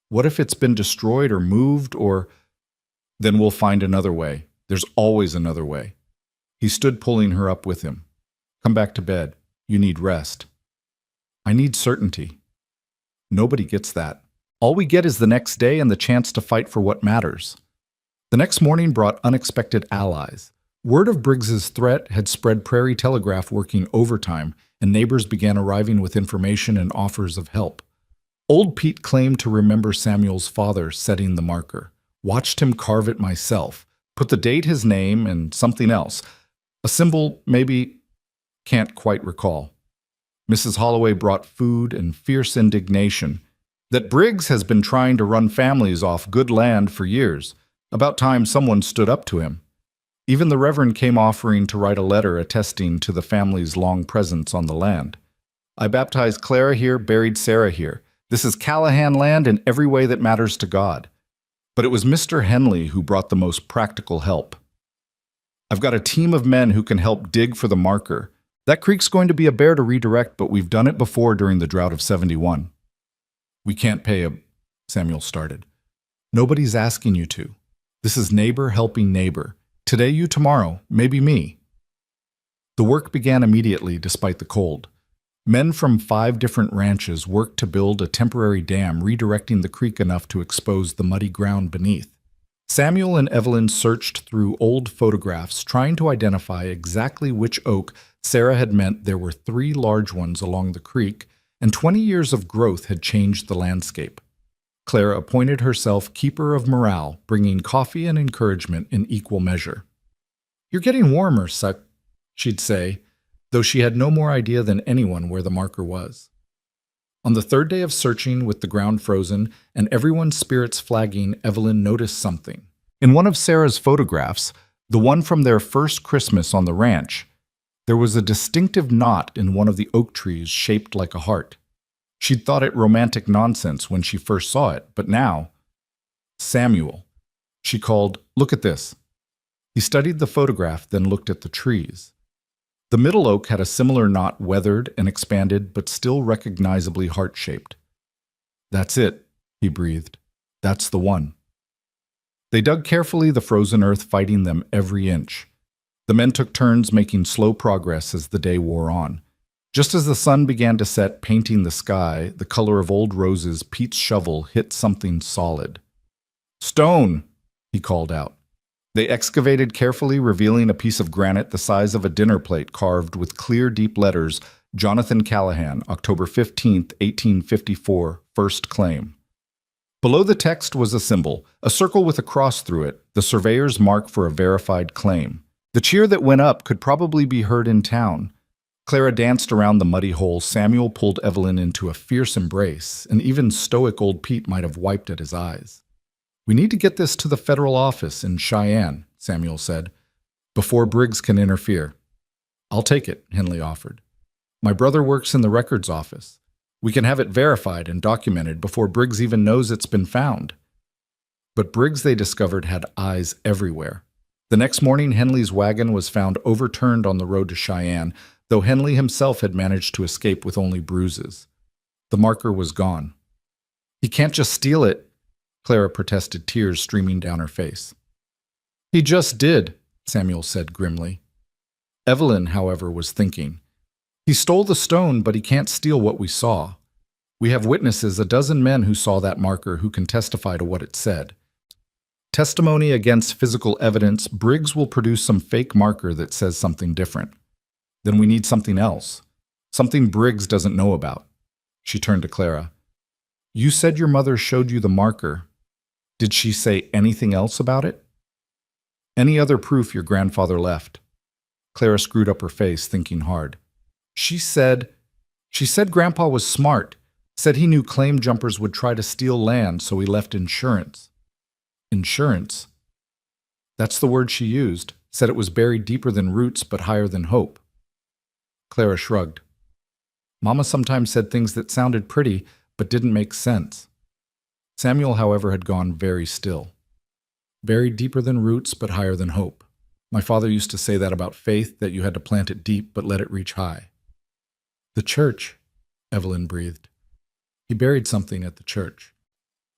A: What if it's been destroyed or moved or... Then we'll find another way. There's always another way. He stood pulling her up with him. Come back to bed. You need rest. I need certainty. Nobody gets that. All we get is the next day and the chance to fight for what matters. The next morning brought unexpected allies. Word of Briggs's threat had spread Prairie Telegraph working overtime, and neighbors began arriving with information and offers of help. Old Pete claimed to remember Samuel's father setting the marker. Watched him carve it myself. Put the date, his name, and something else. A symbol, maybe, can't quite recall. Mrs. Holloway brought food and fierce indignation. That Briggs has been trying to run families off good land for years. About time someone stood up to him. Even the Reverend came offering to write a letter attesting to the family's long presence on the land. I baptized Clara here, buried Sarah here. This is Callahan land in every way that matters to God. But it was Mr. Henley who brought the most practical help. I've got a team of men who can help dig for the marker. That creek's going to be a bear to redirect, but we've done it before during the drought of '71. We can't pay a... Samuel started. Nobody's asking you to. This is neighbor helping neighbor. Today, you, tomorrow, maybe me. The work began immediately despite the cold. Men from 5 different ranches worked to build a temporary dam, redirecting the creek enough to expose the muddy ground beneath. Samuel and Evelyn searched through old photographs, trying to identify exactly which oak Sarah had meant there were 3 large ones along the creek, and 20 years of growth had changed the landscape. Clara appointed herself keeper of morale, bringing coffee and encouragement in equal measure. You're getting warmer, Suck, she'd say, though she had no more idea than anyone where the marker was. On the 3rd day of searching, with the ground frozen and everyone's spirits flagging, Evelyn noticed something. In one of Sarah's photographs, the one from their first Christmas on the ranch, there was a distinctive knot in one of the oak trees shaped like a heart. She'd thought it romantic nonsense when she first saw it, but now... Samuel. She called, "Look at this." He studied the photograph, then looked at the trees. The middle oak had a similar knot, weathered and expanded, but still recognizably heart-shaped. That's it, he breathed. That's the one. They dug carefully, the frozen earth fighting them every inch. The men took turns making slow progress as the day wore on. Just as the sun began to set, painting the sky, the color of old roses, Pete's shovel hit something solid. "Stone!" he called out. They excavated carefully, revealing a piece of granite the size of a dinner plate carved with clear, deep letters, Jonathan Callahan, October 15th, 1854, first claim. Below the text was a symbol, a circle with a cross through it, the surveyor's mark for a verified claim. The cheer that went up could probably be heard in town. Clara danced around the muddy hole. Samuel pulled Evelyn into a fierce embrace, and even stoic old Pete might have wiped at his eyes. We need to get this to the federal office in Cheyenne, Samuel said, before Briggs can interfere. I'll take it, Henley offered. My brother works in the records office. We can have it verified and documented before Briggs even knows it's been found. But Briggs, they discovered, had eyes everywhere. The next morning, Henley's wagon was found overturned on the road to Cheyenne, though Henley himself had managed to escape with only bruises. The marker was gone. He can't just steal it, Clara protested, tears streaming down her face. He just did, Samuel said grimly. Evelyn, however, was thinking. He stole the stone, but he can't steal what we saw. We have witnesses, a dozen men who saw that marker who can testify to what it said. Testimony against physical evidence, Briggs will produce some fake marker that says something different. Then we need something else. Something Briggs doesn't know about. She turned to Clara. You said your mother showed you the marker. Did she say anything else about it? Any other proof your grandfather left? Clara screwed up her face, thinking hard. She said Grandpa was smart, said he knew claim jumpers would try to steal land, so he left insurance. Insurance? That's the word she used, said it was buried deeper than roots but higher than hope. Clara shrugged. Mama sometimes said things that sounded pretty but didn't make sense. Samuel, however, had gone very still. Buried deeper than roots but higher than hope. My father used to say that about faith, that you had to plant it deep but let it reach high. The church, Evelyn breathed. He buried something at the church.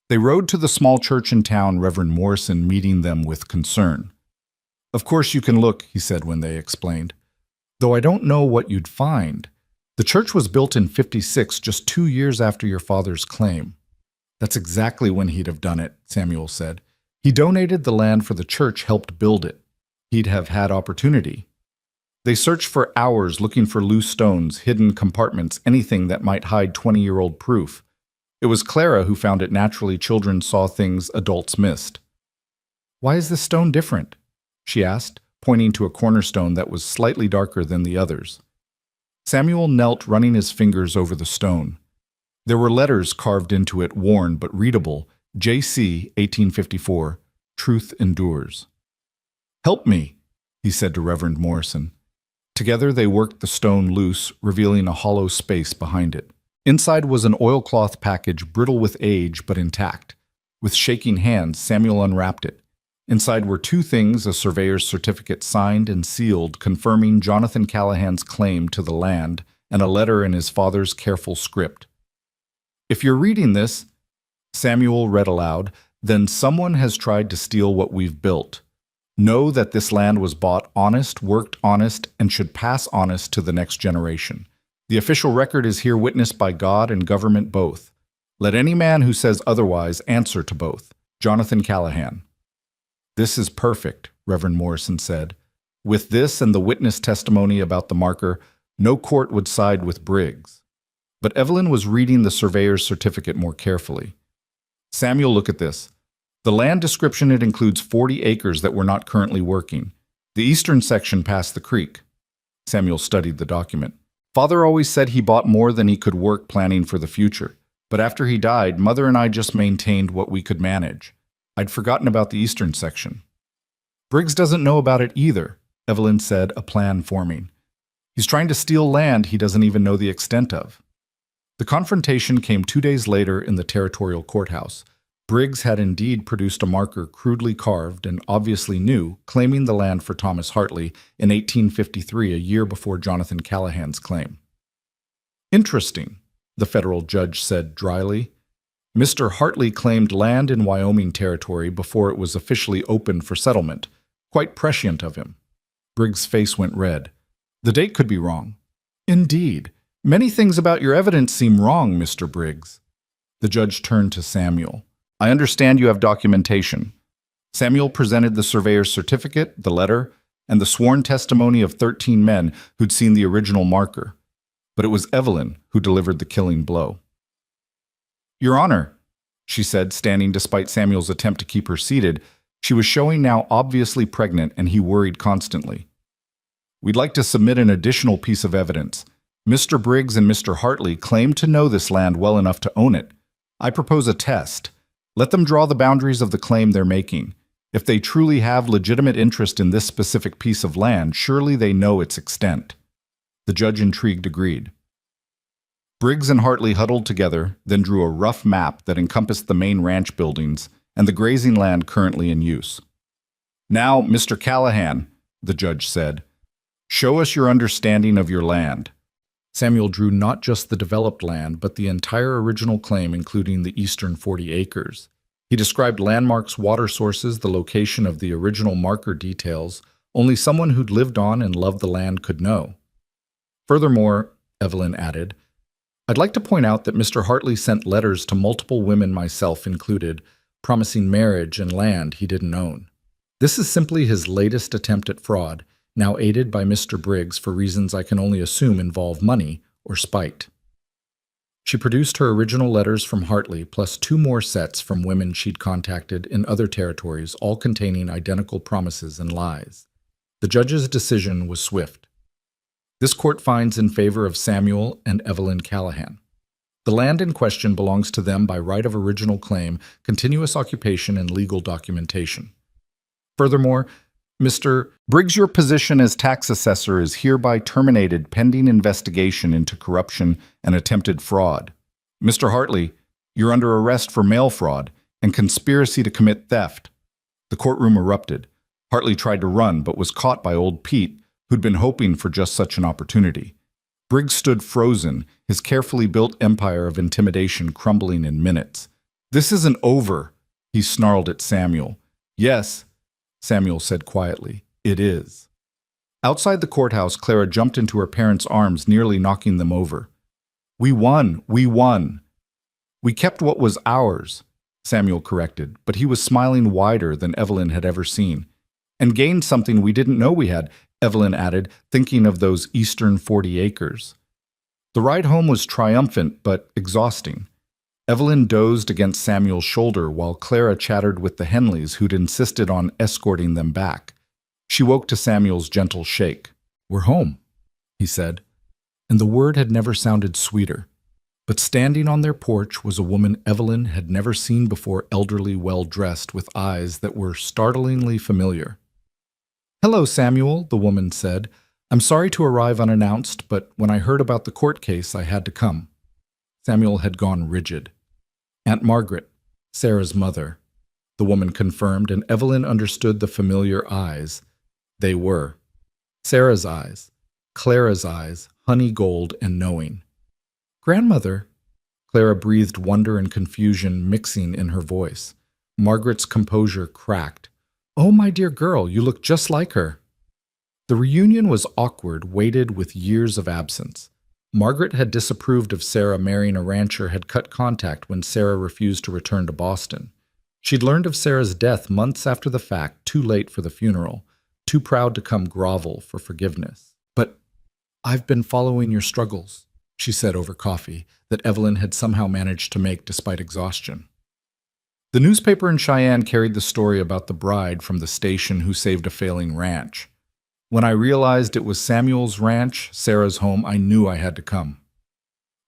A: They rode to the small church in town, Reverend Morrison meeting them with concern. Of course you can look, he said when they explained. Though I don't know what you'd find. The church was built in '56, just 2 years after your father's claim. That's exactly when he'd have done it, Samuel said. He donated the land for the church, helped build it. He'd have had opportunity. They searched for hours looking for loose stones, hidden compartments, anything that might hide 20-year-old proof. It was Clara who found it naturally children saw things adults missed. Why is this stone different? She asked, pointing to a cornerstone that was slightly darker than the others. Samuel knelt, running his fingers over the stone. There were letters carved into it, worn but readable, J.C. 1854, Truth Endures. Help me, he said to Reverend Morrison. Together they worked the stone loose, revealing a hollow space behind it. Inside was an oilcloth package, brittle with age but intact. With shaking hands, Samuel unwrapped it. Inside were two things: a surveyor's certificate signed and sealed, confirming Jonathan Callahan's claim to the land, and a letter in his father's careful script. If you're reading this, Samuel read aloud, then someone has tried to steal what we've built. Know that this land was bought honest, worked honest, and should pass honest to the next generation. The official record is here witnessed by God and government both. Let any man who says otherwise answer to both. Jonathan Callahan. This is perfect, Reverend Morrison said. With this and the witness testimony about the marker, no court would side with Briggs. But Evelyn was reading the surveyor's certificate more carefully. Samuel, look at this. The land description, it includes 40 acres that were not currently working. The eastern section past the creek. Samuel studied the document. Father always said he bought more than he could work, planning for the future. But after he died, Mother and I just maintained what we could manage. I'd forgotten about the eastern section. Briggs doesn't know about it either, Evelyn said, a plan forming. He's trying to steal land he doesn't even know the extent of. The confrontation came 2 days later in the territorial courthouse. Briggs had indeed produced a marker crudely carved and obviously new, claiming the land for Thomas Hartley in 1853, a year before Jonathan Callahan's claim. Interesting, the federal judge said dryly. Mr. Hartley claimed land in Wyoming territory before it was officially opened for settlement. Quite prescient of him. Briggs' face went red. The date could be wrong. Indeed. Many things about your evidence seem wrong, Mr. Briggs. The judge turned to Samuel. I understand you have documentation. Samuel presented the surveyor's certificate, the letter, and the sworn testimony of 13 men who'd seen the original marker. But it was Evelyn who delivered the killing blow. Your Honor, she said, standing despite Samuel's attempt to keep her seated. She was showing now obviously pregnant, and he worried constantly. We'd like to submit an additional piece of evidence. Mr. Briggs and Mr. Hartley claim to know this land well enough to own it. I propose a test. Let them draw the boundaries of the claim they're making. If they truly have legitimate interest in this specific piece of land, surely they know its extent. The judge, intrigued, agreed. Briggs and Hartley huddled together, then drew a rough map that encompassed the main ranch buildings and the grazing land currently in use. Now, Mr. Callahan, the judge said, show us your understanding of your land. Samuel drew not just the developed land, but the entire original claim, including the eastern 40 acres. He described landmarks, water sources, the location of the original marker details only someone who'd lived on and loved the land could know. Furthermore, Evelyn added, I'd like to point out that Mr. Hartley sent letters to multiple women, myself included, promising marriage and land he didn't own. This is simply his latest attempt at fraud, now aided by Mr. Briggs for reasons I can only assume involve money or spite. She produced her original letters from Hartley, plus 2 more sets from women she'd contacted in other territories, all containing identical promises and lies. The judge's decision was swift. This court finds in favor of Samuel and Evelyn Callahan. The land in question belongs to them by right of original claim, continuous occupation, and legal documentation. Furthermore, Mr. Briggs, your position as tax assessor is hereby terminated pending investigation into corruption and attempted fraud. Mr. Hartley, you're under arrest for mail fraud and conspiracy to commit theft. The courtroom erupted. Hartley tried to run, but was caught by old Pete, who'd been hoping for just such an opportunity. Briggs stood frozen, his carefully built empire of intimidation crumbling in minutes. This isn't over, he snarled at Samuel. Yes, Samuel said quietly, it is. Outside the courthouse, Clara jumped into her parents' arms, nearly knocking them over. We won, we won. We kept what was ours, Samuel corrected, but he was smiling wider than Evelyn had ever seen. And gained something we didn't know we had, Evelyn added, thinking of those eastern 40 acres. The ride home was triumphant but exhausting. Evelyn dozed against Samuel's shoulder while Clara chattered with the Henleys, who'd insisted on escorting them back. She woke to Samuel's gentle shake. We're home, he said, and the word had never sounded sweeter. But standing on their porch was a woman Evelyn had never seen before, elderly, well-dressed, with eyes that were startlingly familiar. Hello, Samuel, the woman said. I'm sorry to arrive unannounced, but when I heard about the court case, I had to come. Samuel had gone rigid. Aunt Margaret, Sarah's mother, the woman confirmed, and Evelyn understood the familiar eyes. They were Sarah's eyes, Clara's eyes, honey gold and knowing. Grandmother, Clara breathed, wonder and confusion mixing in her voice. Margaret's composure cracked. Oh, my dear girl, you look just like her. The reunion was awkward, weighted with years of absence. Margaret had disapproved of Sarah marrying a rancher, had cut contact when Sarah refused to return to Boston. She'd learned of Sarah's death months after the fact, too late for the funeral, too proud to come grovel for forgiveness. But I've been following your struggles, she said over coffee, that Evelyn had somehow managed to make despite exhaustion. The newspaper in Cheyenne carried the story about the bride from the station who saved a failing ranch. When I realized it was Samuel's ranch, Sarah's home, I knew I had to come.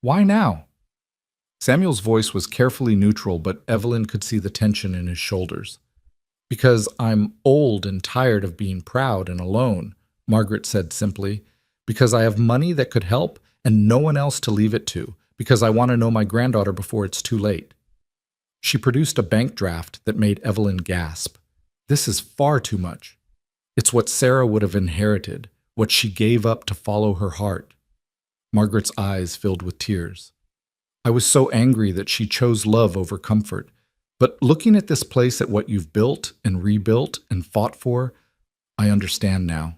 A: Why now? Samuel's voice was carefully neutral, but Evelyn could see the tension in his shoulders. Because I'm old and tired of being proud and alone, Margaret said simply. Because I have money that could help and no one else to leave it to. Because I want to know my granddaughter before it's too late. She produced a bank draft that made Evelyn gasp. This is far too much. It's what Sarah would have inherited, what she gave up to follow her heart. Margaret's eyes filled with tears. I was so angry that she chose love over comfort. But looking at this place, at what you've built and rebuilt and fought for, I understand now.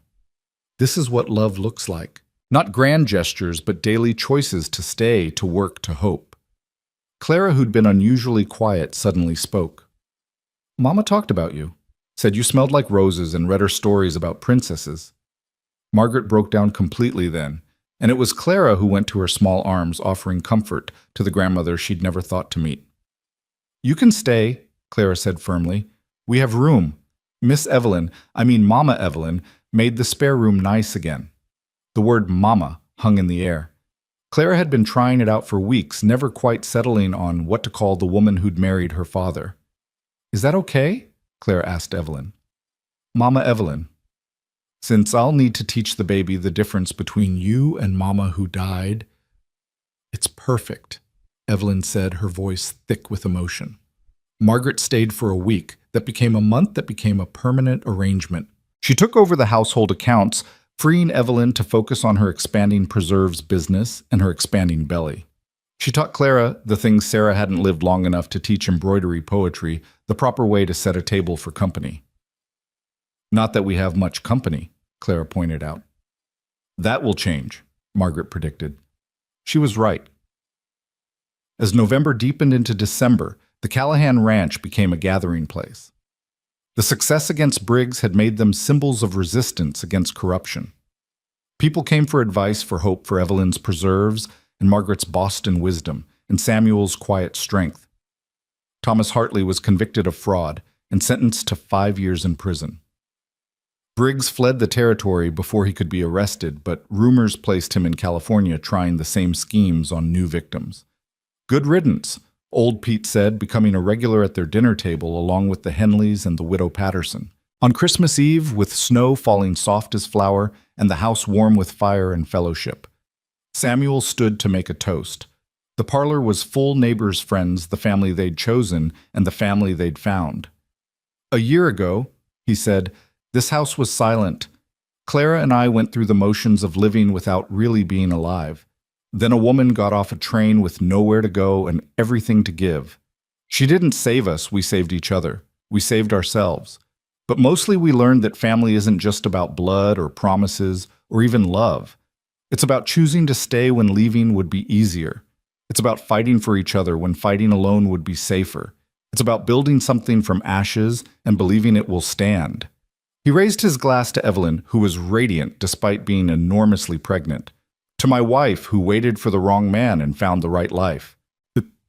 A: This is what love looks like. Not grand gestures, but daily choices to stay, to work, to hope. Clara, who'd been unusually quiet, suddenly spoke. Mama talked about you. Said you smelled like roses and read her stories about princesses. Margaret broke down completely then, and it was Clara who went to her small arms, offering comfort to the grandmother she'd never thought to meet. You can stay, Clara said firmly. We have room. Mama Evelyn, made the spare room nice again. The word mama hung in the air. Clara had been trying it out for weeks, never quite settling on what to call the woman who'd married her father. Is that okay? Clara asked Evelyn. Mama Evelyn. Since I'll need to teach the baby the difference between you and Mama who died. It's perfect, Evelyn said, her voice thick with emotion. Margaret stayed for a week. That became a month, that became a permanent arrangement. She took over the household accounts, freeing Evelyn to focus on her expanding preserves business and her expanding belly. She taught Clara the things Sarah hadn't lived long enough to teach embroidery poetry, the proper way to set a table for company. Not that we have much company, Clara pointed out. That will change, Margaret predicted. She was right. As November deepened into December, the Callahan Ranch became a gathering place. The success against Briggs had made them symbols of resistance against corruption. People came for advice for hope for Evelyn's preserves and Margaret's Boston wisdom and Samuel's quiet strength. Thomas Hartley was convicted of fraud and sentenced to 5 years in prison. Briggs fled the territory before he could be arrested, but rumors placed him in California trying the same schemes on new victims. Good riddance, old Pete said, becoming a regular at their dinner table along with the Henleys and the widow Patterson. On Christmas Eve, with snow falling soft as flour and the house warm with fire and fellowship, Samuel stood to make a toast. The parlor was full neighbors' friends, the family they'd chosen and the family they'd found. A year ago, he said, this house was silent. Clara and I went through the motions of living without really being alive. Then a woman got off a train with nowhere to go and everything to give. She didn't save us, we saved each other. We saved ourselves. But mostly we learned that family isn't just about blood or promises or even love. It's about choosing to stay when leaving would be easier. It's about fighting for each other when fighting alone would be safer. It's about building something from ashes and believing it will stand. He raised his glass to Evelyn, who was radiant despite being enormously pregnant. To my wife, who waited for the wrong man and found the right life.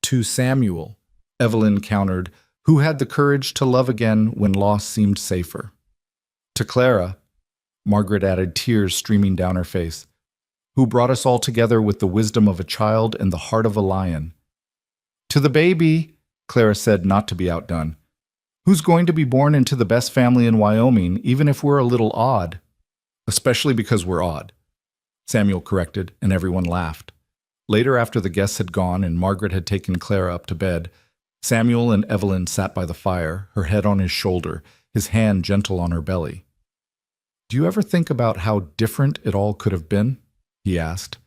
A: To Samuel, Evelyn countered, who had the courage to love again when loss seemed safer. To Clara, Margaret added, tears streaming down her face, who brought us all together with the wisdom of a child and the heart of a lion. To the baby, Clara said, not to be outdone, who's going to be born into the best family in Wyoming, even if we're a little odd. Especially because we're odd, Samuel corrected, and everyone laughed. Later, after the guests had gone and Margaret had taken Clara up to bed, Samuel and Evelyn sat by the fire, her head on his shoulder, his hand gentle on her belly. Do you ever think about how different it all could have been? He asked.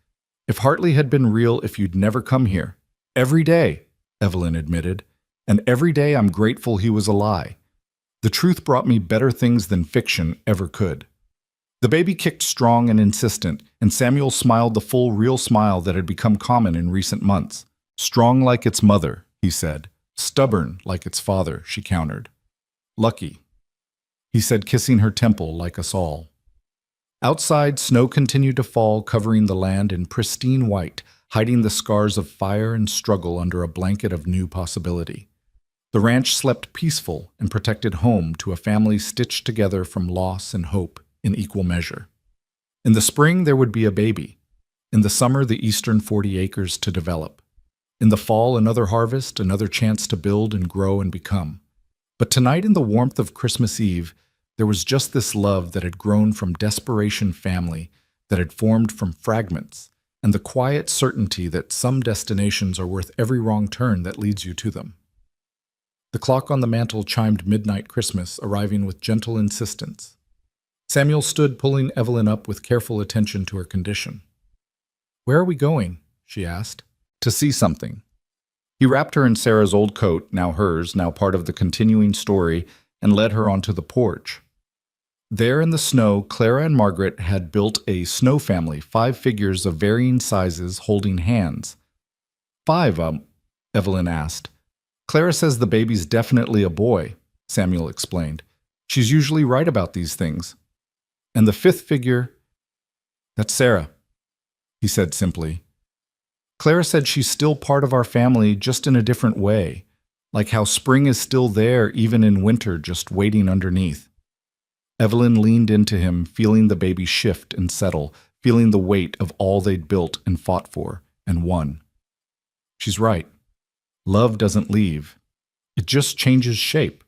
A: If Hartley had been real, if you'd never come here. Every day, Evelyn admitted, and every day I'm grateful he was a lie. The truth brought me better things than fiction ever could. The baby kicked strong and insistent, and Samuel smiled the full, real smile that had become common in recent months. Strong like its mother, he said. Stubborn like its father, she countered. Lucky, he said, kissing her temple like us all. Outside, snow continued to fall, covering the land in pristine white, hiding the scars of fire and struggle under a blanket of new possibility. The ranch slept peaceful and protected home to a family stitched together from loss and hope in equal measure. In the spring, there would be a baby. In the summer, the eastern 40 acres to develop. In the fall, another harvest, another chance to build and grow and become. But tonight, in the warmth of Christmas Eve, there was just this love that had grown from desperation family, that had formed from fragments, and the quiet certainty that some destinations are worth every wrong turn that leads you to them. The clock on the mantel chimed midnight Christmas, arriving with gentle insistence. Samuel stood, pulling Evelyn up with careful attention to her condition. Where are we going? She asked. To see something. He wrapped her in Sarah's old coat, now hers, now part of the continuing story, and led her onto the porch. There in the snow, Clara and Margaret had built a snow family, 5 figures of varying sizes holding hands. 5, Evelyn asked. Clara says the baby's definitely a boy, Samuel explained. She's usually right about these things. And the 5th figure, that's Sarah, he said simply. Clara said she's still part of our family, just in a different way, like how spring is still there even in winter, just waiting underneath. Evelyn leaned into him, feeling the baby shift and settle, feeling the weight of all they'd built and fought for and won. She's right. Love doesn't leave. It just changes shape.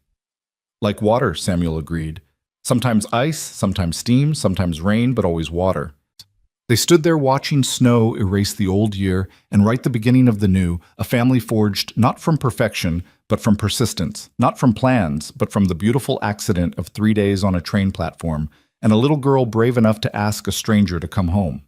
A: Like water, Samuel agreed. Sometimes ice, sometimes steam, sometimes rain, but always water. They stood there watching snow erase the old year and write the beginning of the new, a family forged not from perfection, but from persistence, not from plans, but from the beautiful accident of 3 days on a train platform, and a little girl brave enough to ask a stranger to come home.